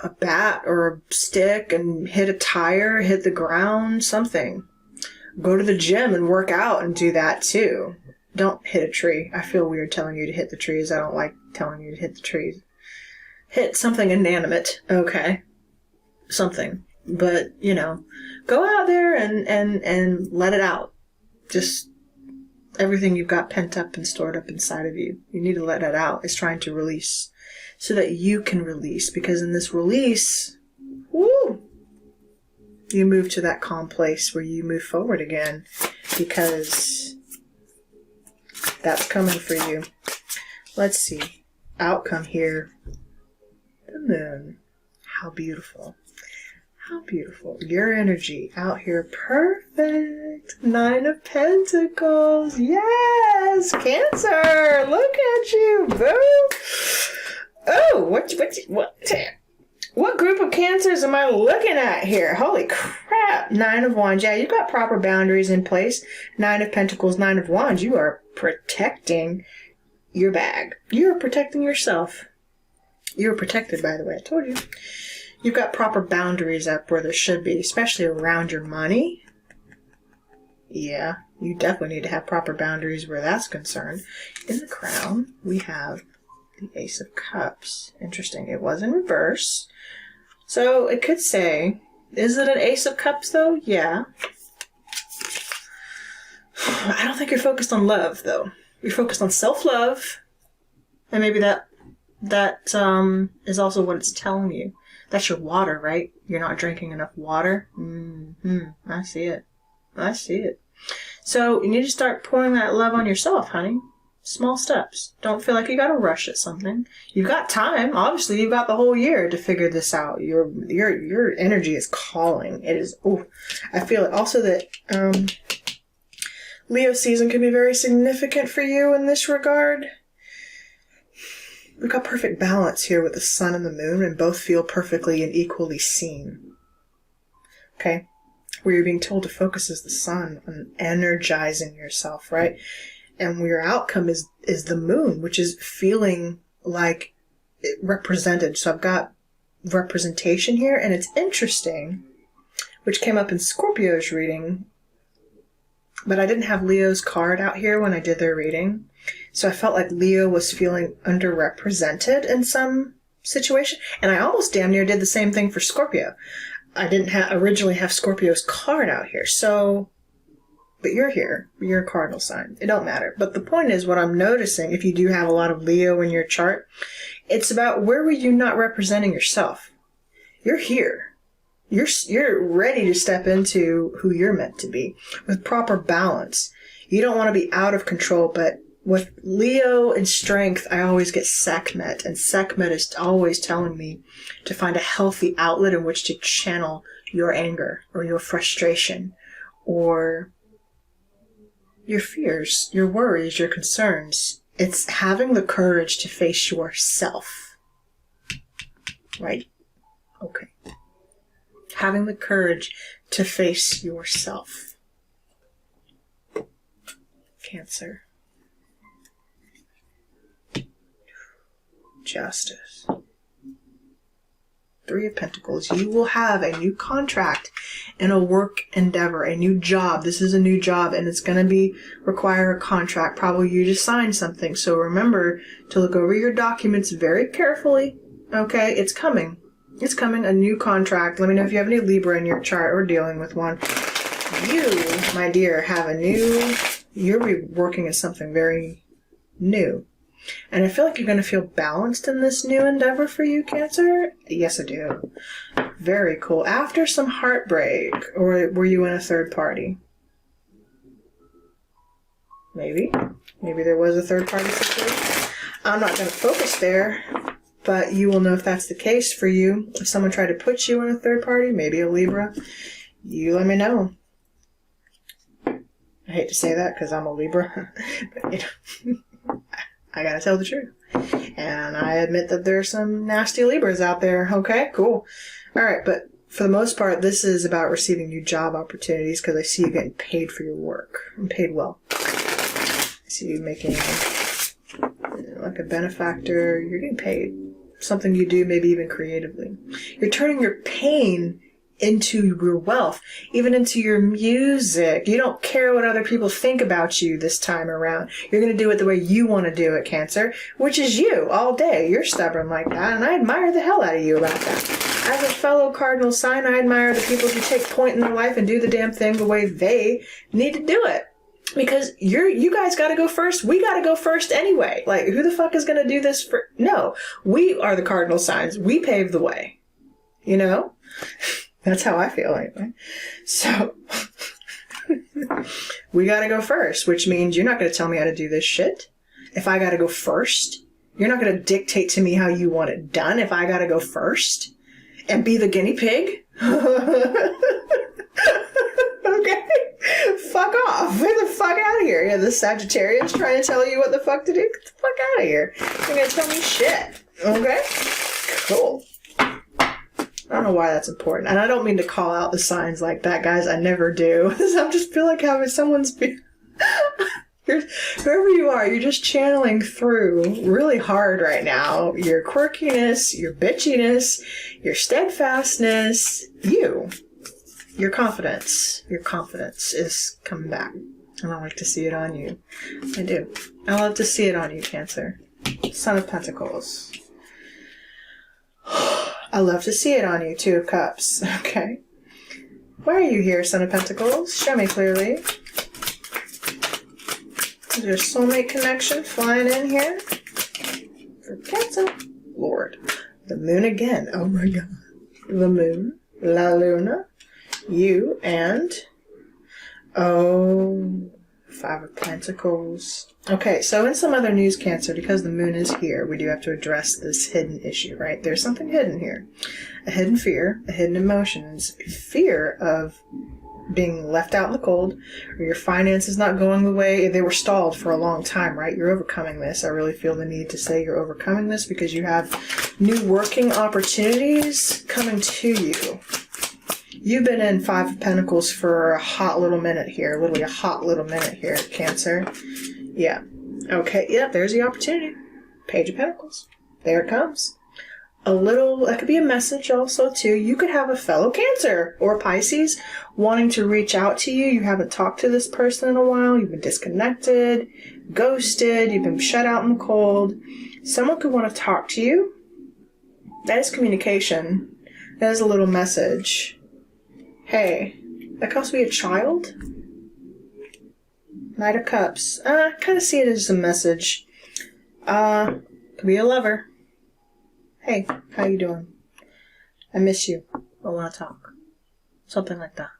a bat or a stick and hit a tire, hit the ground, something. Go to the gym and work out and do that too. Don't hit a tree. I feel weird telling you to hit the trees. I don't like telling you to hit the trees. Hit something inanimate, okay? Something. But, you know, go out there and let it out. Just everything you've got pent up and stored up inside of you. You need to let it out. It's trying to release so that you can release. Because in this release, woo, you move to that calm place where you move forward again. Because that's coming for you. Let's see. Outcome here. The moon. How beautiful. How beautiful. Your energy out here. Perfect. 9 of Pentacles. Yes. Cancer. Look at you. Boo. Oh, what group of Cancers am I looking at here? Holy crap. 9 of Wands. Yeah, you've got proper boundaries in place. 9 of Pentacles, 9 of Wands. You are protecting your bag. You're protecting yourself. You're protected, by the way. I told you. You've got proper boundaries up where there should be, especially around your money. Yeah, you definitely need to have proper boundaries where that's concerned. In the Crown, we have the Ace of Cups. Interesting. It was in reverse. So it could say, is it an Ace of Cups though? Yeah. I don't think you're focused on love though. You're focused on self-love. And maybe that is also what it's telling you. That's your water, right? You're not drinking enough water. I see it. I see it. So you need to start pouring that love on yourself, honey. Small steps. Don't feel like you got to rush at something. You've got time. Obviously, you've got the whole year to figure this out. Your energy is calling. It is. Oh, I feel it. Also that Leo season can be very significant for you in this regard. We've got perfect balance here with the sun and the moon, and both feel perfectly and equally seen. Okay? Where you're being told to focus is the sun on energizing yourself, right? And your outcome is the moon, which is feeling like it represented. So I've got representation here, and it's interesting, which came up in Scorpio's reading, but I didn't have Leo's card out here when I did their reading. So I felt like Leo was feeling underrepresented in some situation. And I almost damn near did the same thing for Scorpio. I didn't originally have Scorpio's card out here. So, but you're here. You're a cardinal sign. It don't matter. But the point is, what I'm noticing, if you do have a lot of Leo in your chart, it's about where were you not representing yourself? You're here. You're ready to step into who you're meant to be with proper balance. You don't want to be out of control, but with Leo and strength, I always get Sekhmet, and Sekhmet is always telling me to find a healthy outlet in which to channel your anger or your frustration or your fears, your worries, your concerns. It's having the courage to face yourself. Right? Okay. Having the courage to face yourself. Cancer. Justice. 3 of Pentacles. You will have a new contract in a work endeavor, a new job. This is a new job, and it's going to require a contract. Probably you just signed something. So remember to look over your documents very carefully. Okay, it's coming. It's coming, a new contract. Let me know if you have any Libra in your chart or dealing with one. You, my dear, you're working at something very new. And I feel like you're going to feel balanced in this new endeavor for you, Cancer. Yes, I do. Very cool. After some heartbreak, or were you in a third party? Maybe. Maybe there was a third party situation. I'm not going to focus there, but you will know if that's the case for you. If someone tried to put you in a third party, maybe a Libra, you let me know. I hate to say that because I'm a Libra, but I gotta tell the truth. And I admit that there's some nasty Libras out there. Okay, cool. Alright, but for the most part, this is about receiving new job opportunities because I see you getting paid for your work. And paid well. I see you making like a benefactor. You're getting paid. Something you do, maybe even creatively. You're turning your pain into your wealth, even into your music. You don't care what other people think about you this time around. You're going to do it the way you want to do it, Cancer, which is you all day. You're stubborn like that, and I admire the hell out of you about that. As a fellow cardinal sign, I admire the people who take point in their life and do the damn thing the way they need to do it. Because you guys gotta go first. We gotta go first anyway. Like, who the fuck is gonna do this for? No. We are the cardinal signs. We pave the way. You know? That's how I feel anyway. So, we gotta go first, which means you're not gonna tell me how to do this shit. If I gotta go first, you're not gonna dictate to me how you want it done if I gotta go first and be the guinea pig. Okay? Fuck off. Get the fuck out of here. Yeah, the Sagittarius trying to tell you what the fuck to do. Get the fuck out of here. You're gonna tell me shit. Okay? Cool. I don't know why that's important. And I don't mean to call out the signs like that, guys. I never do. I just feel like having someone's... Whoever you are, you're just channeling through really hard right now. Your quirkiness, your bitchiness, your steadfastness, your confidence. Your confidence is coming back. And I like to see it on you. I do. I love to see it on you, Cancer. Son of Pentacles. I love to see it on you, Two of Cups. Okay. Why are you here, Son of Pentacles? Show me clearly. Is there a soulmate connection flying in here? For Cancer. Lord. The moon again. Oh my god. The moon. La Luna. You and... Oh... Five of Pentacles. Okay, so in some other news, Cancer, because the moon is here, we do have to address this hidden issue, right? There's something hidden here. A hidden fear, a hidden emotions. Fear of being left out in the cold, or your finances not going the way they were stalled for a long time, right? You're overcoming this. I really feel the need to say you're overcoming this because you have new working opportunities coming to you. You've been in Five of Pentacles for a hot little minute here. Literally a hot little minute here, Cancer. Yeah. Okay, yeah, there's the opportunity. Page of Pentacles. There it comes. That could be a message also, too. You could have a fellow Cancer or Pisces wanting to reach out to you. You haven't talked to this person in a while. You've been disconnected, ghosted, you've been shut out in the cold. Someone could want to talk to you. That is communication. That is a little message. Hey, that could also be a child. Knight of Cups. I kind of see it as a message. Could be a lover. Hey, how you doing? I miss you. I want to talk. Something like that.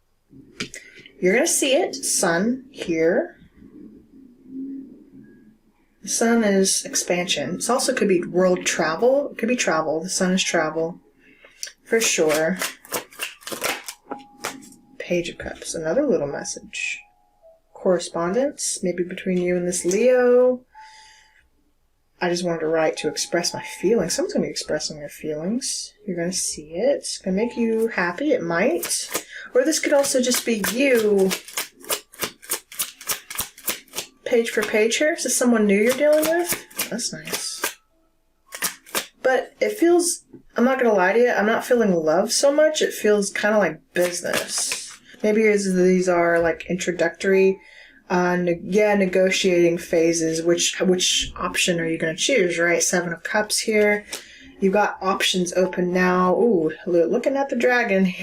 You're going to see it. Sun here. The sun is expansion. It also could be world travel. It could be travel. The sun is travel. For sure. Page of Cups. Another little message. Correspondence. Maybe between you and this Leo. I just wanted to write to express my feelings. Someone's going to be expressing their feelings. You're going to see it. It's going to make you happy. It might. Or this could also just be you. Page for page here. Is this someone new you're dealing with? That's nice. But it feels, I'm not going to lie to you, I'm not feeling love so much. It feels kind of like business. Maybe these are like introductory negotiating phases. Which option are you going to choose, right? Seven of Cups here. You've got options open now. Ooh, looking at the dragon.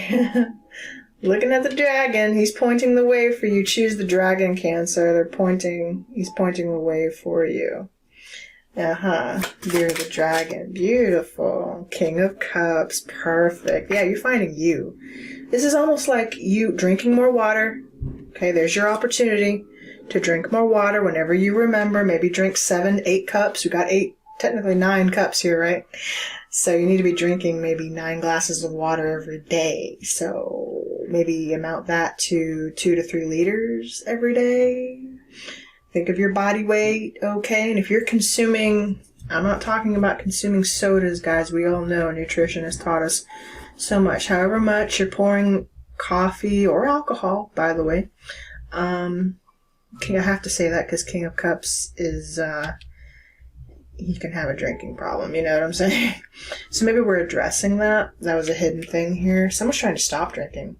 Looking at the dragon. He's pointing the way for you. Choose the dragon, Cancer. He's pointing the way for you. Uh-huh. You're the dragon. Beautiful. King of Cups. Perfect. Yeah, you're finding you. This is almost like you drinking more water. Okay, there's your opportunity to drink more water whenever you remember. Maybe drink 7, 8 cups. We got 8, technically 9 cups here, right? So you need to be drinking maybe 9 glasses of water every day. So maybe amount that to 2 to 3 liters every day. Think of your body weight, okay? And if you're consuming, I'm not talking about consuming sodas, guys. We all know nutrition has taught us so much. However much you're pouring coffee or alcohol, by the way. I have to say that because King of Cups is, he can have a drinking problem, you know what I'm saying? So maybe we're addressing that. That was a hidden thing here. Someone's trying to stop drinking.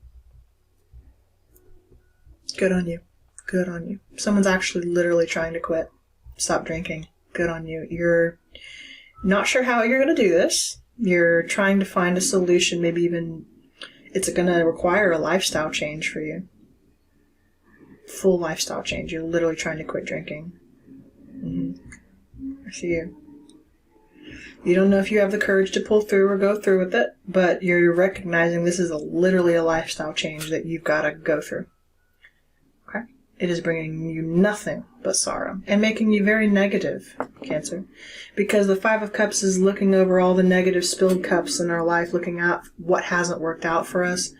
Good on you. Good on you. Someone's actually literally trying to quit. Stop drinking. Good on you. You're not sure how you're going to do this. You're trying to find a solution. Maybe even it's going to require a lifestyle change for you. Full lifestyle change. You're literally trying to quit drinking. I see you. You don't know if you have the courage to pull through or go through with it, but you're recognizing this is literally a lifestyle change that you've got to go through. Okay? It is bringing you nothing but sorrow and making you very negative, Cancer. Because the Five of Cups is looking over all the negative spilled cups in our life, looking at what hasn't worked out for us.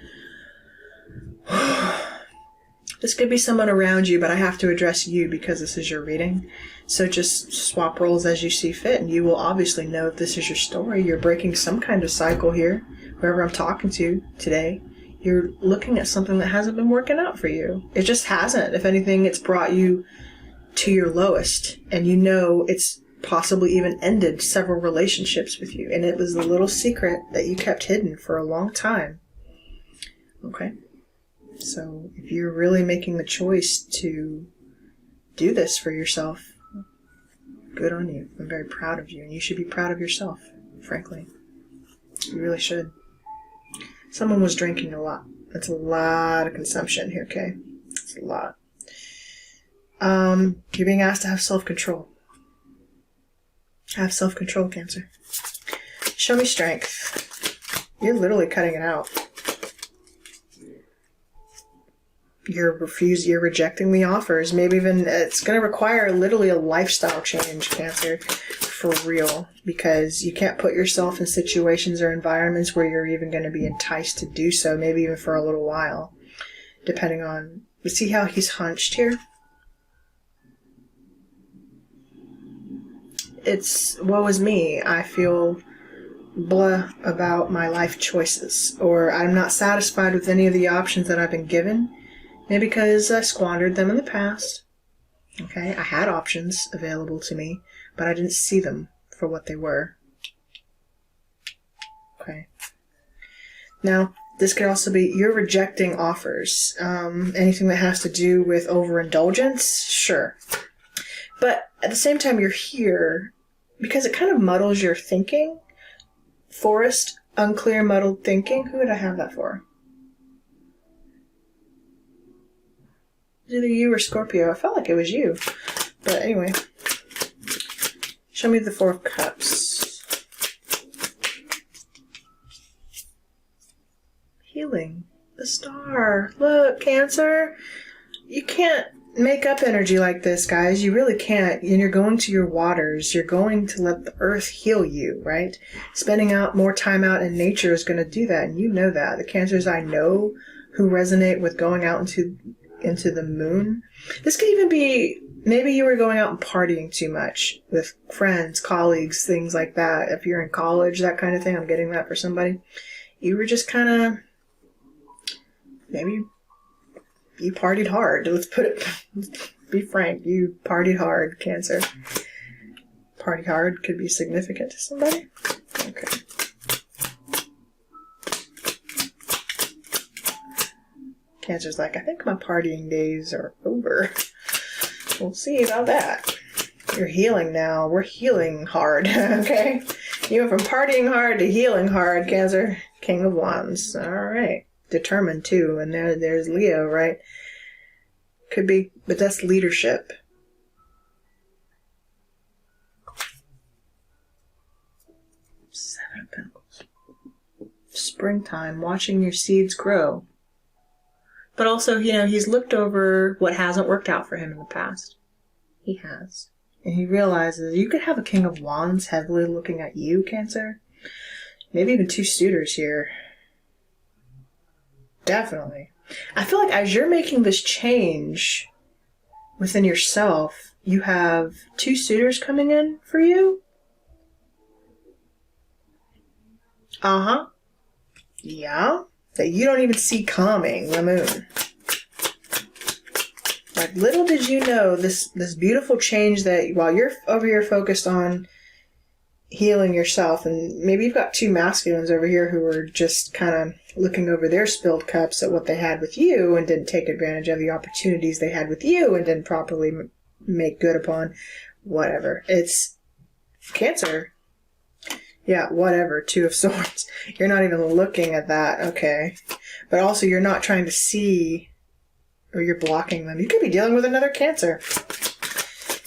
This could be someone around you, but I have to address you because this is your reading. So just swap roles as you see fit, and you will obviously know if this is your story. You're breaking some kind of cycle here. Whoever I'm talking to today, you're looking at something that hasn't been working out for you. It just hasn't. If anything, it's brought you to your lowest, and you know it's possibly even ended several relationships with you, and it was a little secret that you kept hidden for a long time. Okay? So if you're really making the choice to do this for yourself, good on you. I'm very proud of you, and you should be proud of yourself, frankly. You really should. Someone was drinking a lot. That's a lot of consumption here, okay? It's a lot. You're being asked to have self-control. Have self-control, Cancer. Show me strength. You're literally cutting it out. You're rejecting the offers. Maybe even it's going to require literally a lifestyle change, Cancer, for real, because you can't put yourself in situations or environments where you're even going to be enticed to do so, maybe even for a little while, depending on... You see how he's hunched here? It's, woe is me. I feel blah about my life choices, or I'm not satisfied with any of the options that I've been given. Maybe because I squandered them in the past. Okay, I had options available to me, but I didn't see them for what they were. Okay. Now, this could also be you're rejecting offers. Anything that has to do with overindulgence, sure. But at the same time, you're here because it kind of muddles your thinking. Forest, unclear, muddled thinking. Who would I have that for? Either you or Scorpio. I felt like it was you. But anyway. Show me the Four of Cups. Healing. The Star. Look, Cancer. You can't make up energy like this, guys. You really can't. And you're going to your waters. You're going to let the earth heal you, right? Spending out more time out in nature is going to do that. And you know that. The Cancers I know who resonate with going out into the moon. This could even be, maybe you were going out and partying too much with friends, colleagues, things like that. If you're in college, that kind of thing, I'm getting that for somebody. You were just kind of, maybe you partied hard. Let's put it, be frank, you partied hard, Cancer. Party hard could be significant to somebody. Okay. Cancer's like, I think my partying days are over. We'll see about that. You're healing now. We're healing hard, okay? You went from partying hard to healing hard, Cancer. King of Wands. All right. Determined, too. And there's Leo, right? Could be, but that's leadership. Seven of Pentacles. Springtime. Watching your seeds grow. But also, you know, he's looked over what hasn't worked out for him in the past. He has. And he realizes you could have a King of Wands heavily looking at you, Cancer. Maybe even two suitors here. Definitely. I feel like as you're making this change within yourself, you have two suitors coming in for you. Uh-huh. Yeah. That you don't even see coming, the moon. Like, little did you know this beautiful change that while you're over here focused on healing yourself, and maybe you've got two masculines over here who are just kind of looking over their spilled cups at what they had with you and didn't take advantage of the opportunities they had with you and didn't properly make good upon whatever. It's Cancer. Yeah, whatever. Two of Swords. You're not even looking at that. Okay. But also you're not trying to see, or you're blocking them. You could be dealing with another Cancer.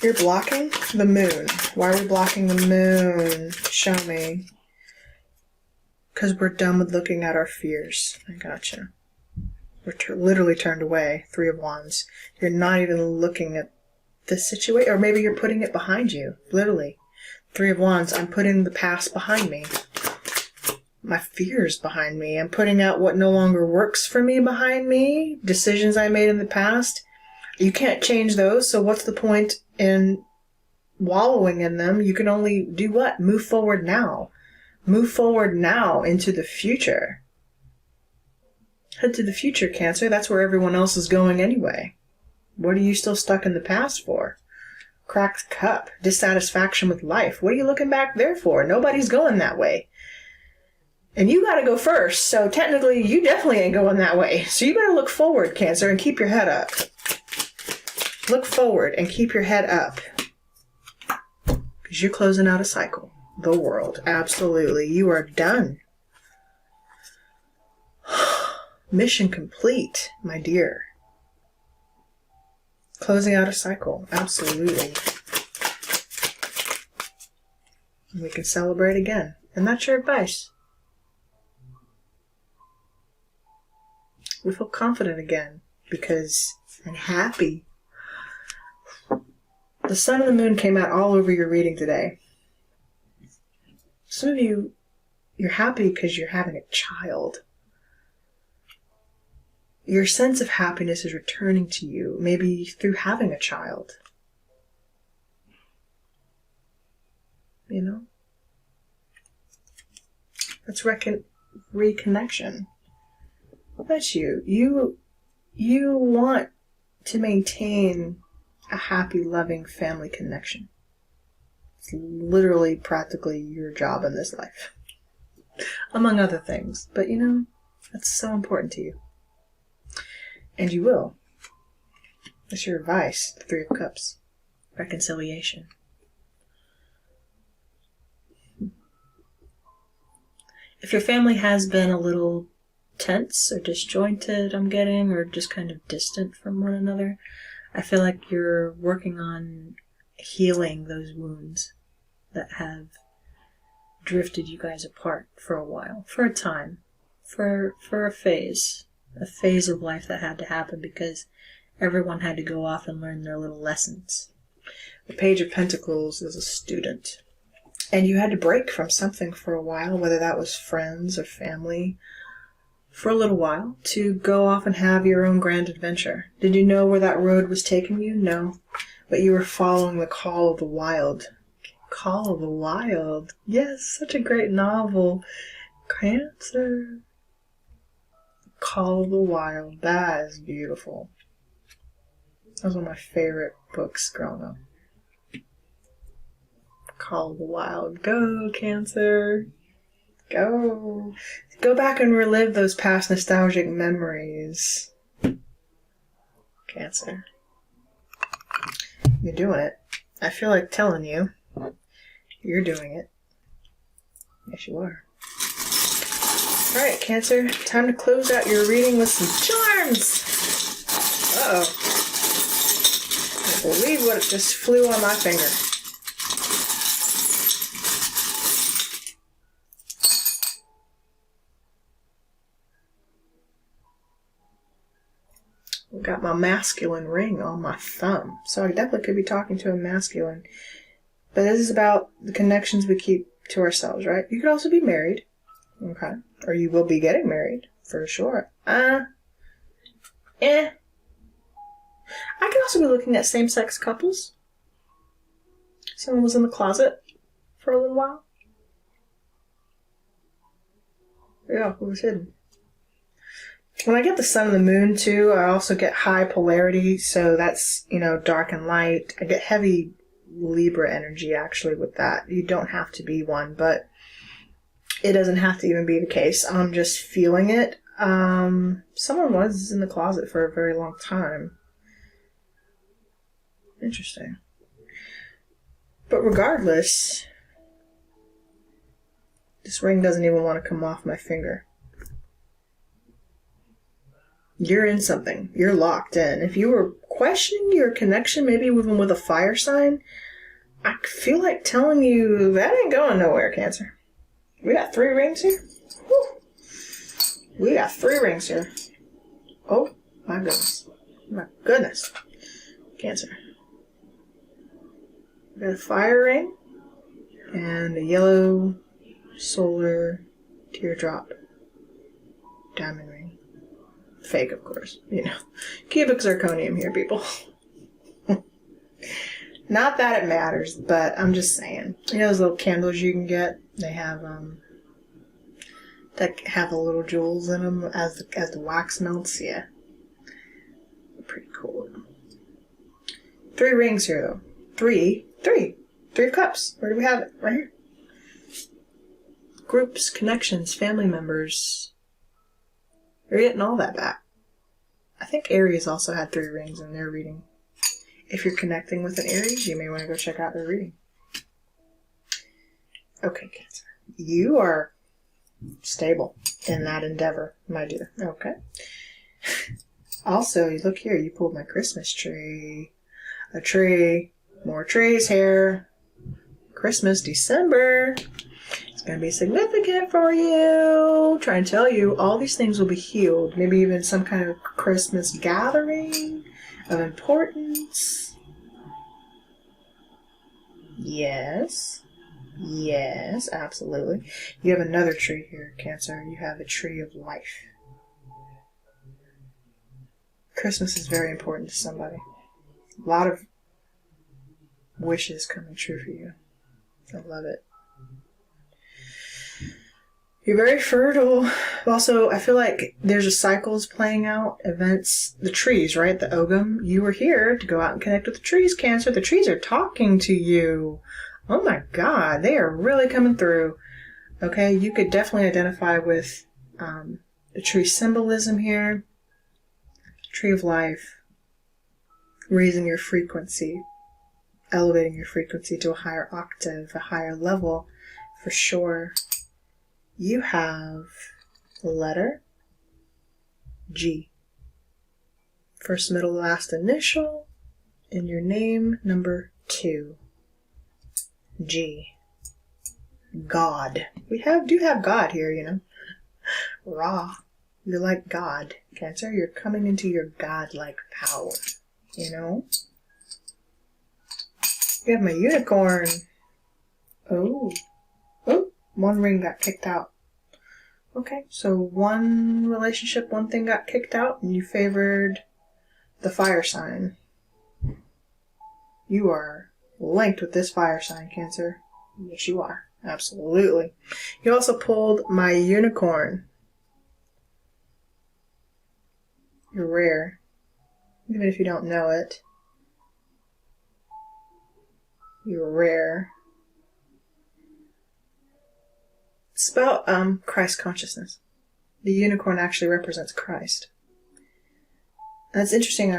You're blocking the moon. Why are we blocking the moon? Show me. Because we're done with looking at our fears. I gotcha. We're literally turned away. Three of Wands. You're not even looking at the situation. Or maybe you're putting it behind you. Literally. Three of Wands. I'm putting the past behind me. My fears behind me. I'm putting out what no longer works for me behind me. Decisions I made in the past. You can't change those, so what's the point in wallowing in them? You can only do what? Move forward now. Move forward now into the future. Head to the future, Cancer. That's where everyone else is going anyway. What are you still stuck in the past for? Cracked cup. Dissatisfaction with life. What are you looking back there for? Nobody's going that way. And you gotta go first, so technically you definitely ain't going that way. So you better look forward, Cancer, and keep your head up. Look forward and keep your head up. Because you're closing out a cycle. The world. Absolutely. You are done. Mission complete, my dear. Closing out a cycle. Absolutely. We can celebrate again. And that's your advice. We feel confident again because I'm happy. The sun and the moon came out all over your reading today. Some of you, you're happy because you're having a child. Your sense of happiness is returning to you, maybe through having a child. You know? That's reconnection. That's you. You want to maintain a happy, loving family connection. It's literally, practically your job in this life. Among other things. But you know, that's so important to you. And you will. That's your advice. The Three of Cups. Reconciliation. If your family has been a little tense or disjointed, I'm getting, or just kind of distant from one another, I feel like you're working on healing those wounds that have drifted you guys apart for a while, for a time, for a phase of life that had to happen because everyone had to go off and learn their little lessons. The Page of Pentacles is a student, and you had to break from something for a while, whether that was friends or family, for a little while, to go off and have your own grand adventure. Did you know where that road was taking you? No. But you were following the call of the wild. Call of the Wild. Yes, such a great novel. Cancer. Call of the Wild. That is beautiful. That was one of my favorite books growing up. Call of the Wild. Go, Cancer. Go. Go back and relive those past nostalgic memories. Cancer. You're doing it. I feel like telling you. You're doing it. Yes, you are. Alright, Cancer. Time to close out your reading with some charms. Uh-oh. I can't believe what just flew on my finger. Got my masculine ring on my thumb. So I definitely could be talking to a masculine. But this is about the connections we keep to ourselves, right? You could also be married. Okay. Or you will be getting married, for sure. I could also be looking at same-sex couples. Someone was in the closet for a little while. Yeah, who was hidden? When I get the sun and the moon, too, I also get high polarity, so that's, dark and light. I get heavy Libra energy, actually, with that. You don't have to be one, but it doesn't have to even be the case. I'm just feeling it. Someone was in the closet for a very long time. Interesting. But regardless, This ring doesn't even want to come off my finger. You're in something. You're locked in. If you were questioning your connection, maybe even with a fire sign, I feel like telling you that ain't going nowhere, Cancer. We got 3 rings here. Whew. We got 3 rings here. Oh, my goodness. My goodness. Cancer. We got a fire ring and a yellow solar teardrop diamond ring. Fake, of course. You know. Cubic zirconium here, people. Not that it matters, but I'm just saying. You know those little candles you can get? They have that have the little jewels in them as the wax melts. Yeah, pretty cool. 3 rings here though. 3 of cups. Where do we have it? Right here. Groups, connections, family members. You're getting all that back. I think Aries also had 3 rings in their reading. If you're connecting with an Aries, you may want to go check out their reading. Okay, Cancer. You are stable in that endeavor, my dear. Okay. Also, look here. You pulled my Christmas tree. A tree. More trees here. Christmas, December. It's going to be significant for you. Trying to tell you, all these things will be healed. Maybe even some kind of Christmas gathering of importance. Yes. Yes, absolutely. You have another tree here, Cancer. You have a tree of life. Christmas is very important to somebody. A lot of wishes coming true for you. I love it. You're very fertile. Also, I feel like there's a cycles playing out, events, the trees, right? The Ogum. You were here to go out and connect with the trees, Cancer. The trees are talking to you. Oh my God, they are really coming through. Okay, you could definitely identify with the tree symbolism here. Tree of life. Raising your frequency. Elevating your frequency to a higher octave, a higher level, for sure. You have the letter G. First, middle, last initial in your name, number 2. G. God. We do have God here, you know. Ra. You're like God, Cancer. You're coming into your God-like power, you know. You have my unicorn. Oh. 1 ring got kicked out. Okay, so 1 relationship, 1 thing got kicked out, and you favored the fire sign. You are linked with this fire sign, Cancer. Yes, you are. Absolutely. You also pulled my unicorn. You're rare. Even if you don't know it. You're rare. It's about Christ consciousness. The unicorn actually represents Christ. And it's interesting,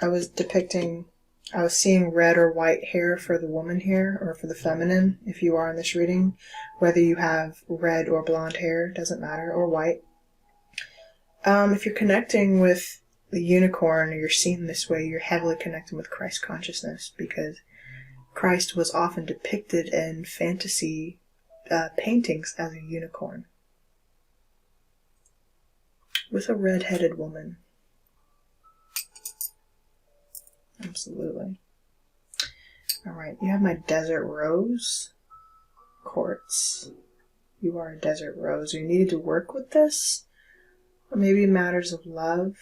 I was seeing red or white hair for the woman here, or for the feminine, if you are in this reading. Whether you have red or blonde hair, doesn't matter, or white. If you're connecting with the unicorn, or you're seen this way, you're heavily connecting with Christ consciousness, because Christ was often depicted in fantasy paintings as a unicorn with a red-headed woman. Absolutely. Alright, you have my desert rose quartz. You are a desert rose. You needed to work with this, or maybe matters of love.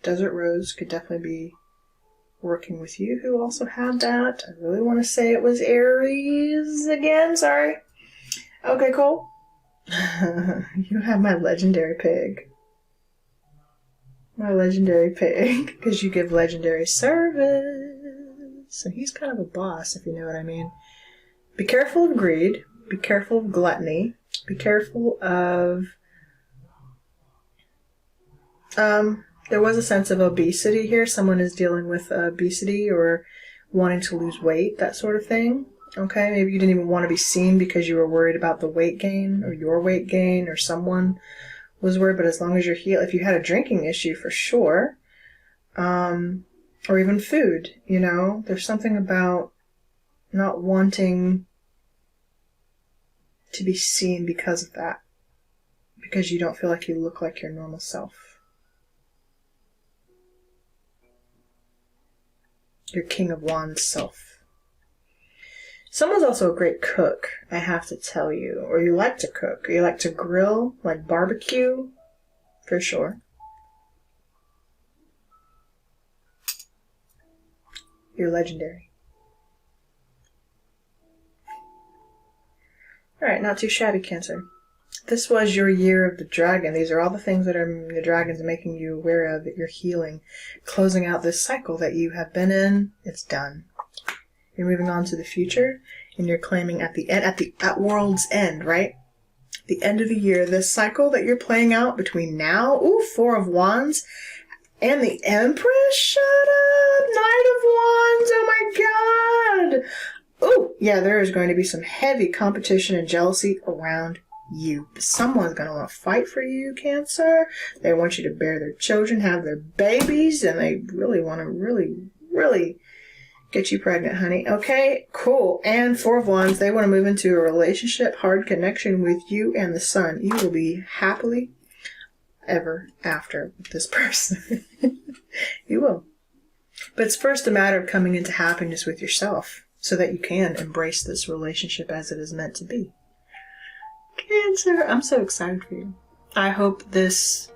Desert rose could definitely be working with you who also had that. I really want to say it was Aries again. Sorry. Okay, cool. You have my legendary pig. My legendary pig. Because you give legendary service. And he's kind of a boss, if you know what I mean. Be careful of greed. Be careful of gluttony. Be careful of... there was a sense of obesity here. Someone is dealing with obesity or wanting to lose weight, that sort of thing. Okay, maybe you didn't even want to be seen because you were worried about the weight gain or your weight gain, or someone was worried. But as long as you're healed, if you had a drinking issue, for sure, or even food, you know, there's something about not wanting to be seen because of that, because you don't feel like you look like your normal self. Your King of Wands self. Someone's also a great cook, I have to tell you. Or you like to cook. Or you like to grill, like barbecue, for sure. You're legendary. Alright, not too shabby, Cancer. This was your year of the dragon. These are all the things that are the dragons making you aware of, that you're healing. Closing out this cycle that you have been in. It's done. You're moving on to the future, and you're claiming at the end, at world's end, right? The end of the year, this cycle that you're playing out between now, Four of Wands, and the Empress. Shut up, Knight of Wands. Oh my God. Yeah, there is going to be some heavy competition and jealousy around you. Someone's going to want to fight for you, Cancer. They want you to bear their children, have their babies, and they really want to really get you pregnant, honey. Okay, cool. And Four of Wands, they want to move into a relationship, hard connection with you and the Sun. You will be happily ever after with this person. You will. But it's first a matter of coming into happiness with yourself so that you can embrace this relationship as it is meant to be. Cancer, I'm so excited for you. I hope this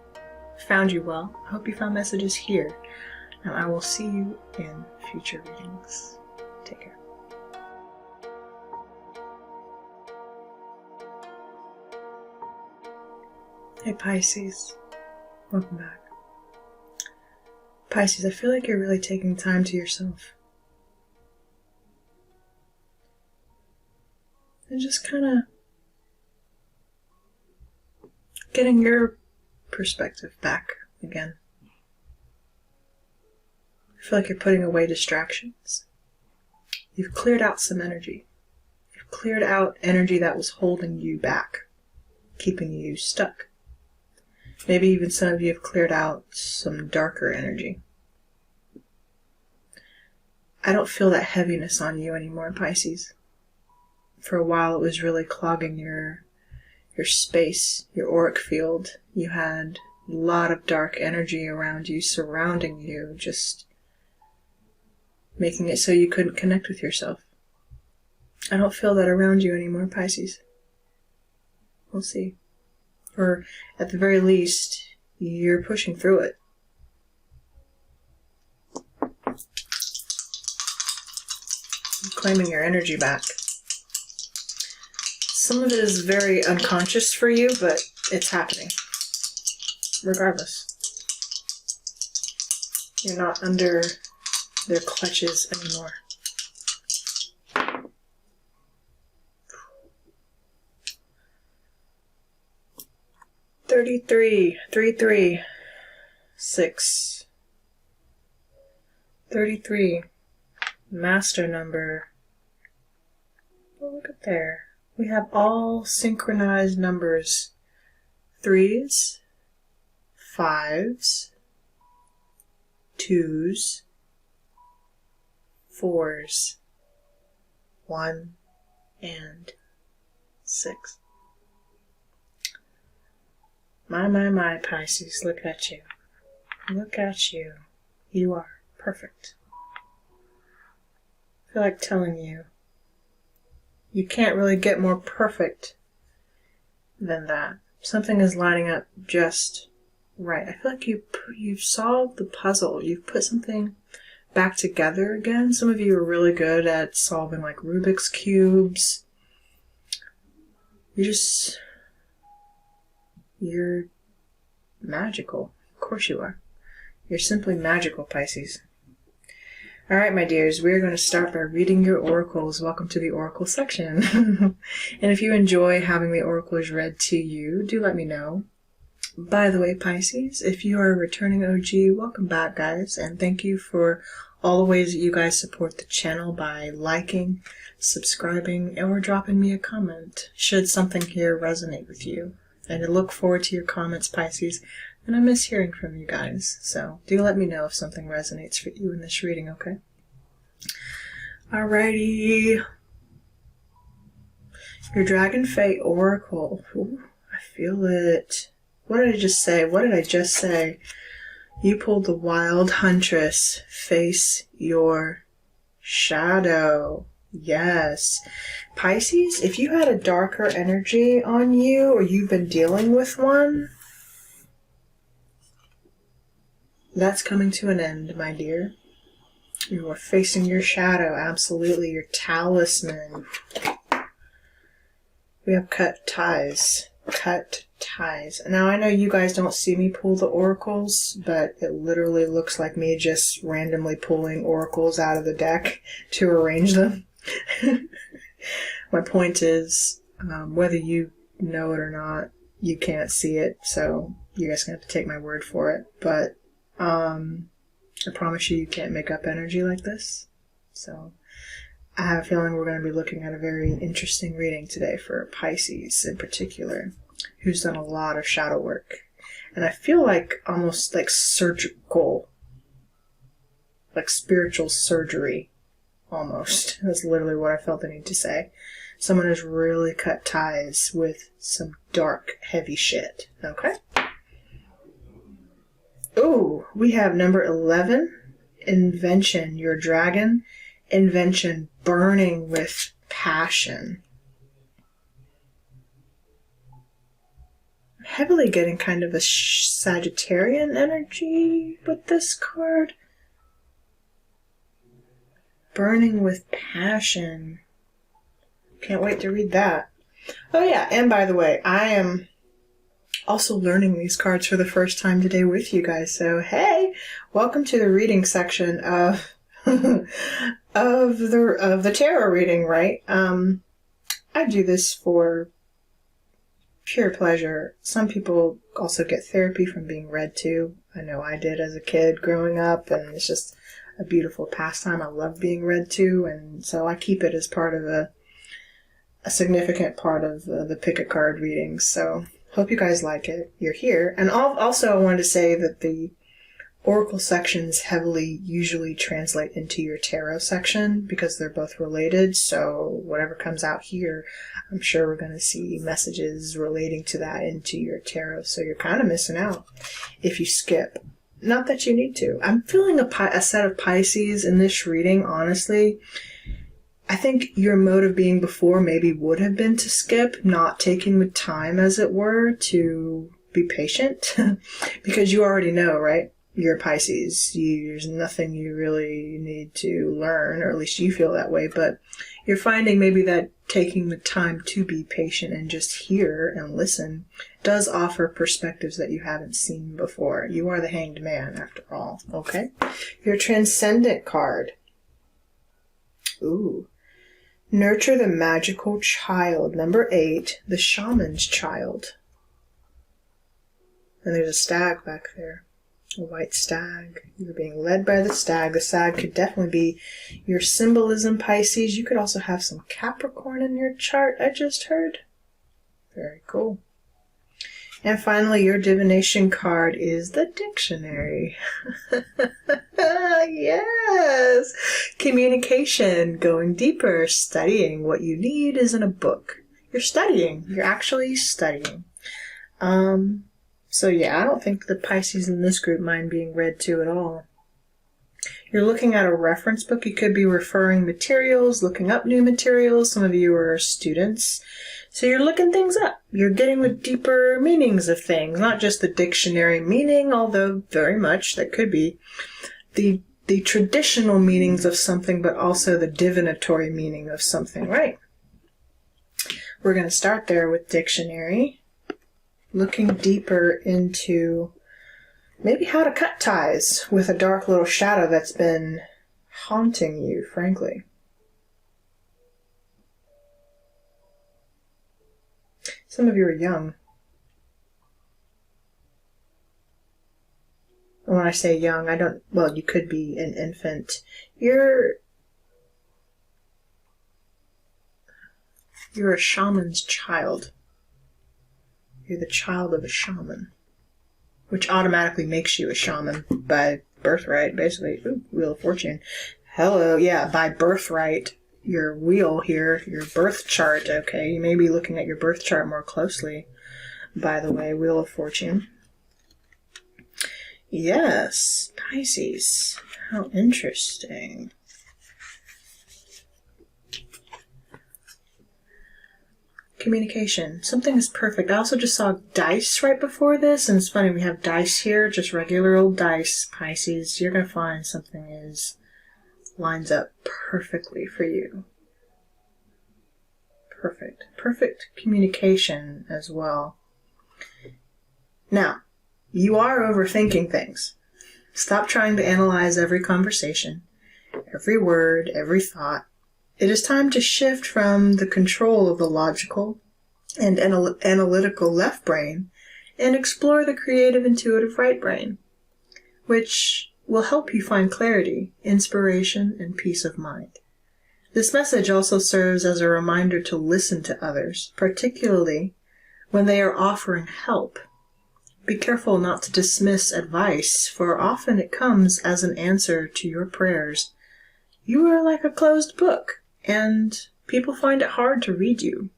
found you well. I hope you found messages here. And I will see you in future readings. Take care. Hey Pisces, welcome back. Pisces, I feel like you're really taking time to yourself. And just kind of getting your perspective back again. I feel like you're putting away distractions. You've cleared out some energy. You've cleared out energy that was holding you back, keeping you stuck. Maybe even some of you have cleared out some darker energy. I don't feel that heaviness on you anymore, Pisces. For a while it was really clogging your space, your auric field. You had a lot of dark energy around you, surrounding you, just making it so you couldn't connect with yourself. I don't feel that around you anymore, Pisces. We'll see. Or at the very least, you're pushing through it. You're claiming your energy back. Some of it is very unconscious for you, but it's happening. Regardless. You're not under their clutches anymore. $33, 3, 6. 33. Master number. Oh, look at there. We have all synchronized numbers. 3s, 5s, 2s, 4s, 1, and 6. My, Pisces, look at you. Look at you. You are perfect. I feel like telling you, you can't really get more perfect than that. Something is lining up just right. I feel like you've solved the puzzle. You've put something back together again. Some of you are really good at solving like Rubik's Cubes. You're magical. Of course you are. You're simply magical, Pisces. Alright, my dears, we're going to start by reading your oracles. Welcome to the oracle section. And if you enjoy having the oracles read to you, do let me know. By the way, Pisces, if you are a returning OG, welcome back, guys, and thank you for all the ways that you guys support the channel by liking, subscribing, or dropping me a comment should something here resonate with you. And I look forward to your comments, Pisces, and I miss hearing from you guys. So do let me know if something resonates for you in this reading, okay? Alrighty. Your Dragon Fate Oracle. Ooh, I feel it. What did I just say? What did I just say? You pulled the Wild Huntress. Face your shadow. Yes. Pisces, if you had a darker energy on you or you've been dealing with one, that's coming to an end, my dear. You are facing your shadow, absolutely. Your talisman. We have cut ties. Cut ties. Now, I know you guys don't see me pull the oracles, but it literally looks like me just randomly pulling oracles out of the deck to arrange them. My point is, whether you know it or not, you can't see it, so you guys can have to take my word for it. But I promise you can't make up energy like this. So I have a feeling we're going to be looking at a very interesting reading today for Pisces in particular, who's done a lot of shadow work. And I feel like almost like surgical, like spiritual surgery, almost. That's literally what I felt the need to say. Someone has really cut ties with some dark, heavy shit. Okay? Ooh, we have number 11, Invention, your dragon. Invention, burning with passion. I'm heavily getting kind of a Sagittarian energy with this card. Burning with passion. Can't wait to read that. Oh yeah, and by the way, I am also learning these cards for the first time today with you guys. So hey, welcome to the reading section of of the tarot reading, right? I do this for pure pleasure. Some people also get therapy from being read to. I know I did as a kid growing up, and it's just a beautiful pastime. I love being read to, and so I keep it as part of a significant part of the pick a card readings. So hope you guys like it. You're here. And also I wanted to say that the oracle sections heavily usually translate into your tarot section because they're both related. So whatever comes out here, I'm sure we're going to see messages relating to that into your tarot. So you're kind of missing out if you skip. Not that you need to. I'm feeling a set of Pisces in this reading, honestly. I think your mode of being before maybe would have been to skip, not taking the time, as it were, to be patient. Because you already know, right? You're a Pisces. There's nothing you really need to learn, or at least you feel that way. But you're finding maybe that taking the time to be patient and just hear and listen does offer perspectives that you haven't seen before. You are the Hanged Man, after all, okay? Your Transcendent card. Ooh. Nurture the magical child. Number 8, the shaman's child. And there's a stag back there. A white stag. You're being led by the stag. The stag could definitely be your symbolism, Pisces. You could also have some Capricorn in your chart, I just heard. Very cool. And finally, your divination card is the dictionary. Yes! Communication, going deeper, studying. What you need is in a book. You're studying. You're actually studying. So yeah, I don't think the Pisces in this group mind being read to at all. You're looking at a reference book. You could be referring materials, looking up new materials. Some of you are students. So you're looking things up. You're getting the deeper meanings of things, not just the dictionary meaning, although very much that could be the traditional meanings of something, but also the divinatory meaning of something, right? We're going to start there with dictionary, looking deeper into maybe how to cut ties with a dark little shadow that's been haunting you, frankly. Some of you are young. And when I say young, you could be an infant. You're a shaman's child. You're the child of a shaman, which automatically makes you a shaman by birthright, basically. Ooh, Wheel of Fortune. Hello, yeah, by birthright. Your wheel here, your birth chart, okay? You may be looking at your birth chart more closely, by the way, Wheel of Fortune. Yes, Pisces. How interesting. Communication. Something is perfect. I also just saw dice right before this, and it's funny, we have dice here, just regular old dice, Pisces. You're going to find something lines up perfectly for you. Perfect. Perfect communication as well. Now, you are overthinking things. Stop trying to analyze every conversation, every word, every thought. It is time to shift from the control of the logical and analytical left brain and explore the creative, intuitive right brain, which will help you find clarity, inspiration, and peace of mind. This message also serves as a reminder to listen to others, particularly when they are offering help. Be careful not to dismiss advice, for often it comes as an answer to your prayers. You are like a closed book, and people find it hard to read you.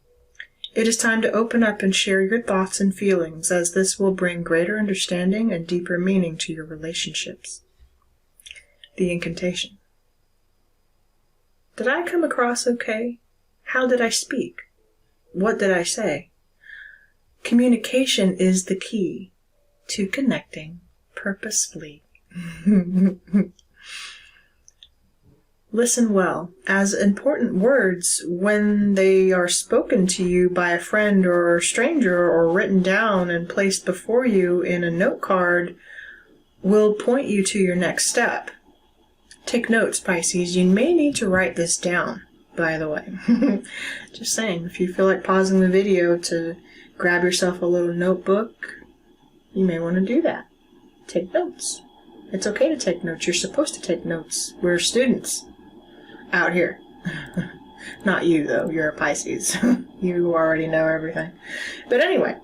It is time to open up and share your thoughts and feelings, as this will bring greater understanding and deeper meaning to your relationships. The incantation. Did I come across okay? How did I speak? What did I say? Communication is the key to connecting purposefully. Listen well, as important words, when they are spoken to you by a friend or a stranger or written down and placed before you in a note card, will point you to your next step. Take notes, Pisces. You may need to write this down, by the way. Just saying, if you feel like pausing the video to grab yourself a little notebook, you may want to do that. Take notes. It's okay to take notes. You're supposed to take notes. We're students out here. Not you, though. You're a Pisces. You already know everything. But anyway,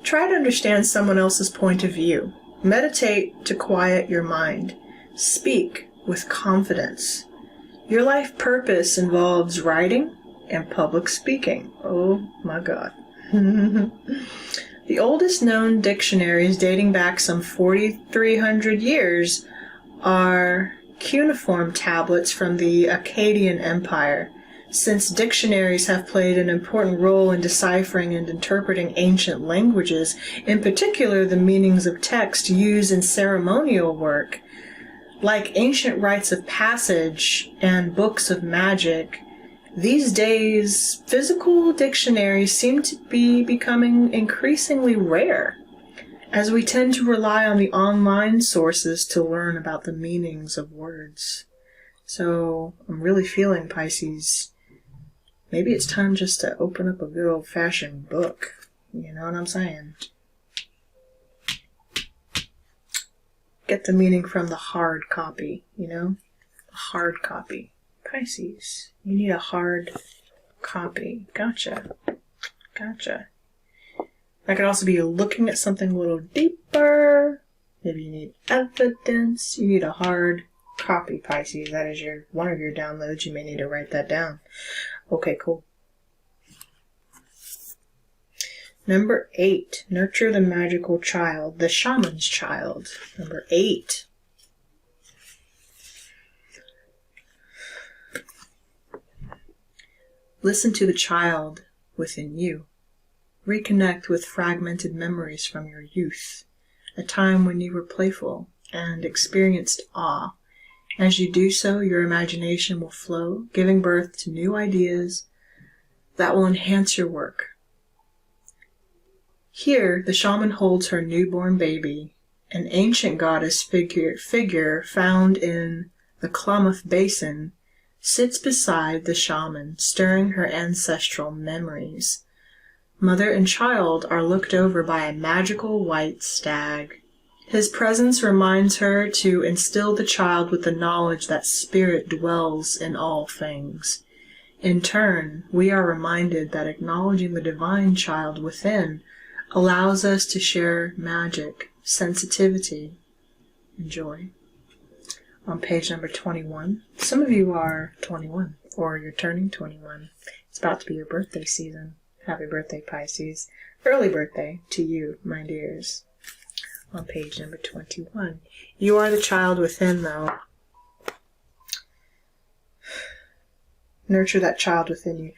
try to understand someone else's point of view. Meditate to quiet your mind. Speak with confidence. Your life purpose involves writing and public speaking. Oh my God. The oldest known dictionaries, dating back some 4,300 years, are cuneiform tablets from the Akkadian Empire. Since dictionaries have played an important role in deciphering and interpreting ancient languages, in particular the meanings of text used in ceremonial work, like ancient rites of passage and books of magic, these days physical dictionaries seem to be becoming increasingly rare, as we tend to rely on the online sources to learn about the meanings of words. So I'm really feeling, Pisces, maybe it's time just to open up a good old-fashioned book. You know what I'm saying? Get the meaning from the hard copy, you know? The hard copy. Pisces, you need a hard copy. Gotcha. Gotcha. I could also be looking at something a little deeper. Maybe you need evidence. You need a hard copy, Pisces. That is one of your downloads. You may need to write that down. Okay, cool. Number 8, nurture the magical child, the shaman's child. Number 8. Listen to the child within you. Reconnect with fragmented memories from your youth, a time when you were playful and experienced awe. As you do so, your imagination will flow, giving birth to new ideas that will enhance your work. Here, the shaman holds her newborn baby, an ancient goddess figure found in the Klamath Basin, sits beside the shaman, stirring her ancestral memories. Mother and child are looked over by a magical white stag, His presence reminds her to instill the child with the knowledge that spirit dwells in all things. In turn, we are reminded that acknowledging the divine child within allows us to share magic, sensitivity, and joy. On page number 21, some of you are 21, or you're turning 21. It's about to be your birthday season. Happy birthday, Pisces. Early birthday to you, my dears. On page number 21. You are the child within, though. Nurture that child within you.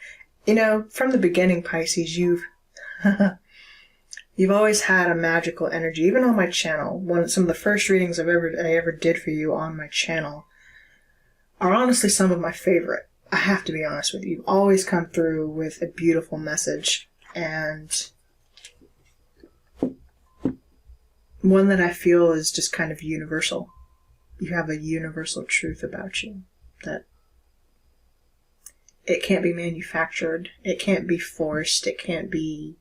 You know, from the beginning, Pisces, you've always had a magical energy. Even on my channel, some of the first readings I ever did for you on my channel are honestly some of my favorite. I have to be honest with you. You've always come through with a beautiful message, and one that I feel is just kind of universal. You have a universal truth about you that it can't be manufactured, it can't be forced, it can't be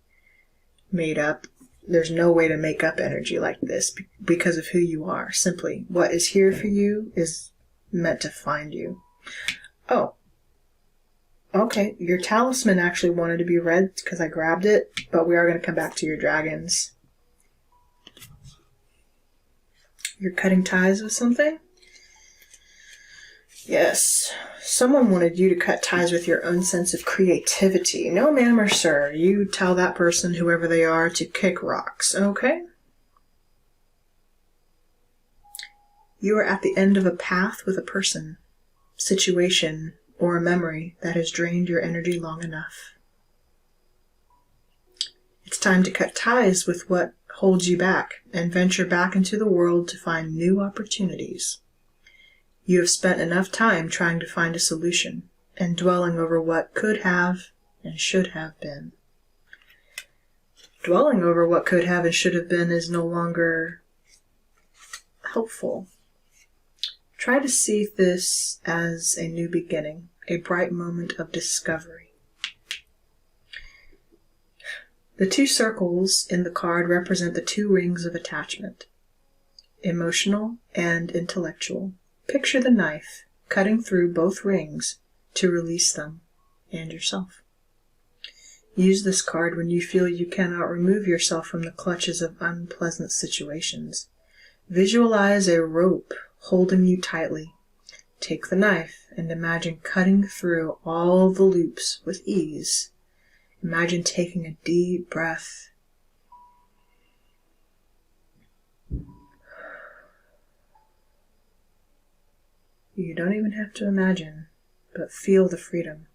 made up. There's no way to make up energy like this because of who you are. Simply, what is here for you is meant to find you. Oh, okay. Your talisman actually wanted to be read because I grabbed it, but we are going to come back to your dragons. You're cutting ties with something? Yes. Someone wanted you to cut ties with your own sense of creativity. No, ma'am or sir. You tell that person, whoever they are, to kick rocks, okay? You are at the end of a path with a person, situation, or a memory that has drained your energy long enough. It's time to cut ties with what holds you back and venture back into the world to find new opportunities. You have spent enough time trying to find a solution and dwelling over what could have and should have been. Dwelling over what could have and should have been is no longer helpful. Try to see this as a new beginning, a bright moment of discovery. The two circles in the card represent the two rings of attachment, emotional and intellectual. Picture the knife cutting through both rings to release them and yourself. Use this card when you feel you cannot remove yourself from the clutches of unpleasant situations. Visualize a rope holding you tightly. Take the knife and imagine cutting through all the loops with ease. Imagine taking a deep breath. You don't even have to imagine, but feel the freedom.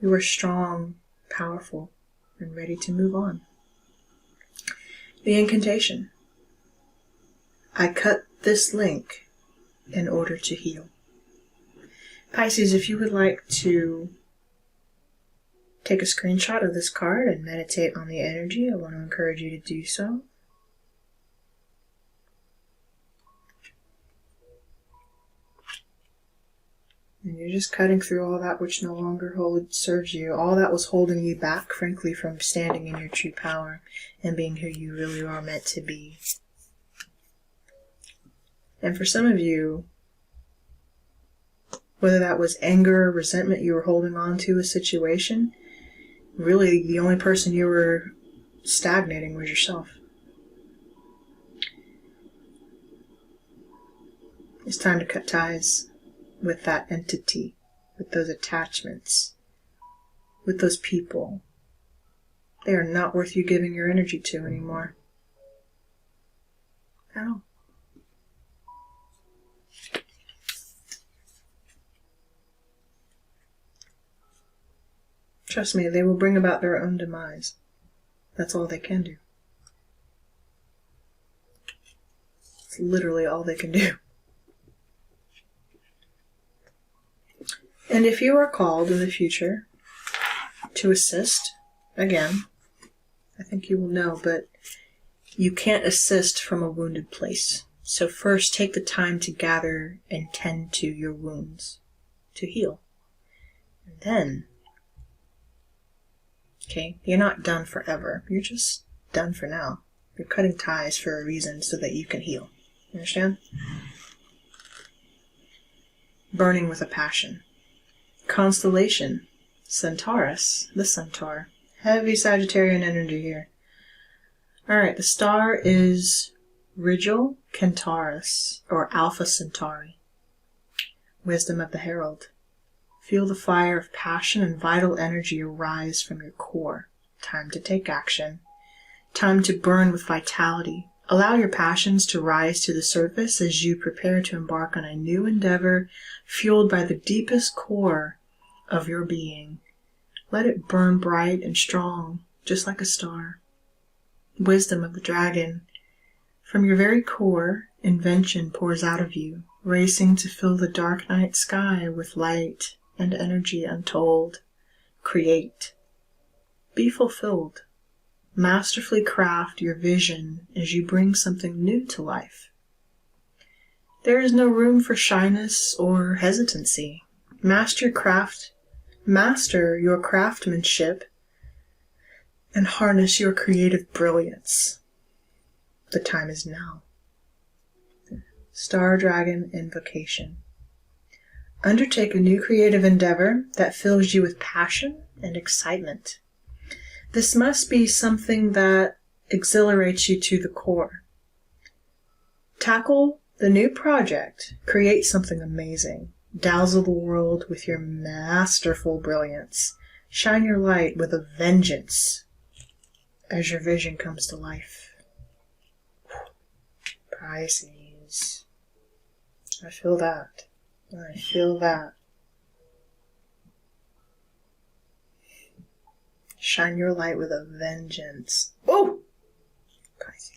You are strong, powerful, and ready to move on. The incantation. I cut this link in order to heal. Pisces, if you would like to take a screenshot of this card and meditate on the energy, I want to encourage you to do so. And you're just cutting through all that which no longer serves you, all that was holding you back, frankly, from standing in your true power and being who you really are meant to be. And for some of you, whether that was anger or resentment you were holding on to a situation, really the only person you were stagnating was yourself. It's time to cut ties with that entity, with those attachments, with those people. They are not worth you giving your energy to anymore. At all. Trust me, they will bring about their own demise. That's all they can do. It's literally all they can do. And if you are called in the future to assist, again, I think you will know, but you can't assist from a wounded place. So first, take the time to gather and tend to your wounds, to heal. And then, okay, you're not done forever. You're just done for now. You're cutting ties for a reason so that you can heal. You understand? Burning with a passion. Constellation. Centaurus. The Centaur. Heavy Sagittarian energy here. Alright, the star is Rigil Kentaurus, or Alpha Centauri. Wisdom of the Herald. Feel the fire of passion and vital energy arise from your core. Time to take action. Time to burn with vitality. Allow your passions to rise to the surface as you prepare to embark on a new endeavor fueled by the deepest core of your being. Let it burn bright and strong, just like a star. Wisdom of the Dragon. From your very core, invention pours out of you, racing to fill the dark night sky with light and energy untold. Create. Be fulfilled. Masterfully craft your vision as you bring something new to life. There is no room for shyness or hesitancy. Master your craftsmanship and harness your creative brilliance. The time is now. Star Dragon Invocation. Undertake a new creative endeavor that fills you with passion and excitement. This must be something that exhilarates you to the core. Tackle the new project. Create something amazing. Dazzle the world with your masterful brilliance. Shine your light with a vengeance as your vision comes to life. Pisces. I feel that. I feel that. Shine your light with a vengeance. Oh! Pisces.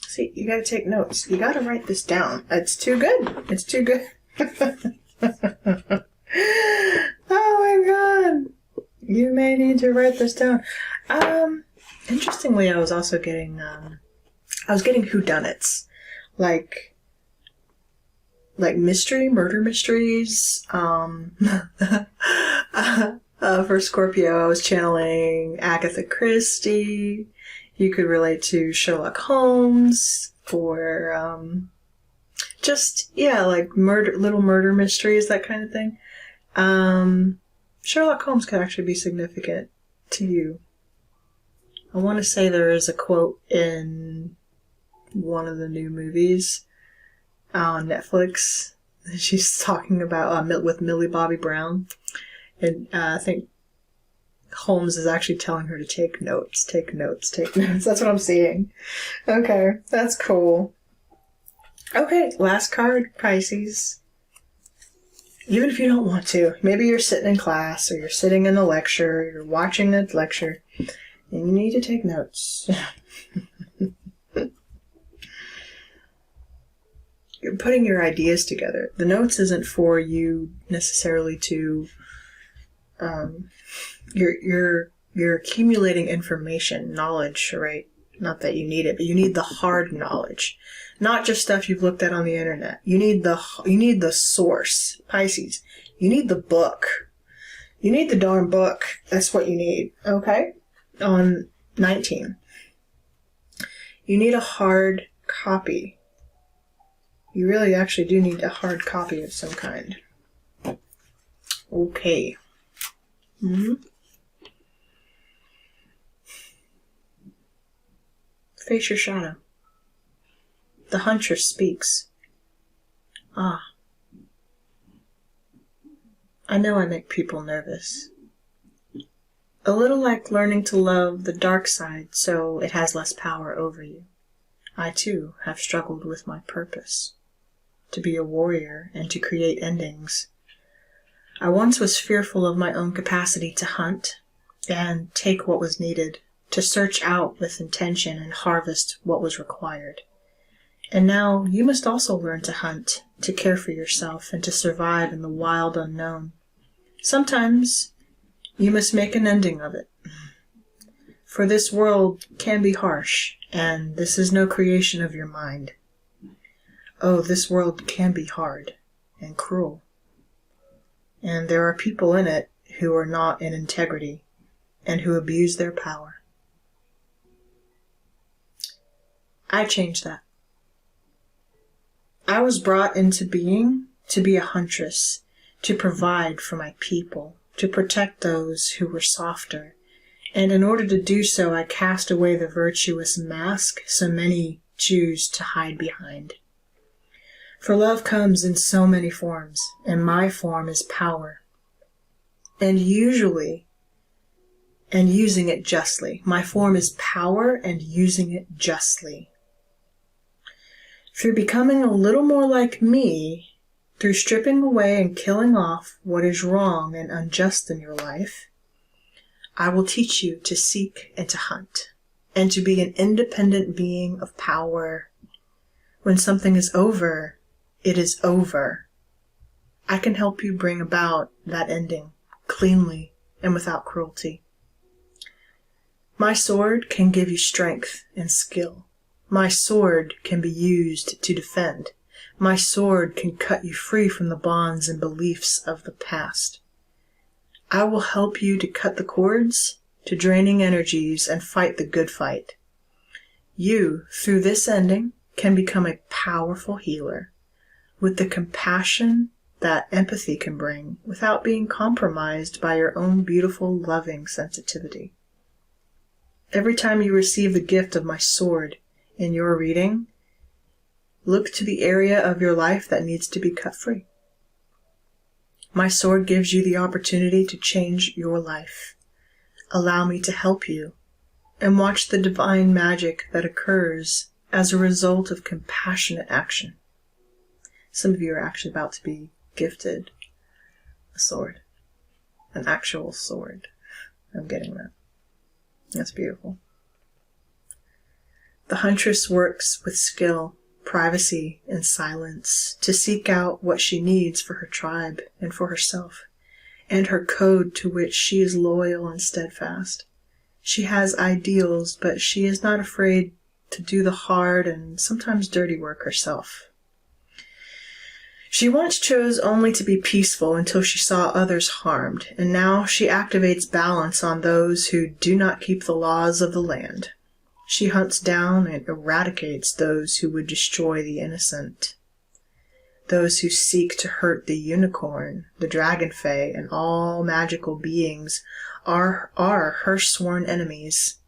See, you gotta take notes. You gotta write this down. It's too good. It's too good. Oh my god. You may need to write this down. Interestingly, I was also getting, whodunits. Like murder mysteries. For Scorpio, I was channeling Agatha Christie. You could relate to Sherlock Holmes, or like little murder mysteries, that kind of thing. Sherlock Holmes could actually be significant to you. I want to say there is a quote in one of the new movies on Netflix. She's talking about with Millie Bobby Brown, and I think Holmes is actually telling her to take notes. Take notes. That's what I'm seeing. Okay, that's cool. Okay, last card, Pisces. Even if you don't want to, maybe you're sitting in class, or you're sitting in a lecture, or you're watching a lecture, and you need to take notes. You're putting your ideas together. The notes isn't for you necessarily to... You're accumulating information, knowledge, right? Not that you need it, but you need the hard knowledge. Not just stuff you've looked at on the internet. You need the source, Pisces. You need the book. You need the darn book. That's what you need, okay? On 19. You need a hard copy. You really actually do need a hard copy of some kind. Okay. Face your shadow. The huntress speaks. Ah. I know I make people nervous. A little like learning to love the dark side so it has less power over you. I too have struggled with my purpose. To be a warrior and to create endings. I once was fearful of my own capacity to hunt and take what was needed, to search out with intention and harvest what was required. And now you must also learn to hunt, to care for yourself, and to survive in the wild unknown. Sometimes you must make an ending of it. For this world can be harsh, and this is no creation of your mind. Oh, this world can be hard and cruel. And there are people in it who are not in integrity and who abuse their power. I changed that. I was brought into being to be a huntress, to provide for my people, to protect those who were softer. And in order to do so, I cast away the virtuous mask so many choose to hide behind. For love comes in so many forms, and my form is power. And using it justly. My form is power and using it justly. Through becoming a little more like me, through stripping away and killing off what is wrong and unjust in your life, I will teach you to seek and to hunt, and to be an independent being of power. When something is over, it is over. I can help you bring about that ending cleanly and without cruelty. My sword can give you strength and skill. My sword can be used to defend. My sword can cut you free from the bonds and beliefs of the past. I will help you to cut the cords to draining energies and fight the good fight. You, through this ending, can become a powerful healer with the compassion that empathy can bring without being compromised by your own beautiful, loving sensitivity. Every time you receive the gift of my sword in your reading, look to the area of your life that needs to be cut free. My sword gives you the opportunity to change your life. Allow me to help you and watch the divine magic that occurs as a result of compassionate action. Some of you are actually about to be gifted a sword, an actual sword. I'm getting that. That's beautiful. The huntress works with skill, privacy, and silence to seek out what she needs for her tribe and for herself, and her code to which she is loyal and steadfast. She has ideals, but she is not afraid to do the hard and sometimes dirty work herself. She once chose only to be peaceful until she saw others harmed, and now she activates balance on those who do not keep the laws of the land. She hunts down and eradicates those who would destroy the innocent. Those who seek to hurt the unicorn, the dragon fae, and all magical beings are her sworn enemies.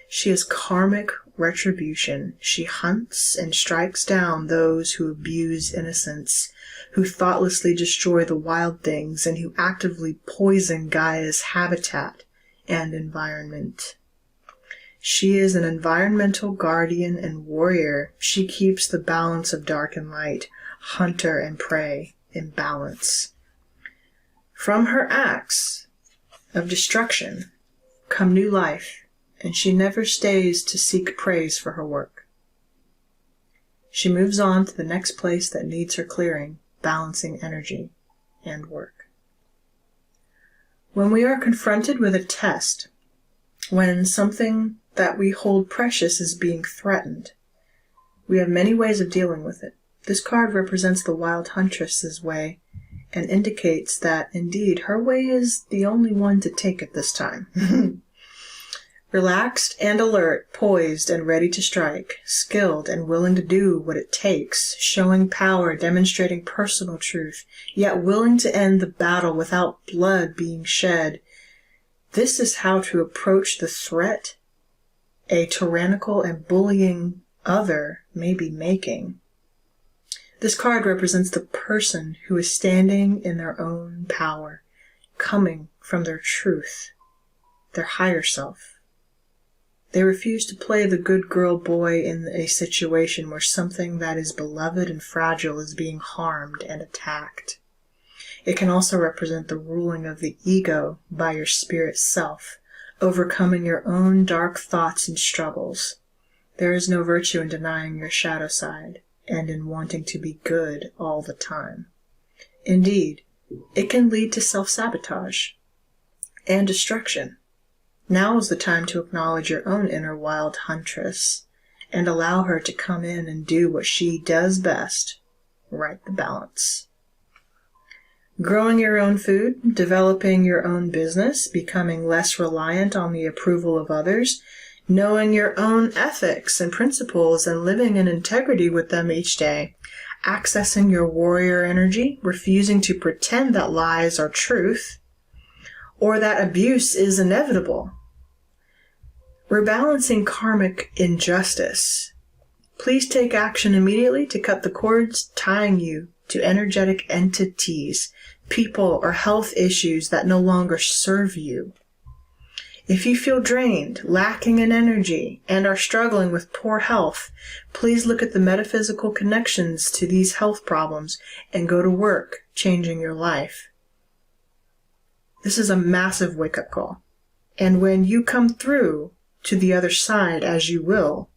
She is karmic retribution. She hunts and strikes down those who abuse innocence, who thoughtlessly destroy the wild things, and who actively poison Gaia's habitat and environment. She is an environmental guardian and warrior. She keeps the balance of dark and light, hunter and prey in balance. From her acts of destruction come new life, and she never stays to seek praise for her work. She moves on to the next place that needs her clearing, balancing energy and work. When we are confronted with a test, when something that we hold precious is being threatened, we have many ways of dealing with it. This card represents the wild huntress's way and indicates that, indeed, her way is the only one to take at this time. Relaxed and alert, poised and ready to strike, skilled and willing to do what it takes, showing power, demonstrating personal truth, yet willing to end the battle without blood being shed. This is how to approach the threat a tyrannical and bullying other may be making. This card represents the person who is standing in their own power, coming from their truth, their higher self. They refuse to play the good girl boy in a situation where something that is beloved and fragile is being harmed and attacked. It can also represent the ruling of the ego by your spirit self, overcoming your own dark thoughts and struggles. There is no virtue in denying your shadow side and in wanting to be good all the time. Indeed, it can lead to self-sabotage and destruction. Now is the time to acknowledge your own inner wild huntress and allow her to come in and do what she does best, right the balance. Growing your own food, developing your own business, becoming less reliant on the approval of others, knowing your own ethics and principles and living in integrity with them each day, accessing your warrior energy, refusing to pretend that lies are truth, or that abuse is inevitable. Rebalancing karmic injustice. Please take action immediately to cut the cords tying you to energetic entities, people, or health issues that no longer serve you. If you feel drained, lacking in energy, and are struggling with poor health, please look at the metaphysical connections to these health problems and go to work changing your life. This is a massive wake-up call. And when you come through to the other side, as you will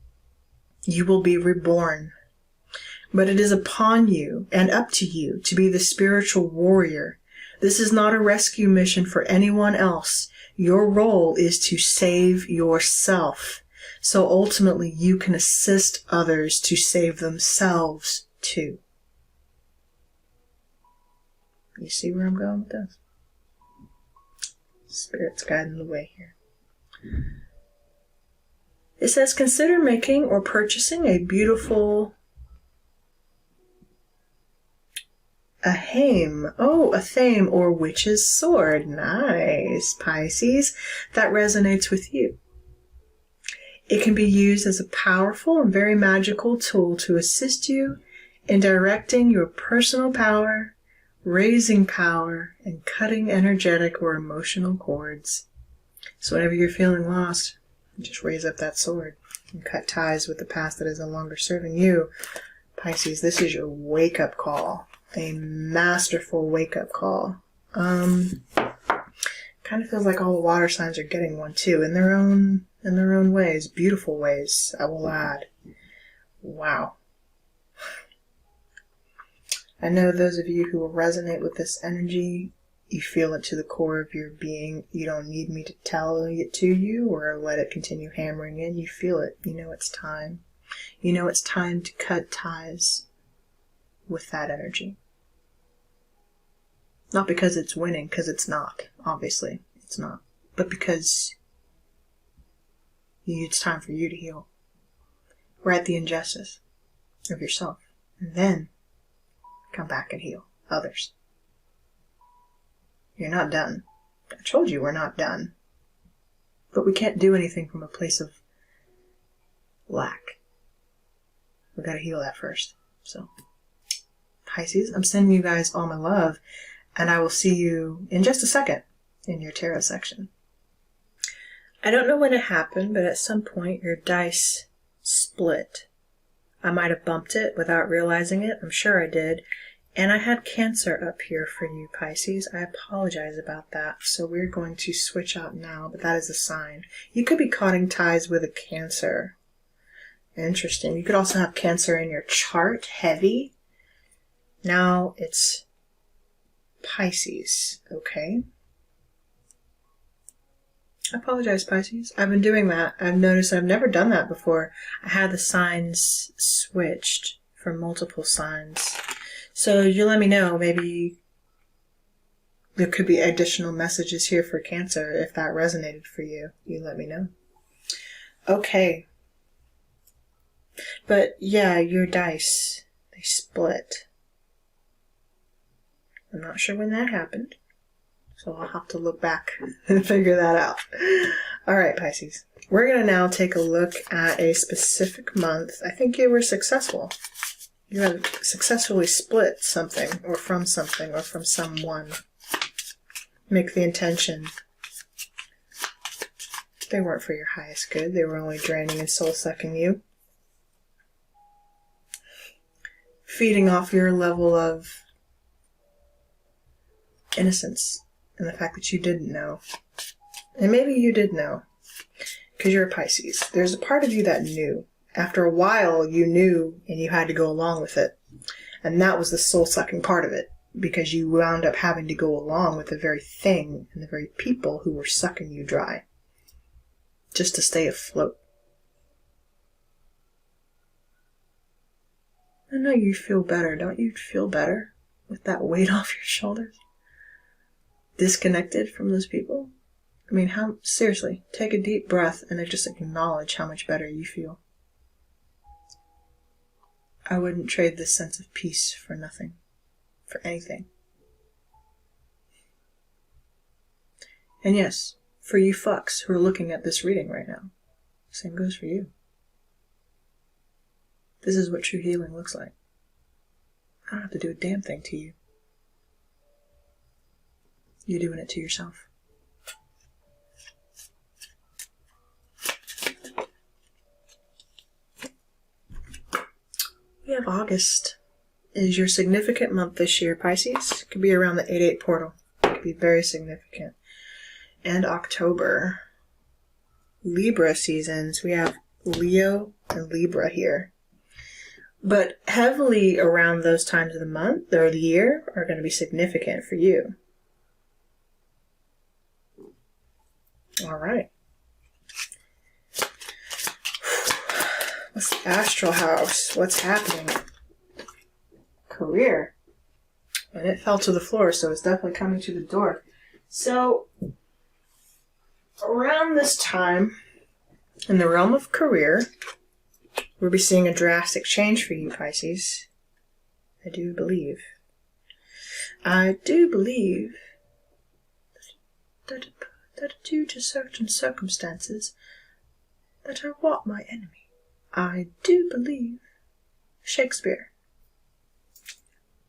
be reborn. But it is upon you and up to you to be the spiritual warrior. This is not a rescue mission for anyone else. Your role is to save yourself, so ultimately you can assist others to save themselves too. You see where I'm going with this? Spirit's guiding the way here. It says, consider making or purchasing a beautiful a thame or witch's sword. Nice, Pisces. That resonates with you. It can be used as a powerful and very magical tool to assist you in directing your personal power, raising power, and cutting energetic or emotional cords. So whenever you're feeling lost, just raise up that sword and cut ties with the past that is no longer serving you. Pisces, this is your wake-up call. A masterful wake-up call. Kind of feels like all the water signs are getting one too, in their own ways, beautiful ways, I will add. Wow. I know those of you who will resonate with this energy, you feel it to the core of your being. You don't need me to tell it to you or let it continue hammering in. You feel it. You know it's time. You know it's time to cut ties with that energy. Not because it's winning, because it's not. Obviously, it's not. But because it's time for you to heal. Right the injustice of yourself. And then come back and heal others. You're not done. I told you we're not done. But we can't do anything from a place of lack. We've got to heal that first. So, Pisces, I'm sending you guys all my love, and I will see you in just a second in your tarot section. I don't know when it happened, but at some point your dice split. I might have bumped it without realizing it. I'm sure I did. And I had Cancer up here for you, Pisces. I apologize about that. So we're going to switch out now, but that is a sign. You could be cutting ties with a Cancer. Interesting. You could also have Cancer in your chart, heavy. Now it's Pisces, okay? I apologize, Pisces. I've been doing that. I've noticed I've never done that before. I had the signs switched for multiple signs. So you let me know. Maybe there could be additional messages here for Cancer if that resonated for you. You let me know. Okay. But yeah, your dice, they split. I'm not sure when that happened. So I'll have to look back and figure that out. Alright, Pisces. We're going to now take a look at a specific month. I think you were successful. You have successfully split something, or from someone. Make the intention. They weren't for your highest good. They were only draining and soul-sucking you. Feeding off your level of innocence. And the fact that you didn't know. And maybe you did know. Because you're a Pisces. There's a part of you that knew. After a while, you knew and you had to go along with it. And that was the soul-sucking part of it. because you wound up having to go along with the very thing and the very people who were sucking you dry just to stay afloat. I know you feel better. Don't you feel better with that weight off your shoulders? Disconnected from those people? I mean, seriously, take a deep breath and just acknowledge how much better you feel. I wouldn't trade this sense of peace for nothing, for anything. And yes, for you fucks who are looking at this reading right now, same goes for you. This is what true healing looks like. I don't have to do a damn thing to you. You're doing it to yourself. We have August. Is your significant month this year, Pisces? Could be around the 8-8 portal. Could be very significant. And October. Libra seasons. We have Leo and Libra here. But heavily around those times of the month or the year are going to be significant for you. All right. What's the astral house? What's happening? Career. And it fell to the floor, so it's definitely coming to the door. So, around this time, in the realm of career, we'll be seeing a drastic change for you, Pisces. I do believe that due to certain circumstances that are what my enemy. I do believe Shakespeare.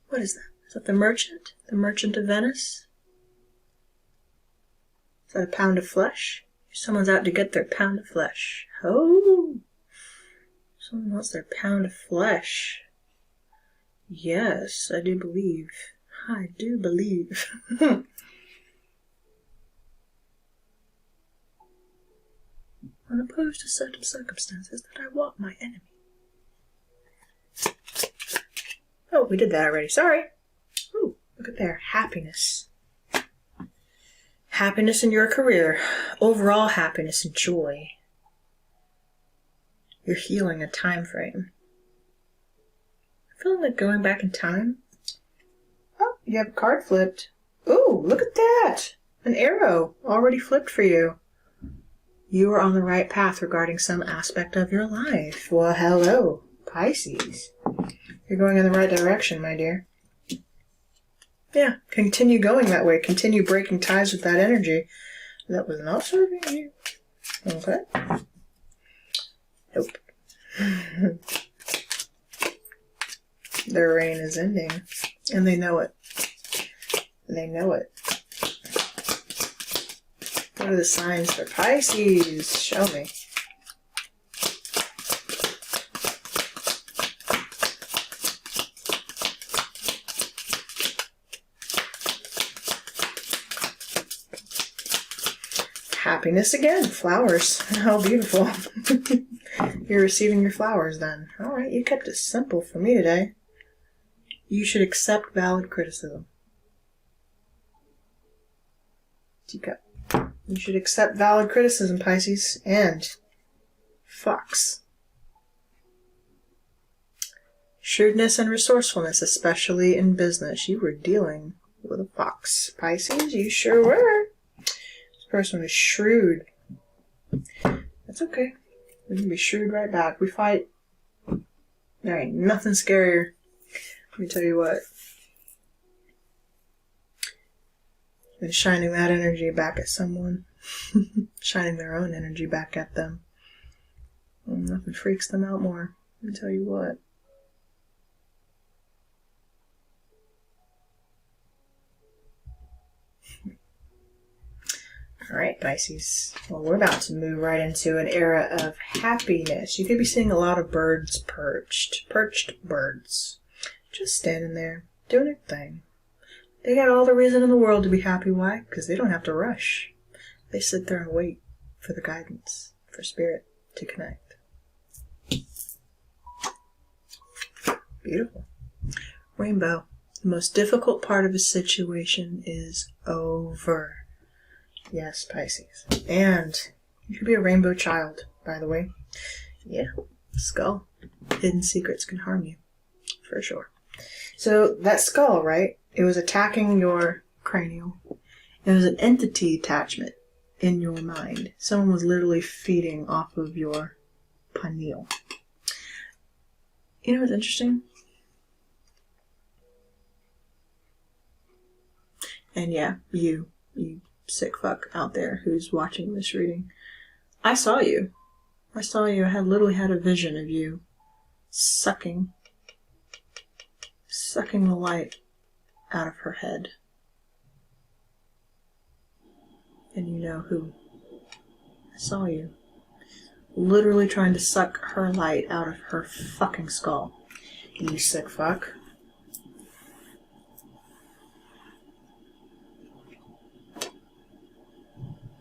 What is that? Is that the merchant? The merchant of Venice? Is that a pound of flesh? Someone's out to get their pound of flesh. Oh! Someone wants their pound of flesh. Yes, I do believe. I do believe. Unopposed to certain circumstances that I want my enemy. Oh, we did that already. Sorry. Ooh, look at there. Happiness. Happiness in your career. Overall happiness and joy. You're healing a time frame. I'm feeling like going back in time. Oh, you have a card flipped. Ooh, look at that. An arrow already flipped for you. You are on the right path regarding some aspect of your life. Well, hello, Pisces. You're going in the right direction, my dear. Yeah, continue going that way. Continue breaking ties with that energy that was not serving you. Okay. Nope. Their reign is ending. And they know it. They know it. What are the signs for Pisces? Show me. Happiness again. Flowers. How beautiful. You're receiving your flowers then. Alright, you kept it simple for me today. You should accept valid criticism. Teacup. You should accept valid criticism, Pisces. And fox. Shrewdness and resourcefulness, especially in business. You were dealing with a fox. Pisces, you sure were. This person is shrewd. That's okay. We can be shrewd right back. We fight. There ain't nothing scarier. Let me tell you what. And shining that energy back at someone. Shining their own energy back at them. Well, nothing freaks them out more. Let me tell you what. Alright, Pisces. Well, we're about to move right into an era of happiness. You could be seeing a lot of birds perched. Perched birds. Just standing there, doing their thing. They got all the reason in the world to be happy. Why? Because they don't have to rush. They sit there and wait for the guidance, for spirit to connect. Beautiful. Rainbow. The most difficult part of a situation is over. Yes, Pisces. And you could be a rainbow child, by the way. Yeah, skull. Hidden secrets can harm you, for sure. So that skull, right? It was attacking your cranial. It was an entity attachment in your mind. Someone was literally feeding off of your pineal. You know what's interesting? And yeah, you sick fuck out there who's watching this reading. I saw you. I literally had a vision of you sucking the light out of her head. And you know who. I saw you. Literally trying to suck her light out of her fucking skull. You sick fuck.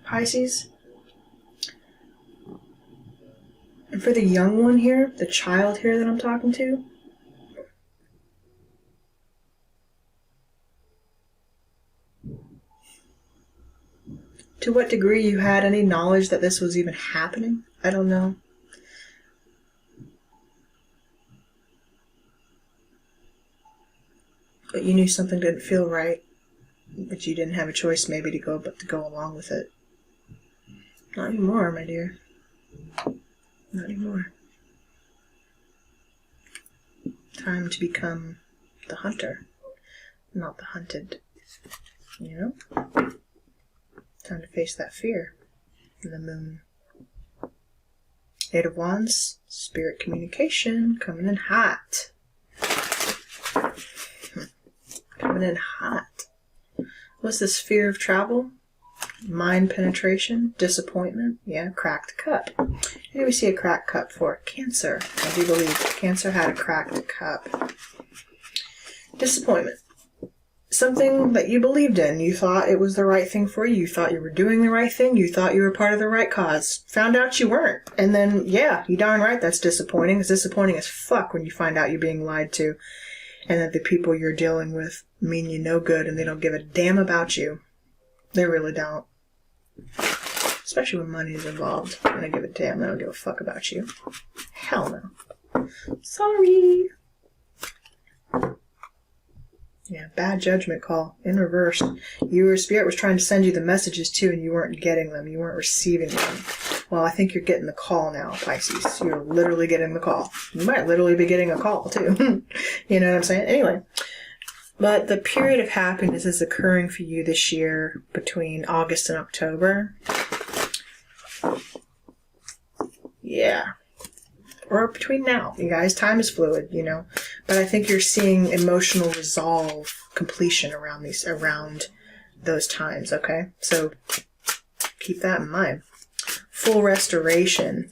Pisces. And for the young one here, the child here that I'm talking to, to what degree you had any knowledge that this was even happening, I don't know. But you knew something didn't feel right, but you didn't have a choice maybe to go along with it. Not anymore, my dear. Not anymore. Time to become the hunter, not the hunted. You know? Time to face that fear. And the moon. Eight of Wands, spirit communication, coming in hot. Coming in hot. What's this fear of travel? Mind penetration, disappointment, yeah, cracked cup. Who do we see a cracked cup for? Cancer. I do believe Cancer had a cracked cup. Disappointment. Something that you believed in. You thought it was the right thing for you. You thought you were doing the right thing. You thought you were part of the right cause. Found out you weren't. And then, yeah, you darn right that's disappointing. It's disappointing as fuck when you find out you're being lied to and that the people you're dealing with mean you no good and they don't give a damn about you. They really don't. Especially when money is involved. They don't give a damn. They don't give a fuck about you. Hell no. Sorry. Yeah, bad judgment call. In reverse. Your spirit was trying to send you the messages too and you weren't getting them. You weren't receiving them. Well, I think you're getting the call now, Pisces. You're literally getting the call. You might literally be getting a call too. You know what I'm saying? Anyway. But the period of happiness is occurring for you this year between August and October. Yeah. Or between now. You guys, time is fluid, you know. But I think you're seeing emotional resolve, completion around those times, okay? So keep that in mind. Full restoration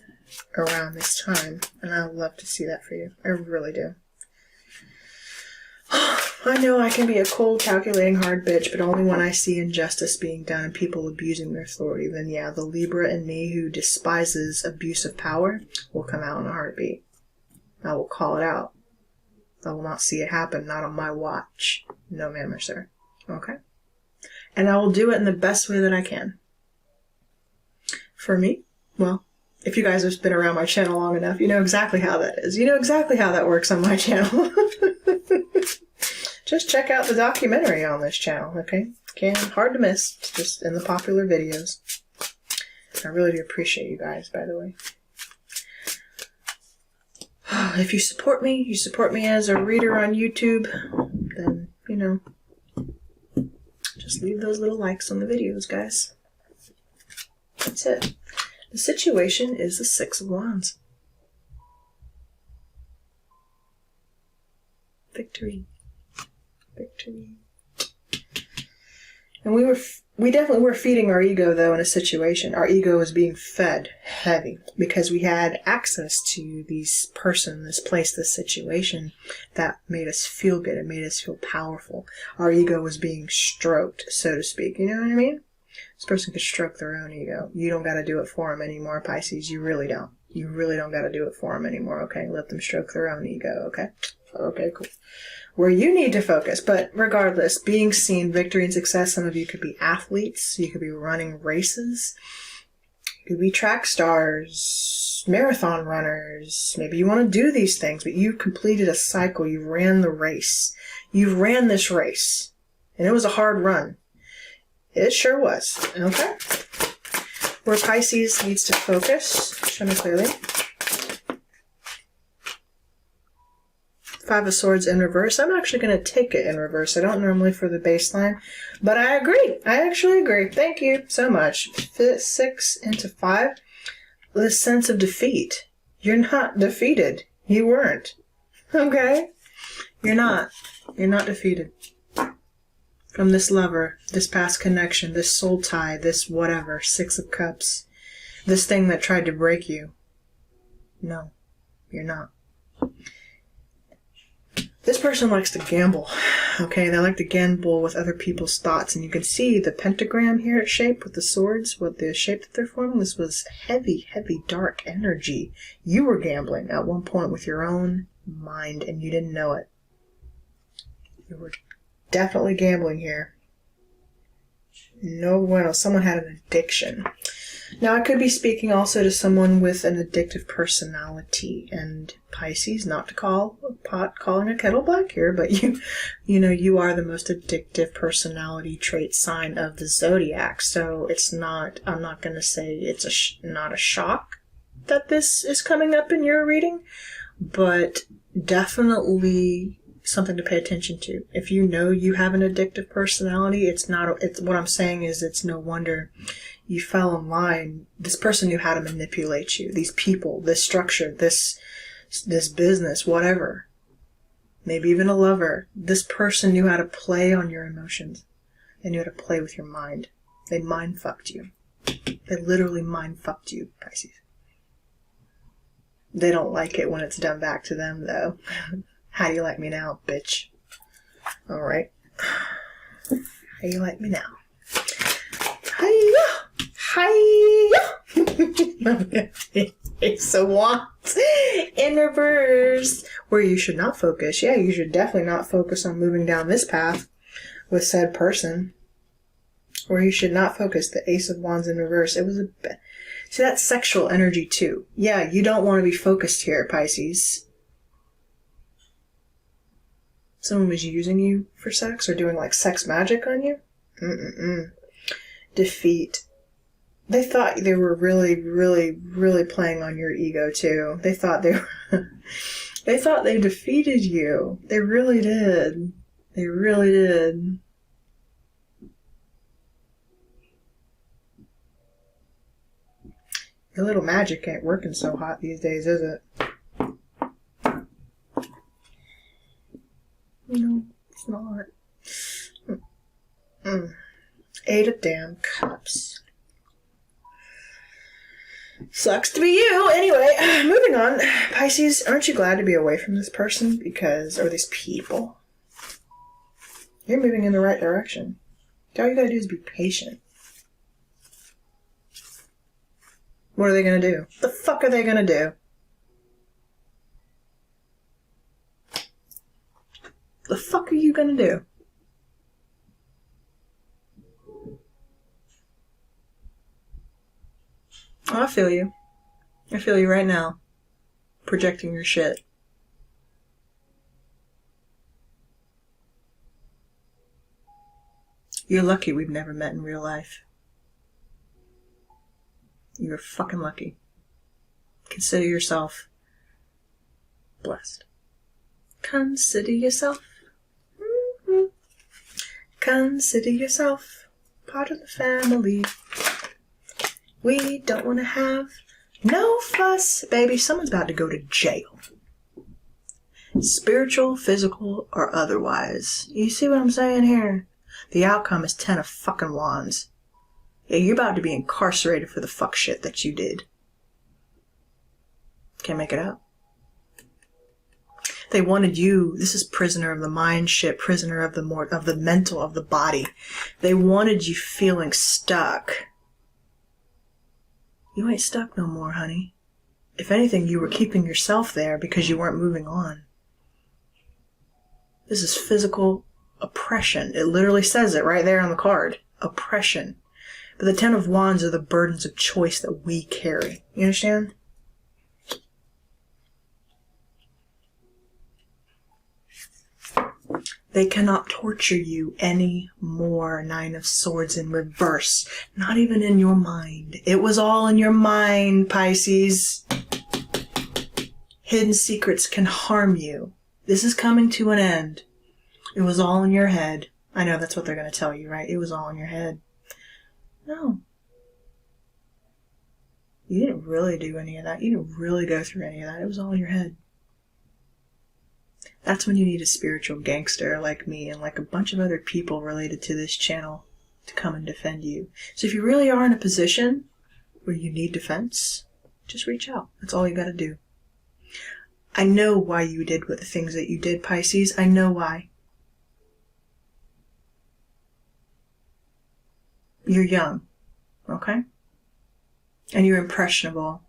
around this time. And I would love to see that for you. I really do. I know I can be a cold, calculating, hard bitch, but only when I see injustice being done and people abusing their authority, then yeah, the Libra in me who despises abuse of power will come out in a heartbeat. I will call it out. I will not see it happen, not on my watch. No, ma'am or sir. Okay? And I will do it in the best way that I can. For me, well, if you guys have been around my channel long enough, you know exactly how that is. You know exactly how that works on my channel. Just check out the documentary on this channel, okay? Hard to miss. It's just in the popular videos. I really do appreciate you guys, by the way. If you support me as a reader on YouTube, then, you know, just leave those little likes on the videos, guys. That's it. The situation is the Six of Wands. Victory. Victory. And we definitely were feeding our ego, though, in a situation. Our ego was being fed heavy because we had access to this person, this place, this situation that made us feel good. It made us feel powerful. Our ego was being stroked, so to speak. You know what I mean? This person could stroke their own ego. You don't got to do it for them anymore, Pisces. You really don't. You really don't got to do it for them anymore, okay? Let them stroke their own ego, okay? Okay, cool. Where you need to focus. But regardless, being seen, victory and success, some of you could be athletes. You could be running races. You could be track stars, marathon runners. Maybe you want to do these things, but you've completed a cycle. You ran the race. You ran this race. And it was a hard run. It sure was. Okay? Where Pisces needs to focus. Show me clearly. Five of Swords in reverse. I'm actually going to take it in reverse. I don't normally for the baseline, but I agree. I actually agree. Thank you so much. 6 into 5. The sense of defeat. You're not defeated. You weren't. Okay? You're not. You're not defeated. From this lover, this past connection, this soul tie, this whatever, 6 of Cups, this thing that tried to break you. No, you're not. This person likes to gamble, okay? They like to gamble with other people's thoughts, and you can see the pentagram here at shape with the swords, with the shape that they're forming. This was heavy, heavy, dark energy. You were gambling at one point with your own mind, and you didn't know it. You were definitely gambling here. No bueno. Someone had an addiction. Now, I could be speaking also to someone with an addictive personality, and Pisces, not to call a pot calling a kettle black here, but you are the most addictive personality trait sign of the zodiac. So it's not, I'm not going to say it's not a shock that this is coming up in your reading, but definitely something to pay attention to. If you know you have an addictive personality, it's what I'm saying is it's no wonder you fell in line. This person knew how to manipulate you. These people, this structure, this business, whatever. Maybe even a lover. This person knew how to play on your emotions. They knew how to play with your mind. They mind fucked you. They literally mind fucked you, Pisces. They don't like it when it's done back to them, though. How do you like me now, bitch? Alright. How do you like me now? Hiya! Hiya! Ace of Wands in reverse. Where you should not focus. Yeah, you should definitely not focus on moving down this path with said person. Where you should not focus. The Ace of Wands in reverse. It was see, that's sexual energy too. Yeah, you don't want to be focused here, Pisces. Someone was using you for sex or doing like sex magic on you? Defeat. They thought they were really, really, really playing on your ego too. They thought they thought they defeated you. They really did. They really did. Your little magic ain't working so hot these days, is it? No, it's not. 8 of damn cups. Sucks to be you. Anyway, moving on. Pisces, aren't you glad to be away from this person? Or these people? You're moving in the right direction. All you gotta do is be patient. What are they gonna do? The fuck are they gonna do? The fuck are you gonna do? Oh, I feel you. I feel you right now. Projecting your shit. You're lucky we've never met in real life. You're fucking lucky. Consider yourself blessed. Consider yourself. Consider yourself part of the family. We don't want to have no fuss. Baby, someone's about to go to jail. Spiritual, physical, or otherwise. You see what I'm saying here? The outcome is 10 of fucking wands. Yeah, you're about to be incarcerated for the fuck shit that you did. Can't make it up. They wanted you, this is prisoner of the mind shit, prisoner of the mental, of the body. They wanted you feeling stuck. You ain't stuck no more, honey. If anything, you were keeping yourself there because you weren't moving on. This is physical oppression. It literally says it right there on the card. Oppression. But the Ten of Wands are the burdens of choice that we carry. You understand? They cannot torture you anymore. Nine of Swords in reverse. Not even in your mind. It was all in your mind, Pisces. Hidden secrets can harm you. This is coming to an end. It was all in your head. I know that's what they're going to tell you, right? It was all in your head. No. You didn't really do any of that. You didn't really go through any of that. It was all in your head. That's when you need a spiritual gangster like me and like a bunch of other people related to this channel to come and defend you. So if you really are in a position where you need defense, just reach out. That's all you got to do. I know why you did the things that you did, Pisces. I know why. You're young, okay? And you're impressionable.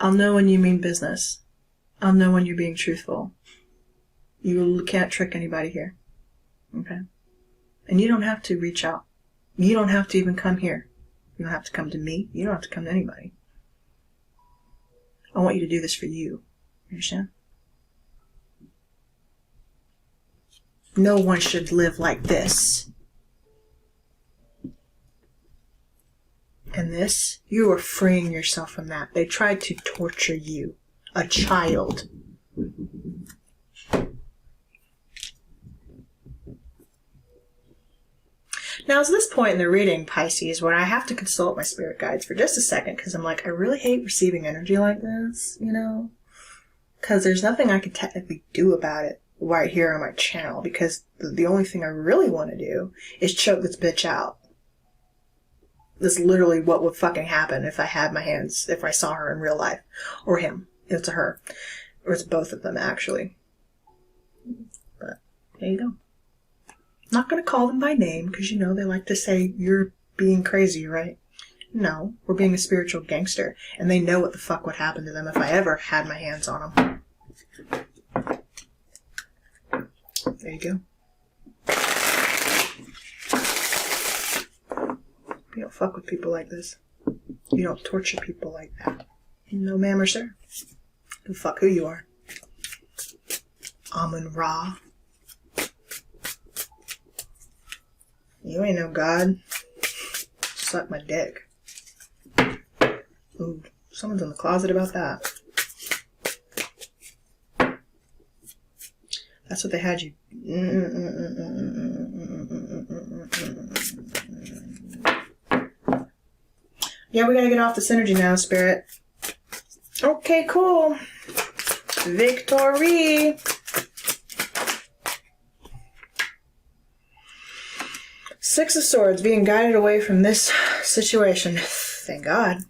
I'll know when you mean business. I'll know when you're being truthful. You can't trick anybody here, okay? And you don't have to reach out. You don't have to even come here. You don't have to come to me. You don't have to come to anybody. I want you to do this for you. You understand? No one should live like this. And this, you are freeing yourself from that. They tried to torture you, a child. Now, it's this point in the reading, Pisces, where I have to consult my spirit guides for just a second, because I'm like, I really hate receiving energy like this, you know? Because there's nothing I can technically do about it right here on my channel, because the only thing I really want to do is choke this bitch out. That's literally what would fucking happen if I had my hands, if I saw her in real life. Or him. It's a her. Or it's both of them, actually. But, there you go. Not going to call them by name, because, you know, they like to say, you're being crazy, right? No, we're being a spiritual gangster. And they know what the fuck would happen to them if I ever had my hands on them. There you go. You don't fuck with people like this. You don't torture people like that. No, ma'am or sir. You fuck who you are. Amun-Ra. You ain't no god. Suck my dick. Ooh, someone's in the closet about that. That's what they had you. Yeah, we gotta get off this energy now, Spirit. Okay, cool. Victory. Six of Swords, being guided away from this situation. Thank God.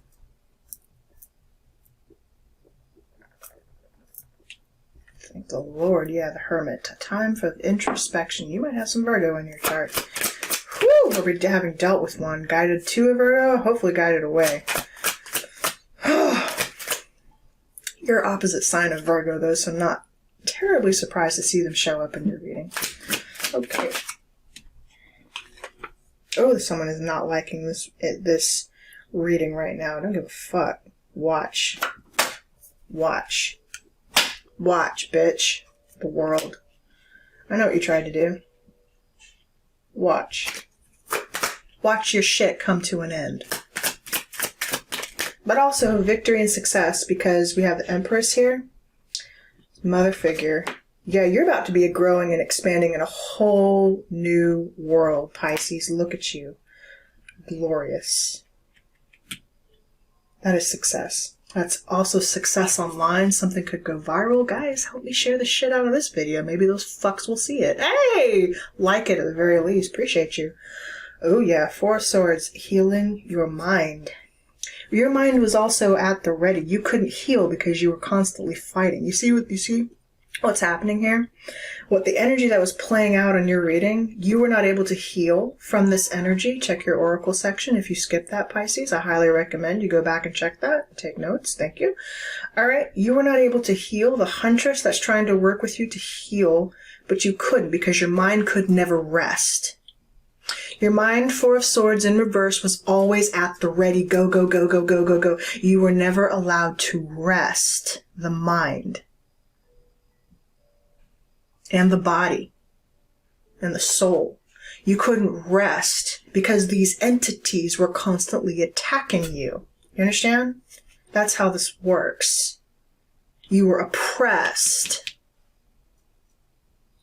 Thank the Lord. Yeah, the Hermit. A time for introspection. You might have some Virgo in your chart. Whew, or be having dealt with one. Guided to a Virgo, hopefully guided away. You're opposite sign of Virgo, though, so I'm not terribly surprised to see them show up in your reading. Okay. Oh, someone is not liking this reading right now. I don't give a fuck. Watch. Watch. Watch, bitch. The world. I know what you tried to do. Watch. Watch your shit come to an end. But also victory and success, because we have the Empress here. Mother figure. Yeah, you're about to be growing and expanding in a whole new world, Pisces. Look at you. Glorious. That is success. That's also success online. Something could go viral. Guys, help me share the shit out of this video. Maybe those fucks will see it. Hey! Like it at the very least. Appreciate you. Oh yeah, Four of Swords. Healing your mind. Your mind was also at the ready. You couldn't heal because you were constantly fighting. You see what you see? what's happening here, what the energy that was playing out in your reading, you were not able to heal from this energy. Check your oracle section. If you skip that, Pisces, I highly recommend you go back and check that. Take notes. Thank you. All right. You were not able to heal. The huntress that's trying to work with you to heal, but you couldn't because your mind could never rest. Your mind, Four of Swords in reverse, was always at the ready. Go, go, go, go, go, go, go. You were never allowed to rest the mind and the body and the soul. You couldn't rest because these entities were constantly attacking you. You understand? That's how this works. You were oppressed.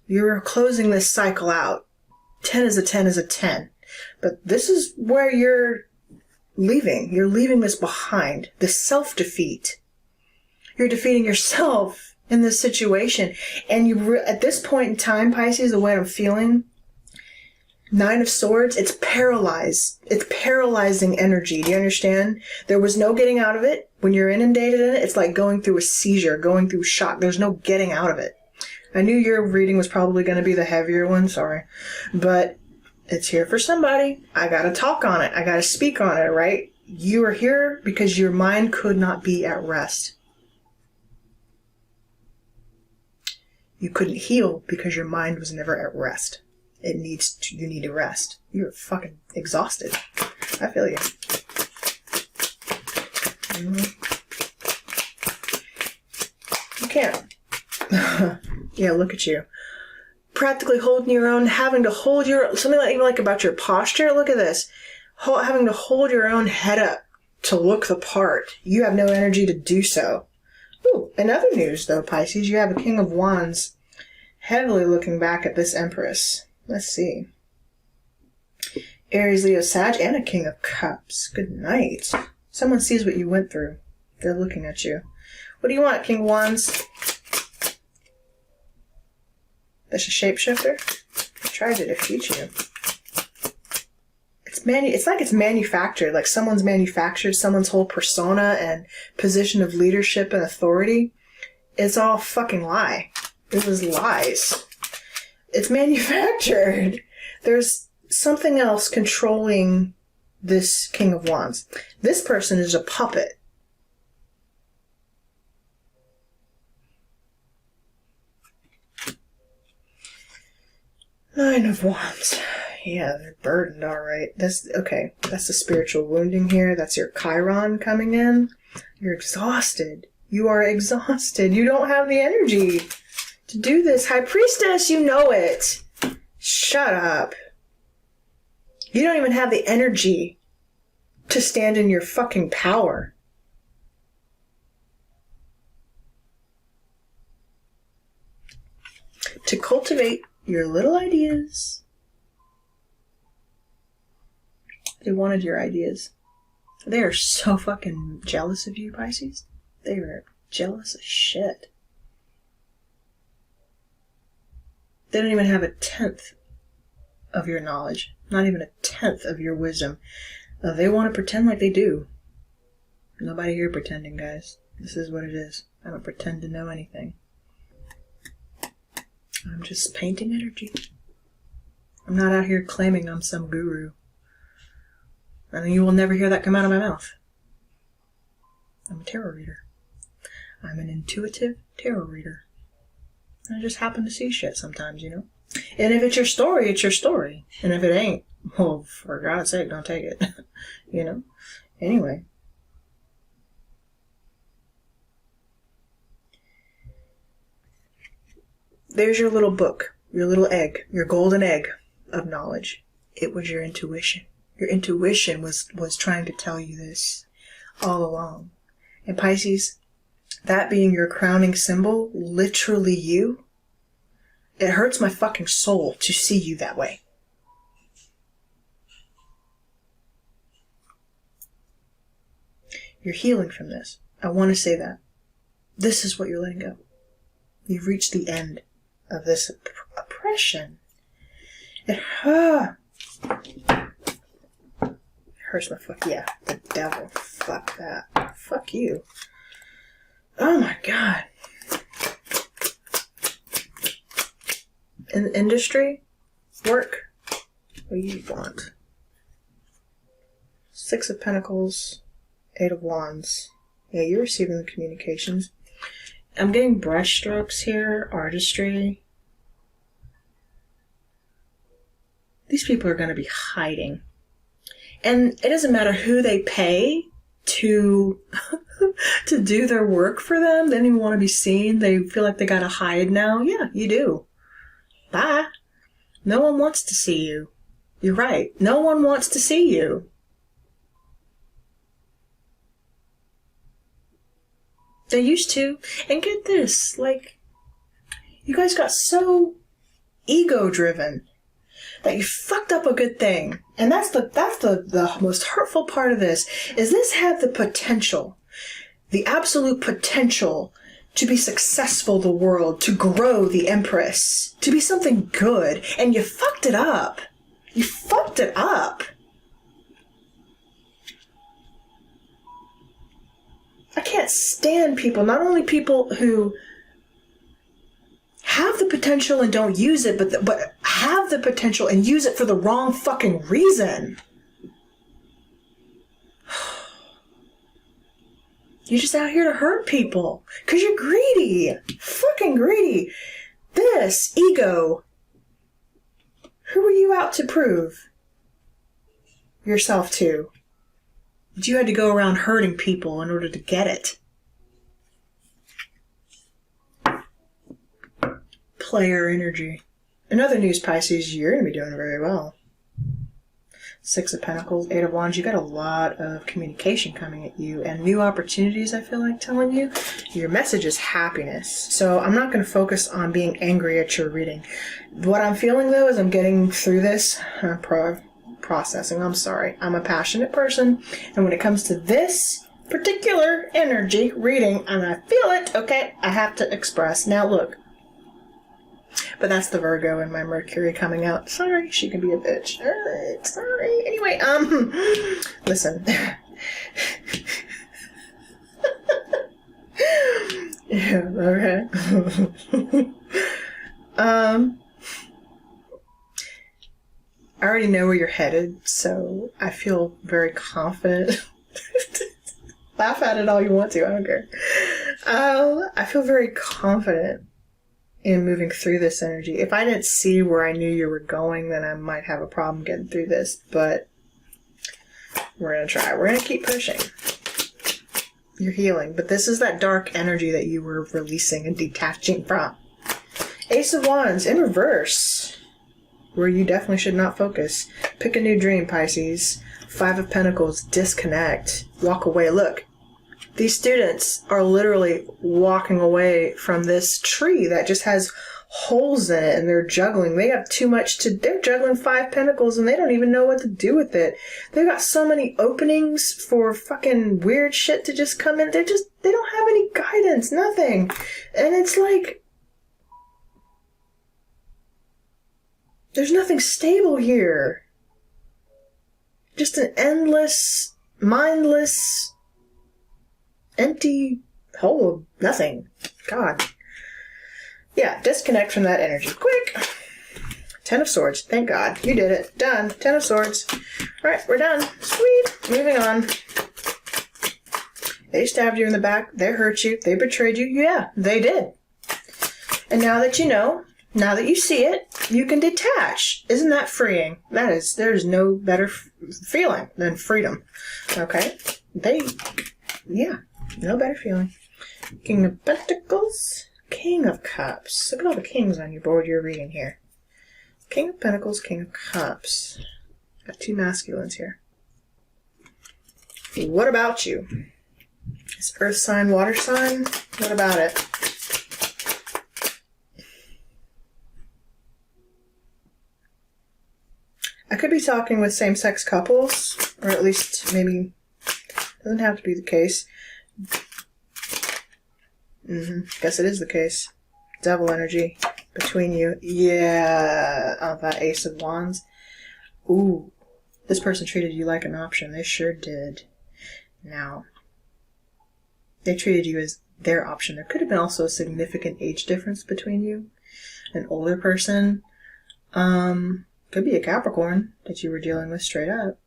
You were closing this cycle out. 10 is a 10 is a 10. But this is where you're leaving. You're leaving this behind. This self-defeat. You're defeating yourself in this situation. And you at this point in time, Pisces, the way I'm feeling, 9 of Swords, it's paralyzed. It's paralyzing energy. Do you understand? There was no getting out of it. When you're inundated in it, it's like going through a seizure, going through shock. There's no getting out of it. I knew your reading was probably going to be the heavier one, sorry. But it's here for somebody. I got to talk on it. I got to speak on it, right? You are here because your mind could not be at rest. You couldn't heal because your mind was never at rest. You need to rest. You're fucking exhausted. I feel you. You can't. Yeah, look at you. Practically holding your own, having to hold your, something like, even like about your posture. Look at this. Having to hold your own head up to look the part. You have no energy to do so. Ooh, in other news though, Pisces, you have a King of Wands heavily looking back at this Empress. Let's see. Aries, Leo, Sag, and a King of Cups. Good night. Someone sees what you went through. They're looking at you. What do you want, King of Wands? That's a shapeshifter? I tried to defeat you. It's like it's manufactured. Like someone's manufactured someone's whole persona and position of leadership and authority. It's all fucking lie. It was lies. It's manufactured. There's something else controlling this King of Wands. This person is a puppet. Nine of Wands. Yeah, they're burdened, all right. That's okay. That's the spiritual wounding here. That's your Chiron coming in. You're exhausted. You are exhausted. You don't have the energy to do this. High Priestess, you know it. Shut up. You don't even have the energy to stand in your fucking power. To cultivate your little ideas. They wanted your ideas. They are so fucking jealous of you, Pisces. They are jealous as shit. They don't even have a 10th of your knowledge. Not even a 10th of your wisdom. They want to pretend like they do. Nobody here pretending, guys. This is what it is. I don't pretend to know anything. I'm just painting energy. I'm not out here claiming I'm some guru. And you will never hear that come out of my mouth. I'm a tarot reader. I'm an intuitive tarot reader. I just happen to see shit sometimes, you know? And if it's your story, it's your story. And if it ain't, well, for God's sake, don't take it. You know? Anyway. There's your little book, your little egg, your golden egg of knowledge. It was your intuition. Your intuition was trying to tell you this all along. And Pisces, that being your crowning symbol, literally you, it hurts my fucking soul to see you that way. You're healing from this. I want to say that. This is what you're letting go. You've reached the end of this oppression. It hurts my fuck. Yeah, the devil. Fuck that. Fuck you. Oh my God. in the industry, work, what do you want? Six of Pentacles, Eight of Wands. Yeah, you're receiving the communications. I'm getting brush strokes here, artistry. These people are going to be hiding. And it doesn't matter who they pay to to do their work for them. They don't even want to be seen. They feel like they got to hide now. Yeah, you do. Bye. No one wants to see you. You're right. No one wants to see you. They used to. And get this, like, you guys got so ego-driven that you fucked up a good thing. And that's the most hurtful part of this, is this had the potential, the absolute potential to be successful the world, to grow the Empress, to be something good, and you fucked it up. You fucked it up. I can't stand people, not only people who have the potential and don't use it, but have the potential and use it for the wrong fucking reason. You're just out here to hurt people because you're greedy. Fucking greedy. This ego. Who are you out to prove yourself to? That you had to go around hurting people in order to get it. Player energy. In other news, Pisces, you're going to be doing very well. Six of Pentacles, Eight of Wands. You got a lot of communication coming at you and new opportunities, I feel like telling you. Your message is happiness. So I'm not going to focus on being angry at your reading. What I'm feeling, though, is I'm getting through this processing. I'm sorry. I'm a passionate person. And when it comes to this particular energy reading, and I feel it, okay, I have to express. Now, look. But that's the Virgo and my Mercury coming out. Sorry, she can be a bitch. Alright, sorry. Anyway, listen. Yeah, okay. I already know where you're headed, so I feel very confident. Laugh at it all you want to, I don't care. I feel very confident in moving through this energy. If I didn't see where I knew you were going, then I might have a problem getting through this, but we're going to try. We're going to keep pushing. You're healing, but this is that dark energy that you were releasing and detaching from. Ace of Wands in reverse, where you definitely should not focus. Pick a new dream, Pisces. Five of Pentacles, disconnect. Walk away. Look. These students are literally walking away from this tree that just has holes in it, and they're juggling. They have too much to... They're juggling Five Pentacles, and they don't even know what to do with it. They've got so many openings for fucking weird shit to just come in. They don't have any guidance, nothing. And it's like... There's nothing stable here. Just an endless, mindless... empty hole of nothing. God. Yeah, disconnect from that energy. Quick! Ten of Swords. Thank God. You did it. Done. Ten of Swords. Alright, we're done. Sweet. Moving on. They stabbed you in the back. They hurt you. They betrayed you. Yeah, they did. And now that you know, now that you see it, you can detach. Isn't that freeing? There's no better feeling than freedom. Okay? Yeah. No better feeling. King of Pentacles, King of Cups. Look at all the kings on your board you're reading here. King of Pentacles, King of Cups. Got two masculines here. What about you? Is earth sign, water sign? What about it? I could be talking with same-sex couples, or at least maybe, doesn't have to be the case. Guess it is the case. Devil energy between you. Yeah, that Ace of Wands. Ooh, this person treated you like an option. They sure did. Now, they treated you as their option. There could have been also a significant age difference between you. An older person. Could be a Capricorn that you were dealing with straight up.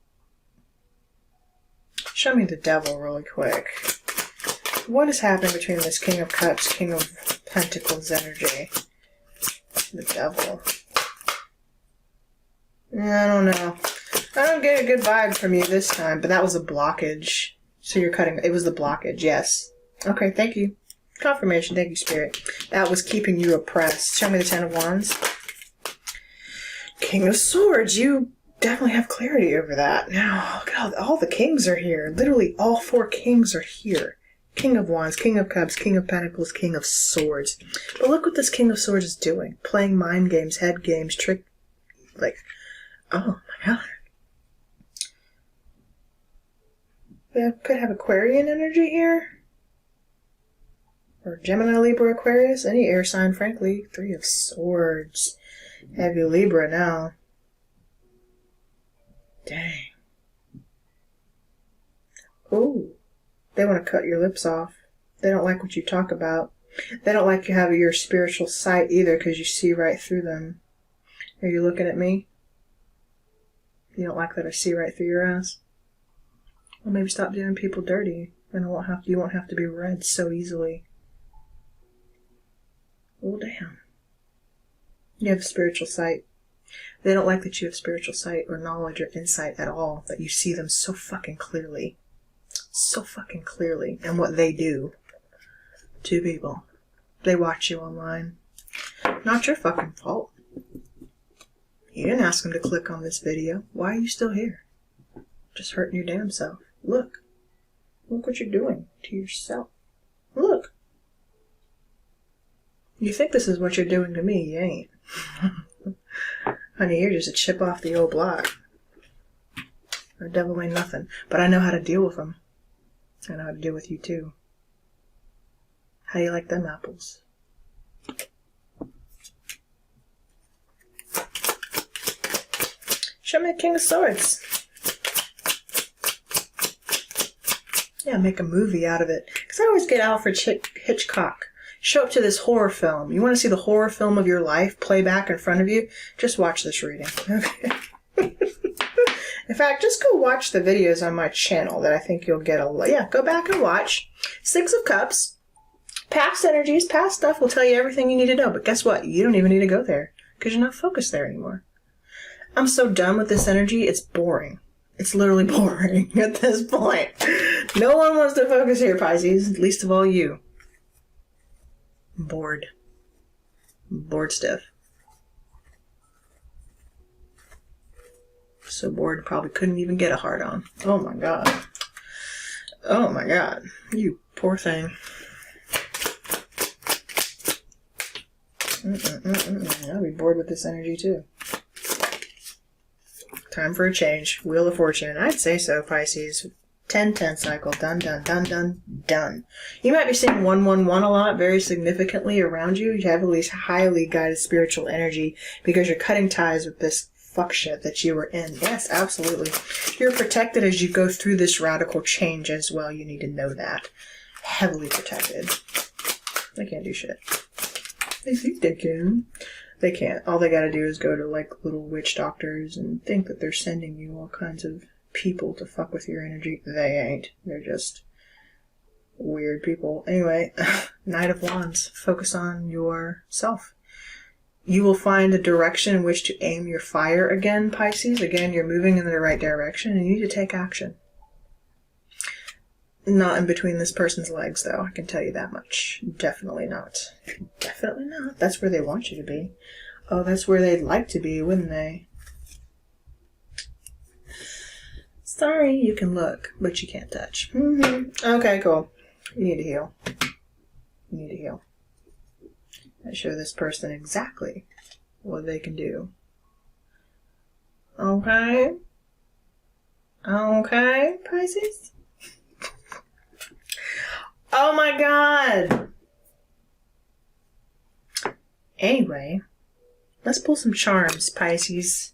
Show me the devil really quick. What is happening between this King of Cups, King of Pentacles energy? The devil. I don't know. I don't get a good vibe from you this time, but that was a blockage. So you're cutting... It was the blockage, yes. Okay, thank you. Confirmation, thank you, Spirit. That was keeping you oppressed. Show me the Ten of Wands. King of Swords, you definitely have clarity over that. Now, look at all the kings are here. Literally, all 4 kings are here. King of Wands, King of Cups, King of Pentacles, King of Swords. But look what this King of Swords is doing. Playing mind games, head games, trick... Like, oh my god. Yeah, could have Aquarian energy here. Or Gemini, Libra, Aquarius. Any air sign, frankly. 3 of Swords. Heavy Libra now. Dang. Ooh. They want to cut your lips off. They don't like what you talk about. They don't like you have your spiritual sight either because you see right through them. Are you looking at me? You don't like that I see right through your ass? Well, maybe stop doing people dirty. And you won't have to be read so easily. Oh, damn. You have spiritual sight. They don't like that you have spiritual sight or knowledge or insight at all. That you see them so fucking clearly. So fucking clearly. And what they do to people. They watch you online. Not your fucking fault. You didn't ask them to click on this video. Why are you still here? Just hurting your damn self. Look. Look what you're doing to yourself. Look. You think this is what you're doing to me, you ain't. Honey, you're just a chip off the old block. The devil ain't nothing. But I know how to deal with them. I know how to deal with you too. How do you like them apples? Show me the King of Swords. Yeah, make a movie out of it. Because I always get Alfred Hitchcock. Show up to this horror film. You want to see the horror film of your life play back in front of you? Just watch this reading. Okay. In fact, just go watch the videos on my channel that I think you'll get a... Yeah, go back and watch. 6 of Cups. Past energies, past stuff will tell you everything you need to know. But guess what? You don't even need to go there. Because you're not focused there anymore. I'm so done with this energy, it's boring. It's literally boring at this point. No one wants to focus here, Pisces. Least of all you. I'm bored. I'm bored stiff. So bored, probably couldn't even get a heart on. Oh my god. Oh my god. You poor thing. I'll be bored with this energy too. Time for a change. Wheel of Fortune. I'd say so, Pisces. 10-10 cycle. Done, done, done, done, done. You might be seeing 111 a lot, very significantly around you. You have at least highly guided spiritual energy because you're cutting ties with this fuck shit that you were in. Yes, absolutely. You're protected as you go through this radical change as well. You need to know that. Heavily protected. They can't do shit. They think they can. They can't. All they gotta do is go to, like, little witch doctors and think that they're sending you all kinds of people to fuck with your energy. They ain't. They're just weird people. Anyway, Knight of Wands. Focus on yourself. You will find a direction in which to aim your fire again, Pisces. Again, you're moving in the right direction and you need to take action. Not in between this person's legs, though. I can tell you that much. Definitely not. Definitely not. That's where they want you to be. Oh, that's where they'd like to be, wouldn't they? Sorry, you can look, but you can't touch. Okay, cool. You need to heal. You need to heal. I show this person exactly what they can do. Okay? Okay, Pisces? Oh my god! Anyway, let's pull some charms, Pisces.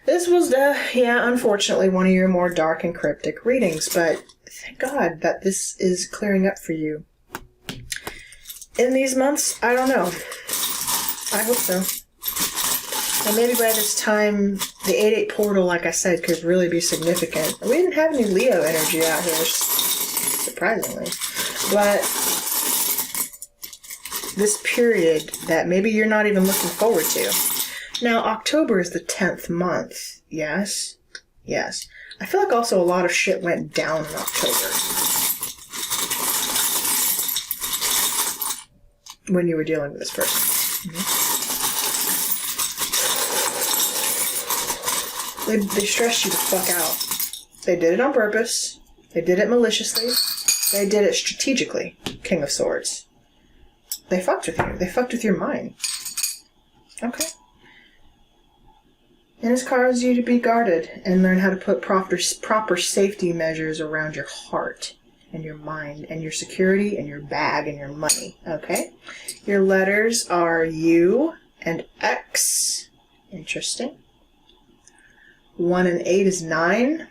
This was, unfortunately one of your more dark and cryptic readings, but thank God that this is clearing up for you. In these months, I don't know. I hope so. And maybe by this time, the 8-8 portal, like I said, could really be significant. We didn't have any Leo energy out here, surprisingly. But this period that maybe you're not even looking forward to. Now, October is the 10th month. Yes? Yes. I feel like also a lot of shit went down in October. When you were dealing with this person. They stressed you the fuck out. They did it on purpose. They did it maliciously. They did it strategically. King of Swords. They fucked with you. They fucked with your mind. Okay. And this causes you to be guarded and learn how to put proper safety measures around your heart and your mind and your security and your bag and your money. Okay? Your letters are U and X. Interesting. 1 and 8 is 9.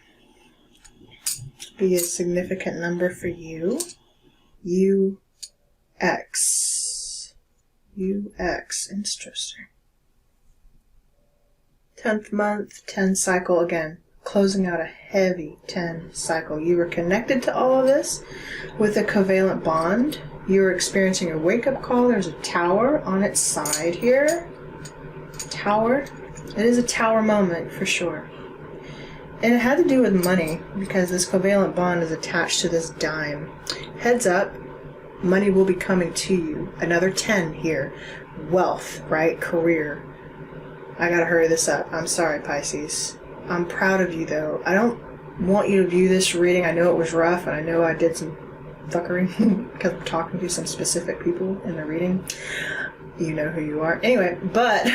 Be a significant number for you. U, X. U, X. Interesting. 10th month, 10 cycle again. Closing out a heavy 10 cycle. You were connected to all of this with a covalent bond. You were experiencing a wake-up call. There's a tower on its side here. Tower. It is a tower moment for sure. And it had to do with money because this covalent bond is attached to this dime. Heads up, money will be coming to you. Another 10 here. Wealth, right? Career. I gotta hurry this up. I'm sorry, Pisces. I'm proud of you, though. I don't want you to view this reading. I know it was rough, and I know I did some fuckery because I'm talking to some specific people in the reading. You know who you are. Anyway, but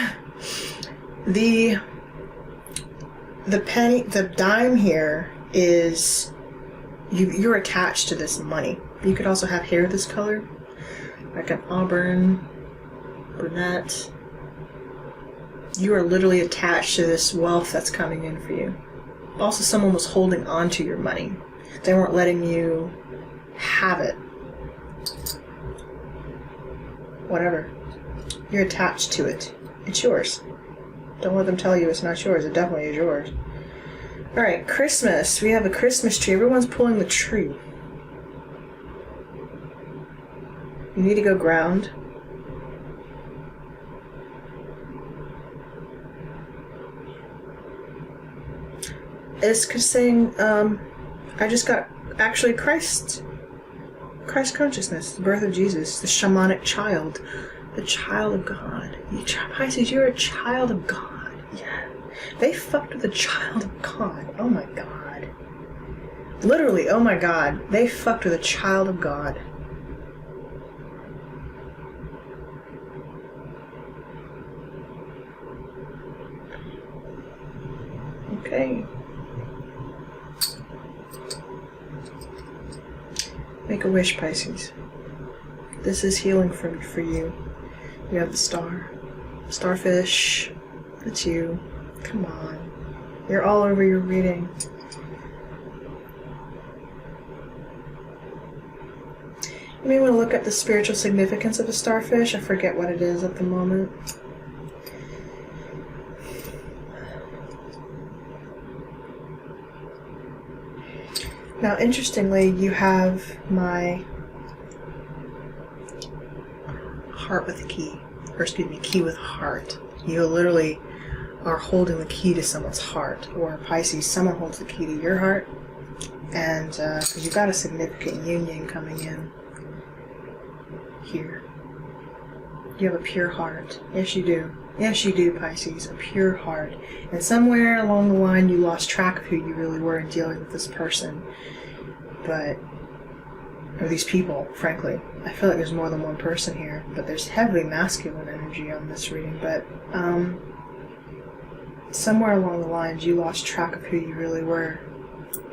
the dime here is you're attached to this money. You could also have hair this color, like an auburn, brunette. You are literally attached to this wealth that's coming in for you. Also, someone was holding on to your money. They weren't letting you have it. Whatever. You're attached to it. It's yours. Don't let them tell you it's not yours. It definitely is yours. Alright, Christmas. We have a Christmas tree. Everyone's pulling the tree. You need to go ground. It's saying, I just got, actually, Christ consciousness, the birth of Jesus, the shamanic child, the child of God. Pisces, you're a child of God. Yeah. They fucked with the child of God. Oh my God. Literally, oh my God. They fucked with a child of God. Okay. Make a wish, Pisces. This is healing for you. You have the star. Starfish. That's you. Come on. You're all over your reading. You may want to look at the spiritual significance of a starfish. I forget what it is at the moment. Now, interestingly, you have my heart with a key. Or, excuse me, key with a heart. You literally are holding the key to someone's heart. Or, Pisces, someone holds the key to your heart. And you've got a significant union coming in here. You have a pure heart. Yes, you do. Yes, you do, Pisces. A pure heart. And somewhere along the line, you lost track of who you really were in dealing with this person. Or these people, frankly. I feel like there's more than one person here. But there's heavily masculine energy on this reading. But somewhere along the lines, you lost track of who you really were.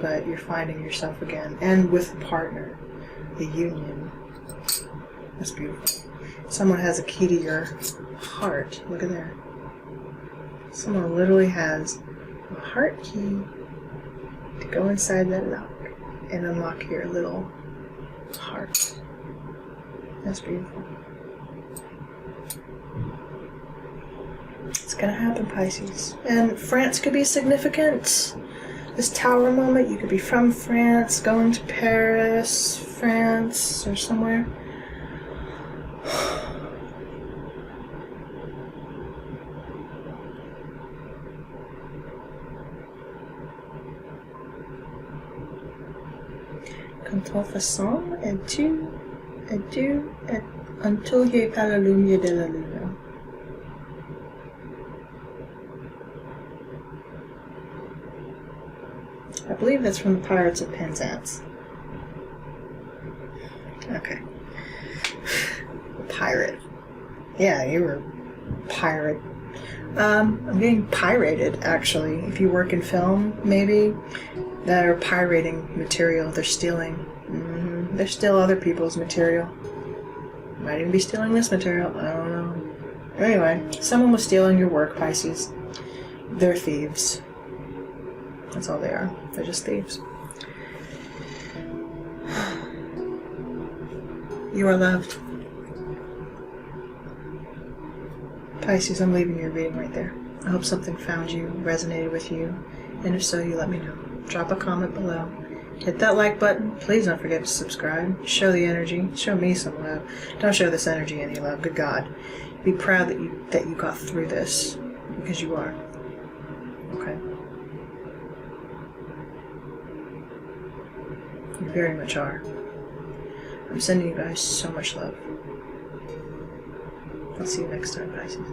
But you're finding yourself again. And with a partner. The union. That's beautiful. Someone has a key to your heart. Look at there. Someone literally has a heart key to go inside that lock and unlock your little heart. That's beautiful. gonna happen, Pisces. And France could be significant. This Tower moment, you could be from France, going to Paris, France, or somewhere. Contrefaçon, until ye par la lumière de la lune. I believe that's from the Pirates of Penzance. Okay. Pirate. Yeah, you were a pirate. I'm getting pirated, actually. If you work in film, maybe, that are pirating material. They're stealing. They steal other people's material. Might even be stealing this material. I don't know. Anyway, someone was stealing your work, Pisces. They're thieves. That's all they are. They're just thieves. You are loved. Pisces, I'm leaving your reading right there. I hope something found you, resonated with you, and if so, you let me know. Drop a comment below. Hit that like button. Please don't forget to subscribe. Show the energy. Show me some love. Don't show this energy any love. Good God. Be proud that you got through this, because you are. Okay? You very much are. I'm sending you guys so much love. I'll see you next time, Pisces.